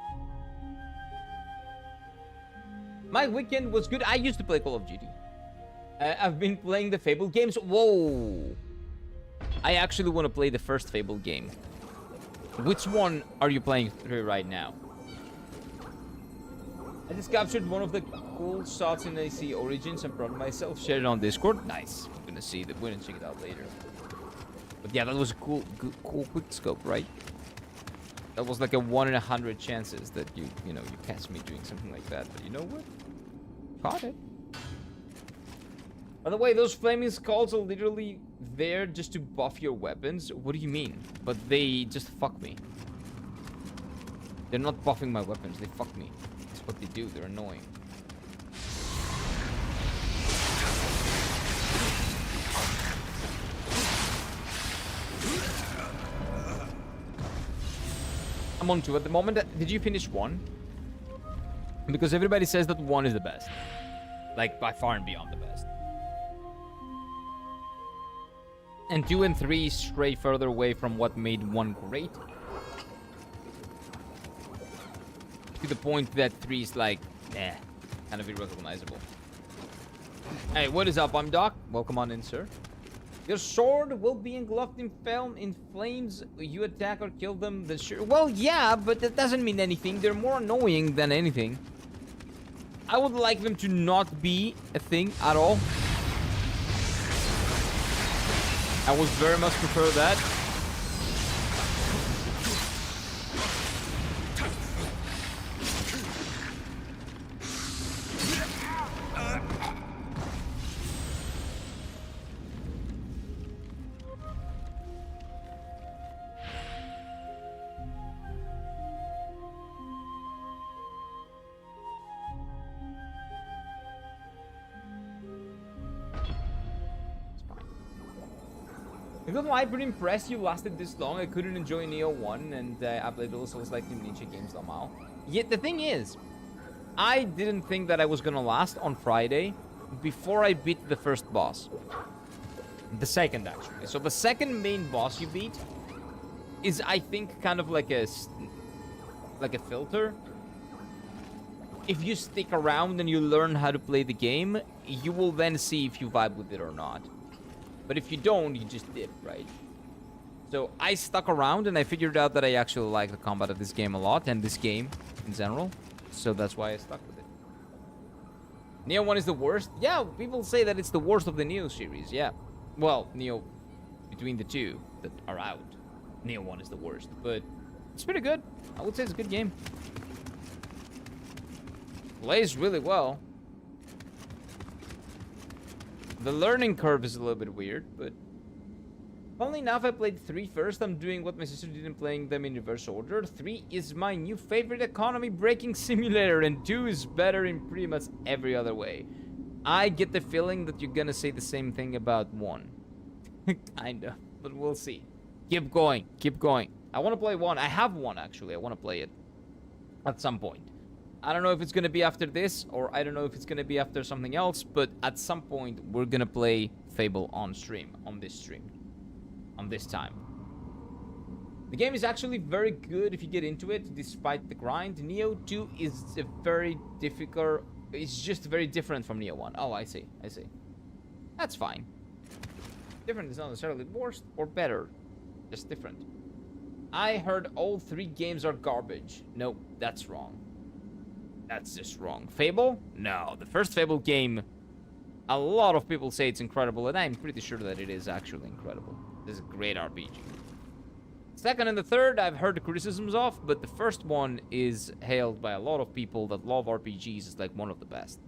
My weekend was good. I used to play Call of Duty. I've been playing the Fable games. Whoa! I actually want to play the first Fable game. Which one are you playing through right now? I just captured one of the cool shots in AC Origins. I'm proud of myself. Shared it on Discord. Nice. I'm gonna see that. We're gonna check it out later. But yeah, that was a cool quick scope, right? That was like a 1 in 100 chances that you catch me doing something like that. But you know what? Caught it. By the way, those flaming skulls are literally there just to buff your weapons. What do you mean? But they just fuck me. They're not buffing my weapons. They fuck me. That's what they do. They're annoying. I'm on 2 at the moment. Did you finish 1? Because everybody says that 1 is the best. Like, by far and beyond the best. And 2 and 3 stray further away from what made 1 great. To the point that 3 is like, kind of irrecognizable. Hey, what is up? I'm Doc. Welcome on in, sir. Your sword will be engulfed in flames. You attack or kill them. Well, yeah, but that doesn't mean anything. They're more annoying than anything. I would like them to not be a thing at all. I would very much prefer that. I don't know why I'm pretty impressed you lasted this long. I couldn't enjoy Nioh 1, and I played also like Ninja games somehow. Yet the thing is, I didn't think that I was gonna last on Friday before I beat the first boss. The second, actually. So the second main boss you beat is, I think, kind of like a filter. If you stick around and you learn how to play the game, you will then see if you vibe with it or not. But if you don't, you just dip, right? So I stuck around and I figured out that I actually like the combat of this game a lot and this game in general. So that's why I stuck with it. Nioh 1 is the worst? Yeah, people say that it's the worst of the Nioh series, yeah. Well, Nioh, between the two that are out, Nioh 1 is the worst. But it's pretty good. I would say it's a good game. Plays really well. The learning curve is a little bit weird, but funnily enough, I played 3 first. I'm doing what my sister did in playing them in reverse order. 3 is my new favorite economy breaking simulator, and 2 is better in pretty much every other way. I get the feeling that you're gonna say the same thing about 1. Kinda, but we'll see. Keep going, keep going. I want to play 1. I have 1, actually. I want to play it at some point. I don't know if it's going to be after this, or I don't know if it's going to be after something else, but at some point, we're going to play Fable on stream, on this time. The game is actually very good if you get into it, despite the grind. Nioh 2 is a very difficult... It's just very different from Nioh 1. Oh, I see, I see. That's fine. Different is not necessarily worse or better, just different. I heard all 3 games are garbage. No, that's wrong. That's just wrong. Fable? No, the first Fable game, a lot of people say it's incredible, and I'm pretty sure that it is actually incredible. This is a great RPG. Second and the third, I've heard the criticisms of, but the first one is hailed by a lot of people that love RPGs as like one of the best.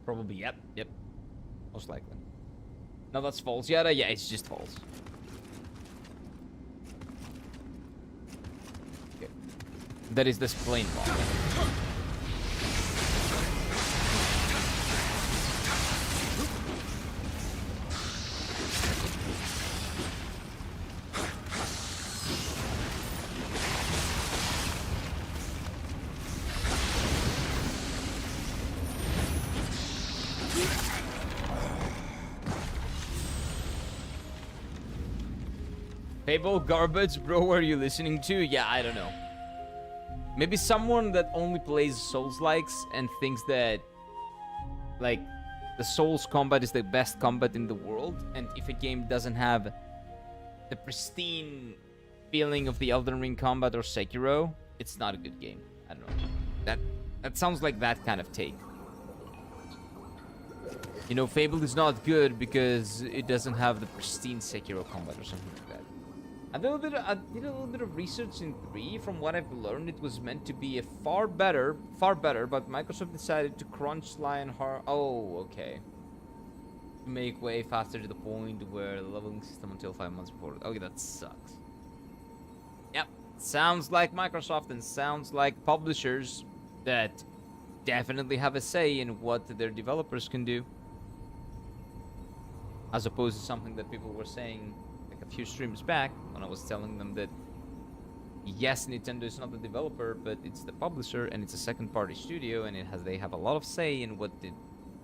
Probably, yep. Most likely. No, that's false. Yeah, it's just false. Okay. That is this plain law. Fable garbage, bro, what are you listening to? Yeah, I don't know. Maybe someone that only plays Souls-likes and thinks that, like, the Souls combat is the best combat in the world, and if a game doesn't have the pristine feeling of the Elden Ring combat or Sekiro, it's not a good game. I don't know. That sounds like that kind of take. You know, Fable is not good because it doesn't have the pristine Sekiro combat or something like that. I did a little bit of research in 3. From what I've learned, it was meant to be a far better, but Microsoft decided to crunch Lion Heart. Oh, okay. To make way faster to the point where the leveling system until 5 months before. Okay, that sucks. Yep, sounds like Microsoft and sounds like publishers that definitely have a say in what their developers can do. As opposed to something that people were saying a few streams back when I was telling them that yes, Nintendo is not the developer, but it's the publisher and it's a second-party studio, and they have a lot of say in what the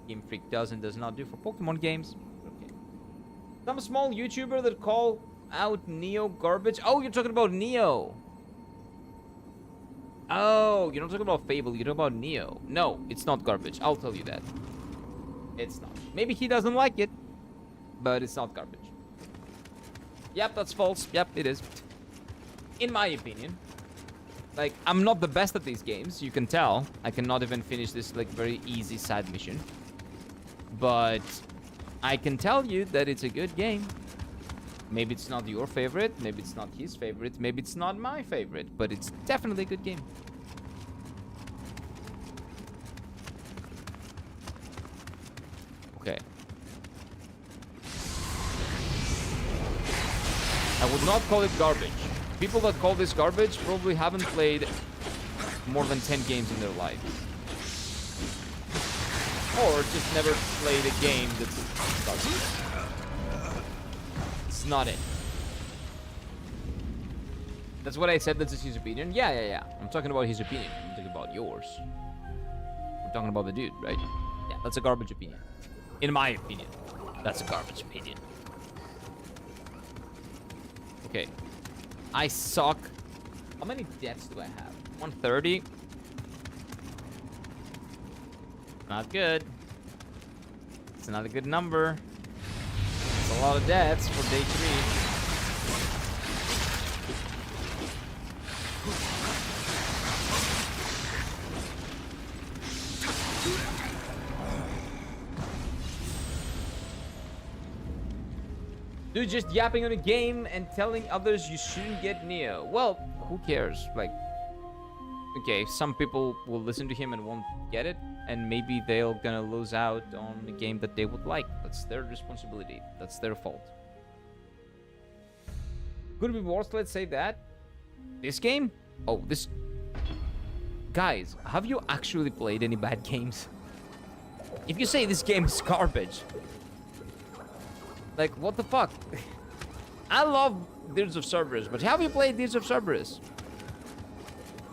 Game Freak does and does not do for Pokemon games. Okay. Some small YouTuber that call out Nioh garbage. Oh, you're talking about Nioh. Oh, you're not talking about Fable. You're talking about Nioh. No, it's not garbage. I'll tell you that. It's not. Maybe he doesn't like it, but it's not garbage. Yep, that's false. Yep, it is. In my opinion. Like, I'm not the best at these games. You can tell. I cannot even finish this, like, very easy side mission. But I can tell you that it's a good game. Maybe it's not your favorite. Maybe it's not his favorite. Maybe it's not my favorite. But it's definitely a good game. Okay. I would not call it garbage. People that call this garbage probably haven't played more than 10 games in their lives. Or just never played a game that's garbage. not it. That's what I said. That's just his opinion. Yeah. I'm talking about his opinion. I'm talking about yours. We're talking about the dude, right? Yeah, that's a garbage opinion. In my opinion, that's a garbage opinion. Okay. I suck. How many deaths do I have? 130. Not good. It's not a good number. It's a lot of deaths for day 3. Dude, just yapping on a game and telling others you shouldn't get Nioh. Well, who cares? Like, okay, some people will listen to him and won't get it, and maybe they're gonna lose out on a game that they would like. That's their responsibility. That's their fault. Could it be worse? Let's say that. This game? Oh, this... Guys, have you actually played any bad games? If you say this game is garbage... Like, what the fuck? I love Tears of Cerberus, but have you played Tears of Cerberus?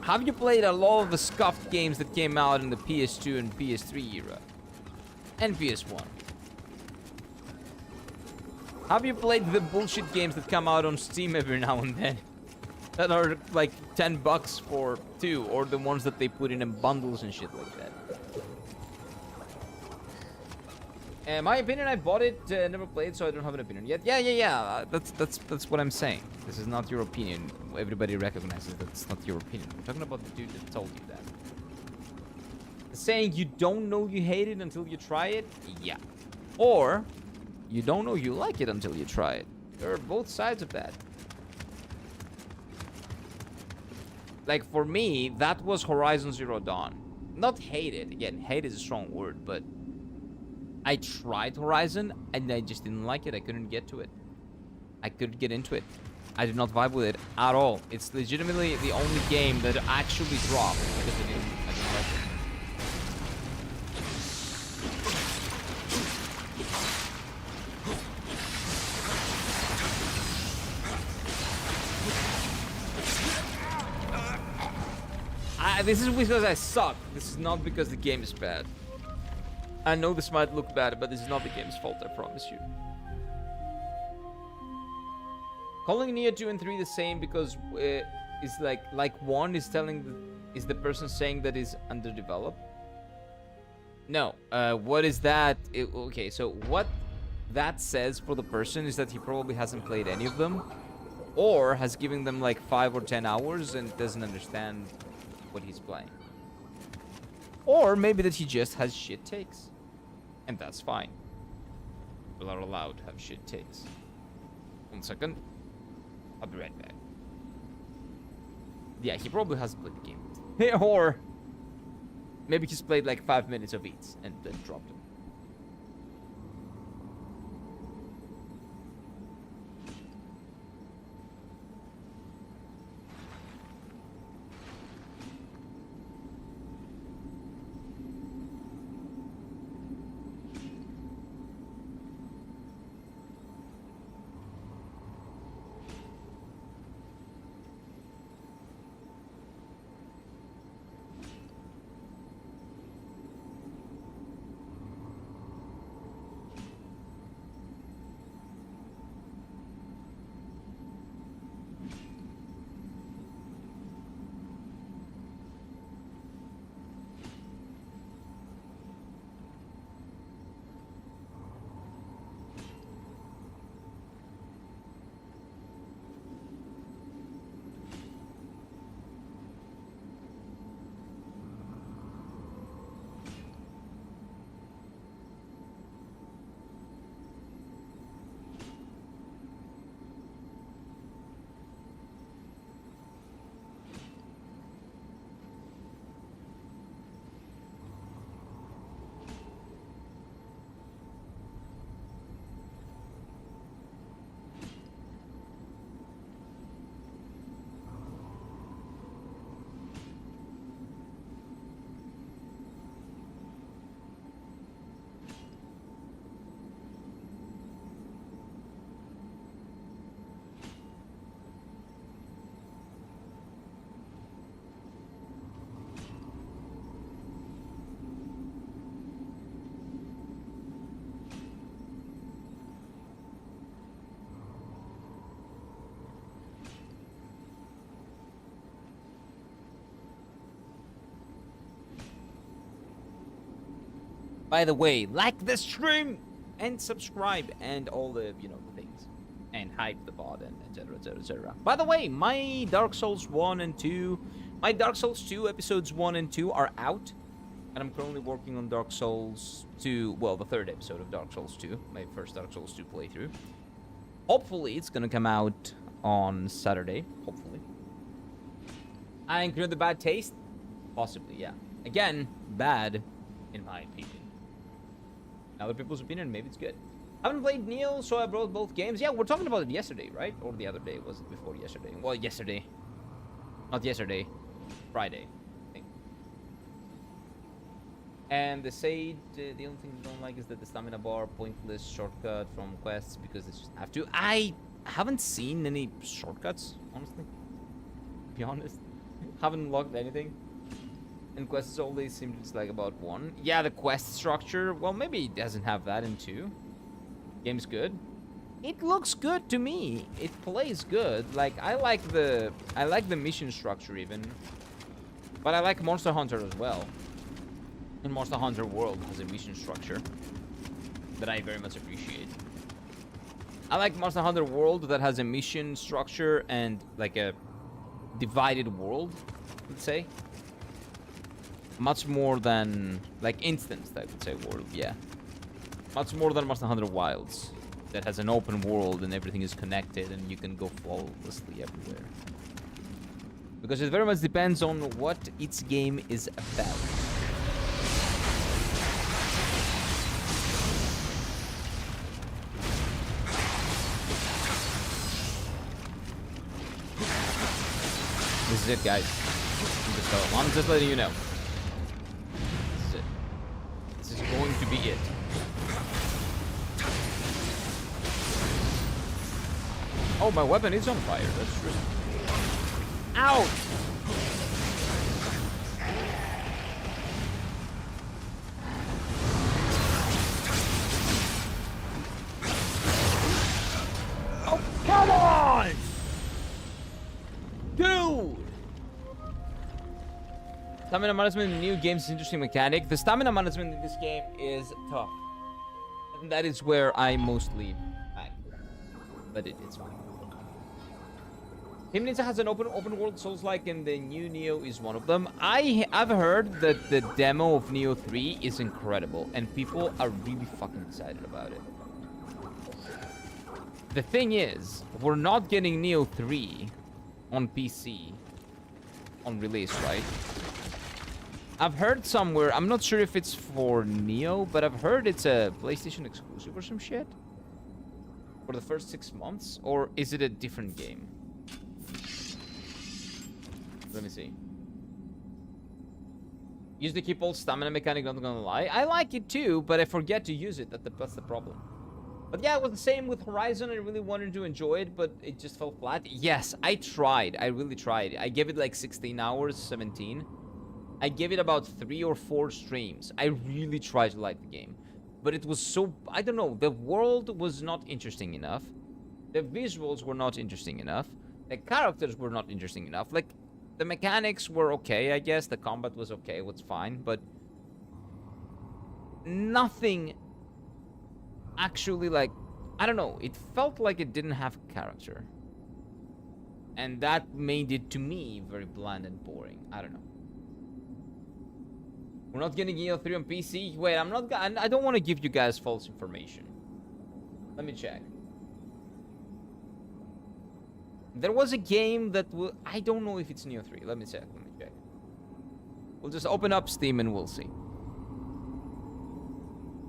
Have you played a lot of the scuffed games that came out in the PS2 and PS3 era? And PS1? Have you played the bullshit games that come out on Steam every now and then? That are like $10 for 2, or the ones that they put in bundles and shit like that? My opinion, I bought it, never played, so I don't have an opinion yet. Yeah. That's what I'm saying. This is not your opinion. Everybody recognizes that's not your opinion. I'm talking about the dude that told you that. Saying you don't know you hate it until you try it? Yeah. Or, you don't know you like it until you try it. There are both sides of that. Like, for me, that was Horizon Zero Dawn. Not hate it. Again, hate is a strong word, but... I tried Horizon, and I just didn't like it. I couldn't get to it. I couldn't get into it. I did not vibe with it at all. It's legitimately the only game that actually dropped because I didn't like it. This is because I suck. This is not because the game is bad. I know this might look bad, but this is not the game's fault, I promise you. Calling Nioh 2 and 3 the same because it's like 1 is is the person saying that is underdeveloped? No. What is that? Okay, so what that says for the person is that he probably hasn't played any of them, or has given them like 5 or 10 hours and doesn't understand what he's playing. Or maybe that he just has shit takes. And that's fine. People are allowed to have shit takes. 1 second. I'll be right back. Yeah, he probably hasn't played the game. Or maybe he's played like 5 minutes of each and then dropped it. By the way, like the stream and subscribe and all the, you know, the things. And hype the bot and etc, etc, etc. By the way, my Dark Souls 1 and 2, my Dark Souls 2 episodes 1 and 2 are out. And I'm currently working on Dark Souls 2, well, the third episode of Dark Souls 2, my first Dark Souls 2 playthrough. Hopefully, it's gonna come out on Saturday, hopefully. I include the bad taste? Possibly, yeah. Again, bad, in my opinion. Other people's opinion, maybe it's good. I haven't played Nioh, so I brought both games. Yeah, we're talking about it yesterday, right? Or the other day, was it before yesterday? Well, yesterday. Not yesterday. Friday, I think. And the Sage, the only thing I don't like is that the stamina bar, pointless shortcut from quests, because it's just have to. I haven't seen any shortcuts, honestly. To be honest. Haven't logged anything. And quests always seem to just like about one. Yeah, the quest structure, well, maybe it doesn't have that in 2. Game's good. It looks good to me. It plays good. Like, I like the mission structure even. But I like Monster Hunter as well. And Monster Hunter World has a mission structure that I very much appreciate. I like Monster Hunter World that has a mission structure and like a divided world, let's say. Much more than, like, instance, I would say, world, yeah. Much more than Monster Hunter Wilds, that has an open world and everything is connected and you can go flawlessly everywhere. Because it very much depends on what its game is about. This is it, guys. I'm just letting you know. This is it. This is going to be it. Oh, my weapon is on fire. That's true. Ouch! Oh, come on! Dude! Stamina management in new games is an interesting mechanic. The stamina management in this game is tough. And that is where I mostly lag. But it's fine. Team Ninja has an open world Souls-like, and the new Nioh is one of them. I've heard that the demo of Nioh 3 is incredible, and people are really fucking excited about it. The thing is, we're not getting Nioh 3 on PC on release, right? I've heard somewhere, I'm not sure if it's for Nioh, but I've heard it's a PlayStation exclusive or some shit for the first 6 months, or is it a different game? Let me see. Use the keep old stamina mechanic, not gonna lie. I like it too, but I forget to use it. That's the problem. But yeah, it was the same with Horizon. I really wanted to enjoy it, but it just fell flat. Yes, I tried. I really tried. I gave it like 16 hours, 17. I gave it about 3 or 4 streams. I really tried to like the game. But it was so... I don't know. The world was not interesting enough. The visuals were not interesting enough. The characters were not interesting enough. Like, the mechanics were okay, I guess. The combat was okay. It was fine. But nothing actually, like... I don't know. It felt like it didn't have character. And that made it, to me, very bland and boring. I don't know. We're not getting Nioh 3 on PC? Wait, I don't want to give you guys false information. Let me check. There was a game that I don't know if it's Nioh 3. Let me check. We'll just open up Steam and we'll see.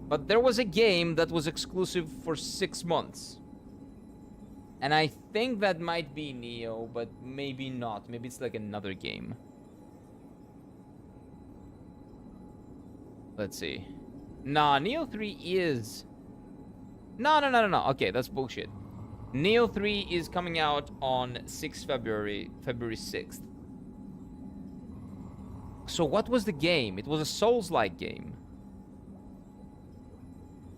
But there was a game that was exclusive for 6 months. And I think that might be Nioh, but maybe not. Maybe it's like another game. Let's see. Nah, Nioh 3 is... No. Okay, that's bullshit. Nioh 3 is coming out on February 6th. So what was the game? It was a Souls-like game.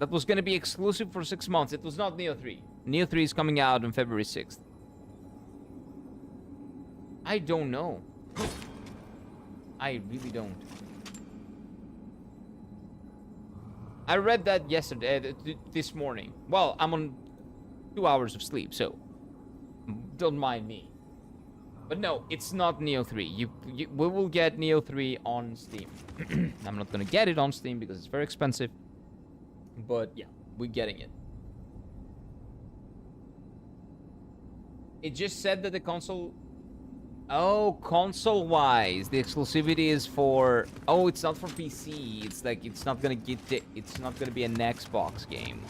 That was going to be exclusive for 6 months. It was not Nioh 3. Nioh 3 is coming out on February 6th. I don't know. I really don't. I read that yesterday, this morning. Well, I'm on 2 hours of sleep, so don't mind me. But no, it's not Nioh 3. We will get Nioh 3 on Steam. I'm not gonna get it on Steam because it's very expensive. But yeah, we're getting it. It just said that the console... Oh, console-wise, the exclusivity is for... Oh, it's not for PC. It's like, it's not gonna get... It's not gonna be an Xbox game.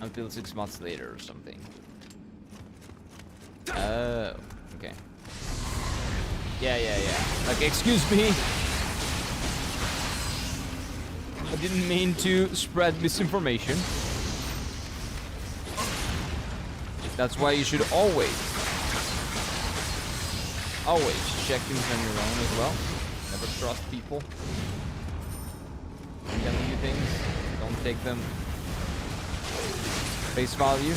Until 6 months later or something. Oh, okay. Yeah. Like, excuse me. I didn't mean to spread misinformation. That's why you should always check things on your own as well. Never trust people. Telling you things, don't take them face value.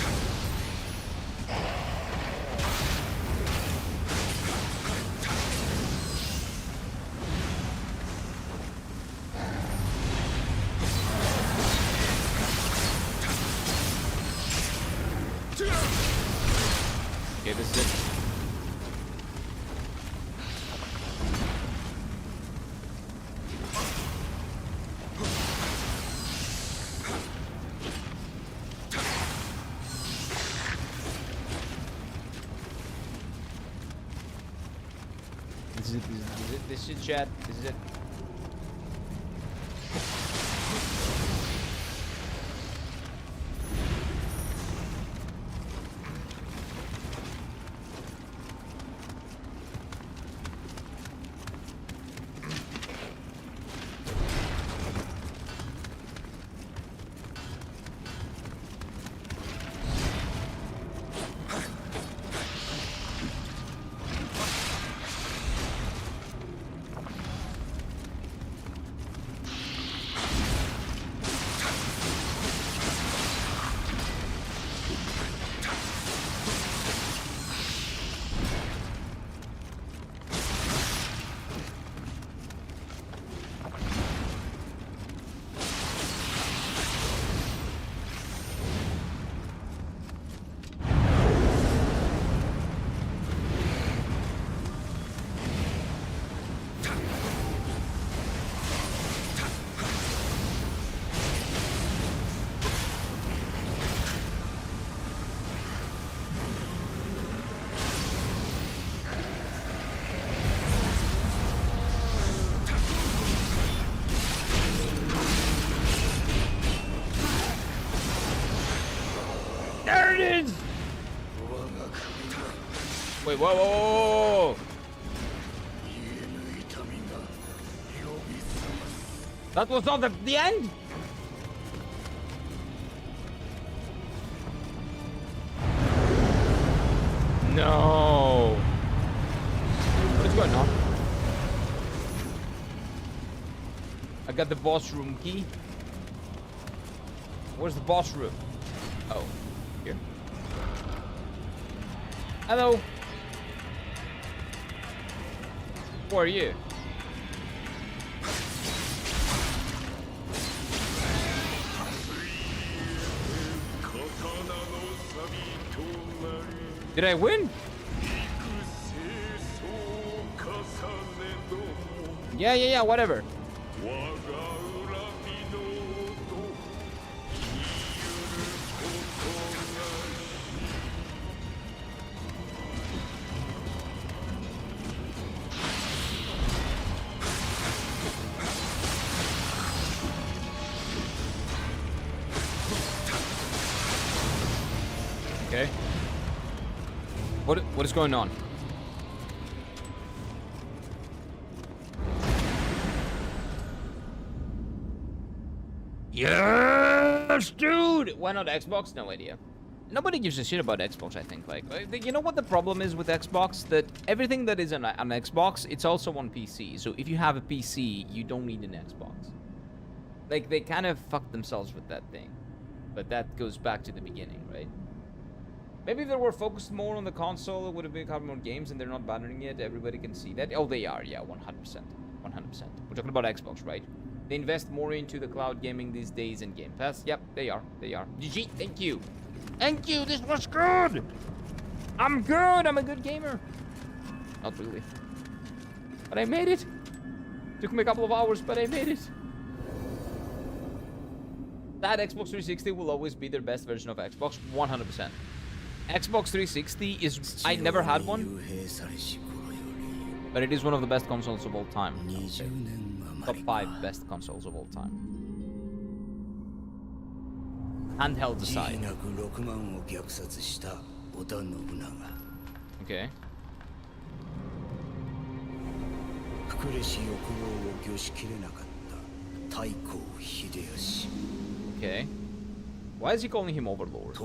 Okay, this is it. This is it, chat. This is it. There it is! Wait, whoa. That was not the end? No. What is going on? I got the boss room key. Where's the boss room? Oh, here. Hello. Who are you? Did I win? Yeah, whatever. Okay. What is going on? Yes, dude! Why not Xbox? No idea. Nobody gives a shit about Xbox, I think. Like, you know what the problem is with Xbox? That everything that is on Xbox, it's also on PC. So if you have a PC, you don't need an Xbox. Like, they kind of fucked themselves with that thing. But that goes back to the beginning, right? Maybe if they were focused more on the console, it would have been a couple more games, and they're not banning it. Everybody can see that. Oh, they are. Yeah, 100%. 100%. We're talking about Xbox, right? They invest more into the cloud gaming these days in Game Pass. Yep, they are. They are. GG, thank you. Thank you, this was good. I'm good. I'm a good gamer. Not really. But I made it. Took me a couple of hours, but I made it. That Xbox 360 will always be their best version of Xbox, 100%. Xbox 360 is... I never had one, but it is one of the best consoles of all time. Top 5 best consoles of all time. Handheld aside. Okay. Okay. Why is he calling him Overlord?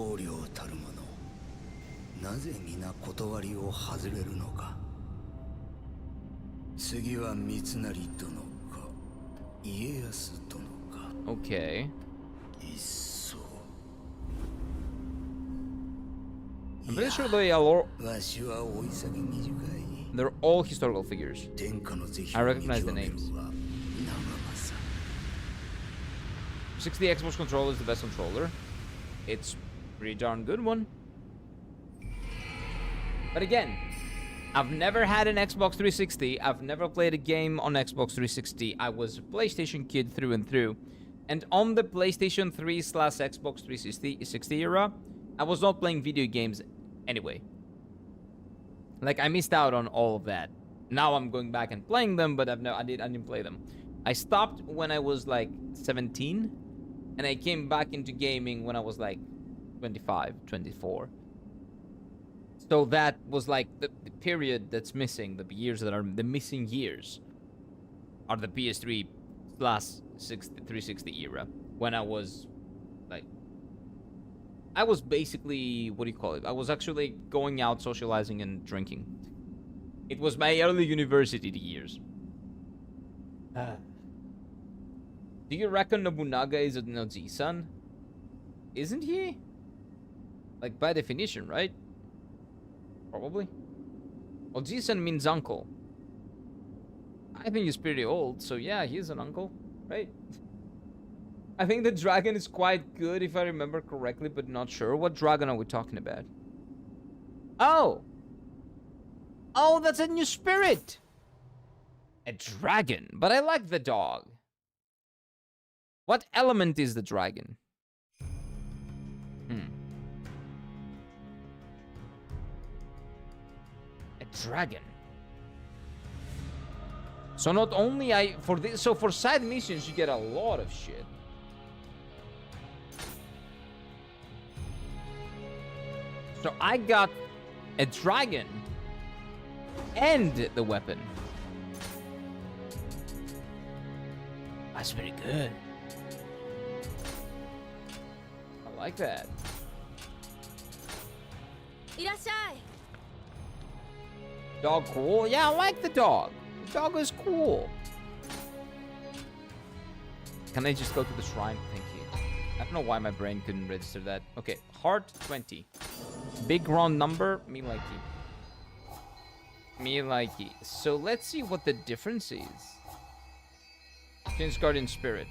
Okay. I'm pretty sure they are they're all historical figures. I recognize the names. 60 Xbox controller is the best controller. It's a pretty darn good one. But again, I've never had an Xbox 360. I've never played a game on Xbox 360. I was a PlayStation kid through and through. And on the PlayStation 3/Xbox 360 era, I was not playing video games anyway. Like, I missed out on all of that. Now I'm going back and playing them, but I didn't play them. I stopped when I was like 17, and I came back into gaming when I was like 25, 24. So that was like the period that's missing, the years that are the missing years are the PS3/360 era, when I was like, I was basically, what do you call it? I was actually going out, socializing, and drinking. It was my early university years. Do you reckon Nobunaga is an Oji-san? Isn't he? Like, by definition, right? Probably. Oji-san means uncle. I think he's pretty old, so yeah, he's an uncle, right? I think the dragon is quite good, if I remember correctly, but not sure. What dragon are we talking about? Oh! Oh, that's a new spirit! A dragon, but I like the dog. What element is the dragon? A dragon. So not only for side missions you get a lot of shit. So I got a dragon and the weapon. That's pretty good. I like that. Dog cool? Yeah, I like the dog. The dog is cool. Can I just go to the shrine? Thank you. I don't know why my brain couldn't register that. Okay, heart 20. Big round number, me like it. Me like it. So let's see what the difference is. Change Guardian Spirit.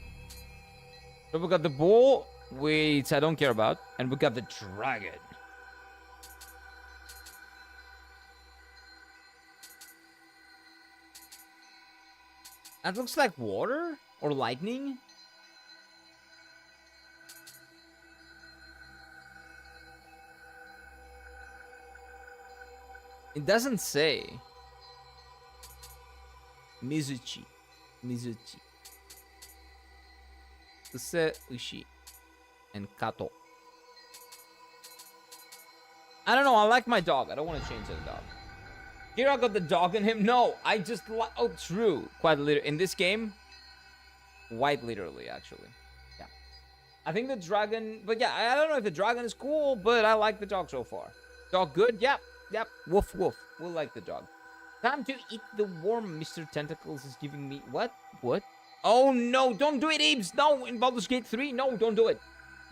So we got the bull, which I don't care about, and we got the dragon. That looks like water or lightning. It doesn't say. Mizuchi. Mizuchi. Useushi. And Kato. I don't know. I like my dog. I don't want to change the dog. Here I got the dog in him. No, I just like... Oh, true. Quite literally. In this game, quite literally, actually. Yeah. I think the dragon... But yeah, I don't know if the dragon is cool, but I like the dog so far. Dog good? Yep. Yep. Woof, woof. We'll like the dog. Time to eat the worm. Mr. Tentacles is giving me... What? What? Oh, no. Don't do it, Abe's. No, in Baldur's Gate 3. No, don't do it.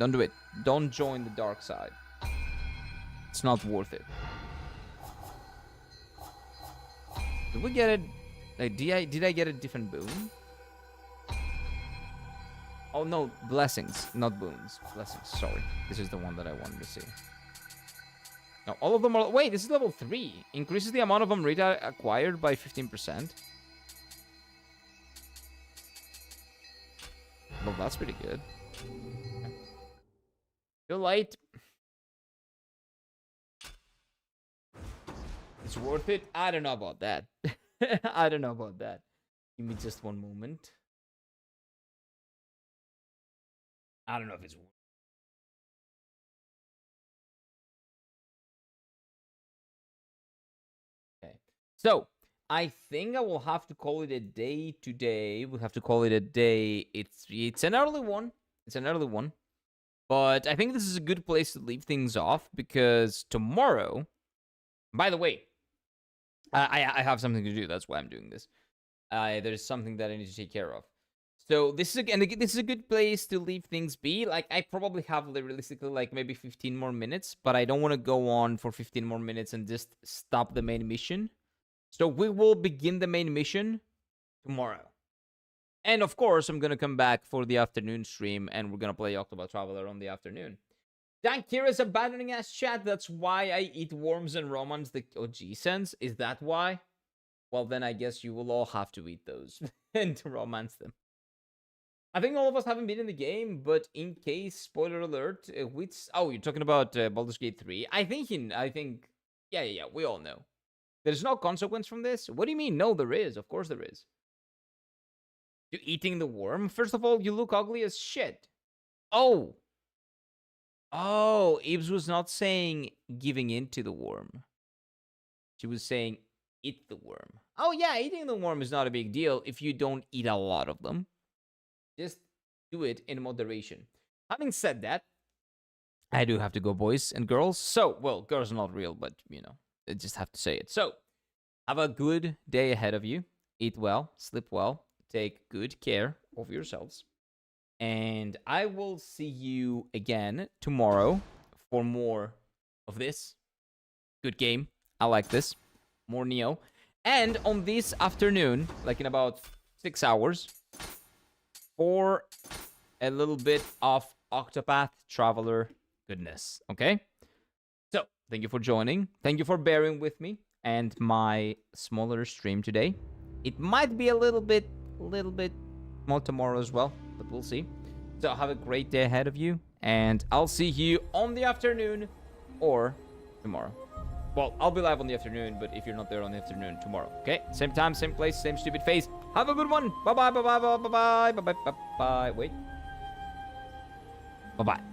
Don't do it. Don't join the dark side. It's not worth it. Did we get it? Like, did I get a different boon? Oh no, blessings, not boons. Blessings, sorry. This is the one that I wanted to see. Now, all of them are... Wait, this is level 3. Increases the amount of Amrita acquired by 15%. Well, that's pretty good. Too late. It's worth it? I don't know about that. I don't know about that. Give me just one moment. I don't know if it's worth it. Okay. So, I think I will have to call it a day today. We'll have to call it a day. It's an early one. It's an early one. But I think this is a good place to leave things off because tomorrow... By the way, I have something to do. That's why I'm doing this. There's something that I need to take care of. So this is a good place to leave things be. Like, I probably have realistically like maybe 15 more minutes, but I don't want to go on for 15 more minutes and just stop the main mission. So we will begin the main mission tomorrow. And of course, I'm gonna come back for the afternoon stream, and we're gonna play Octopath Traveler on the afternoon. Dan Kira's abandoning ass chat. That's why I eat worms and romance the OG sense. Is that why? Well, then I guess you will all have to eat those and to romance them. I think all of us haven't been in the game, but in case, spoiler alert, which... Oh, you're talking about Baldur's Gate 3? I think, yeah, we all know. There's no consequence from this? What do you mean? No, there is. Of course there is. You eating the worm? First of all, you look ugly as shit. Oh, Ibs was not saying giving in to the worm. She was saying eat the worm. Oh, yeah, eating the worm is not a big deal if you don't eat a lot of them. Just do it in moderation. Having said that, I do have to go, boys and girls. So, well, girls are not real, but, you know, I just have to say it. So, have a good day ahead of you. Eat well, sleep well, take good care of yourselves. And I will see you again tomorrow for more of this. Good game. I like this. More Nioh. And on this afternoon, like in about 6 hours, for a little bit of Octopath Traveler goodness. Okay? So, thank you for joining. Thank you for bearing with me and my smaller stream today. It might be a little bit more tomorrow as well, but we'll see. So have a great day ahead of you, and I'll see you on the afternoon or tomorrow. Well, I'll be live on the afternoon, but if you're not there on the afternoon, tomorrow. Okay? Same time, same place, same stupid face. Have a good one. Bye-bye, bye-bye, bye-bye, bye-bye, bye-bye, bye-bye. Wait. Bye-bye.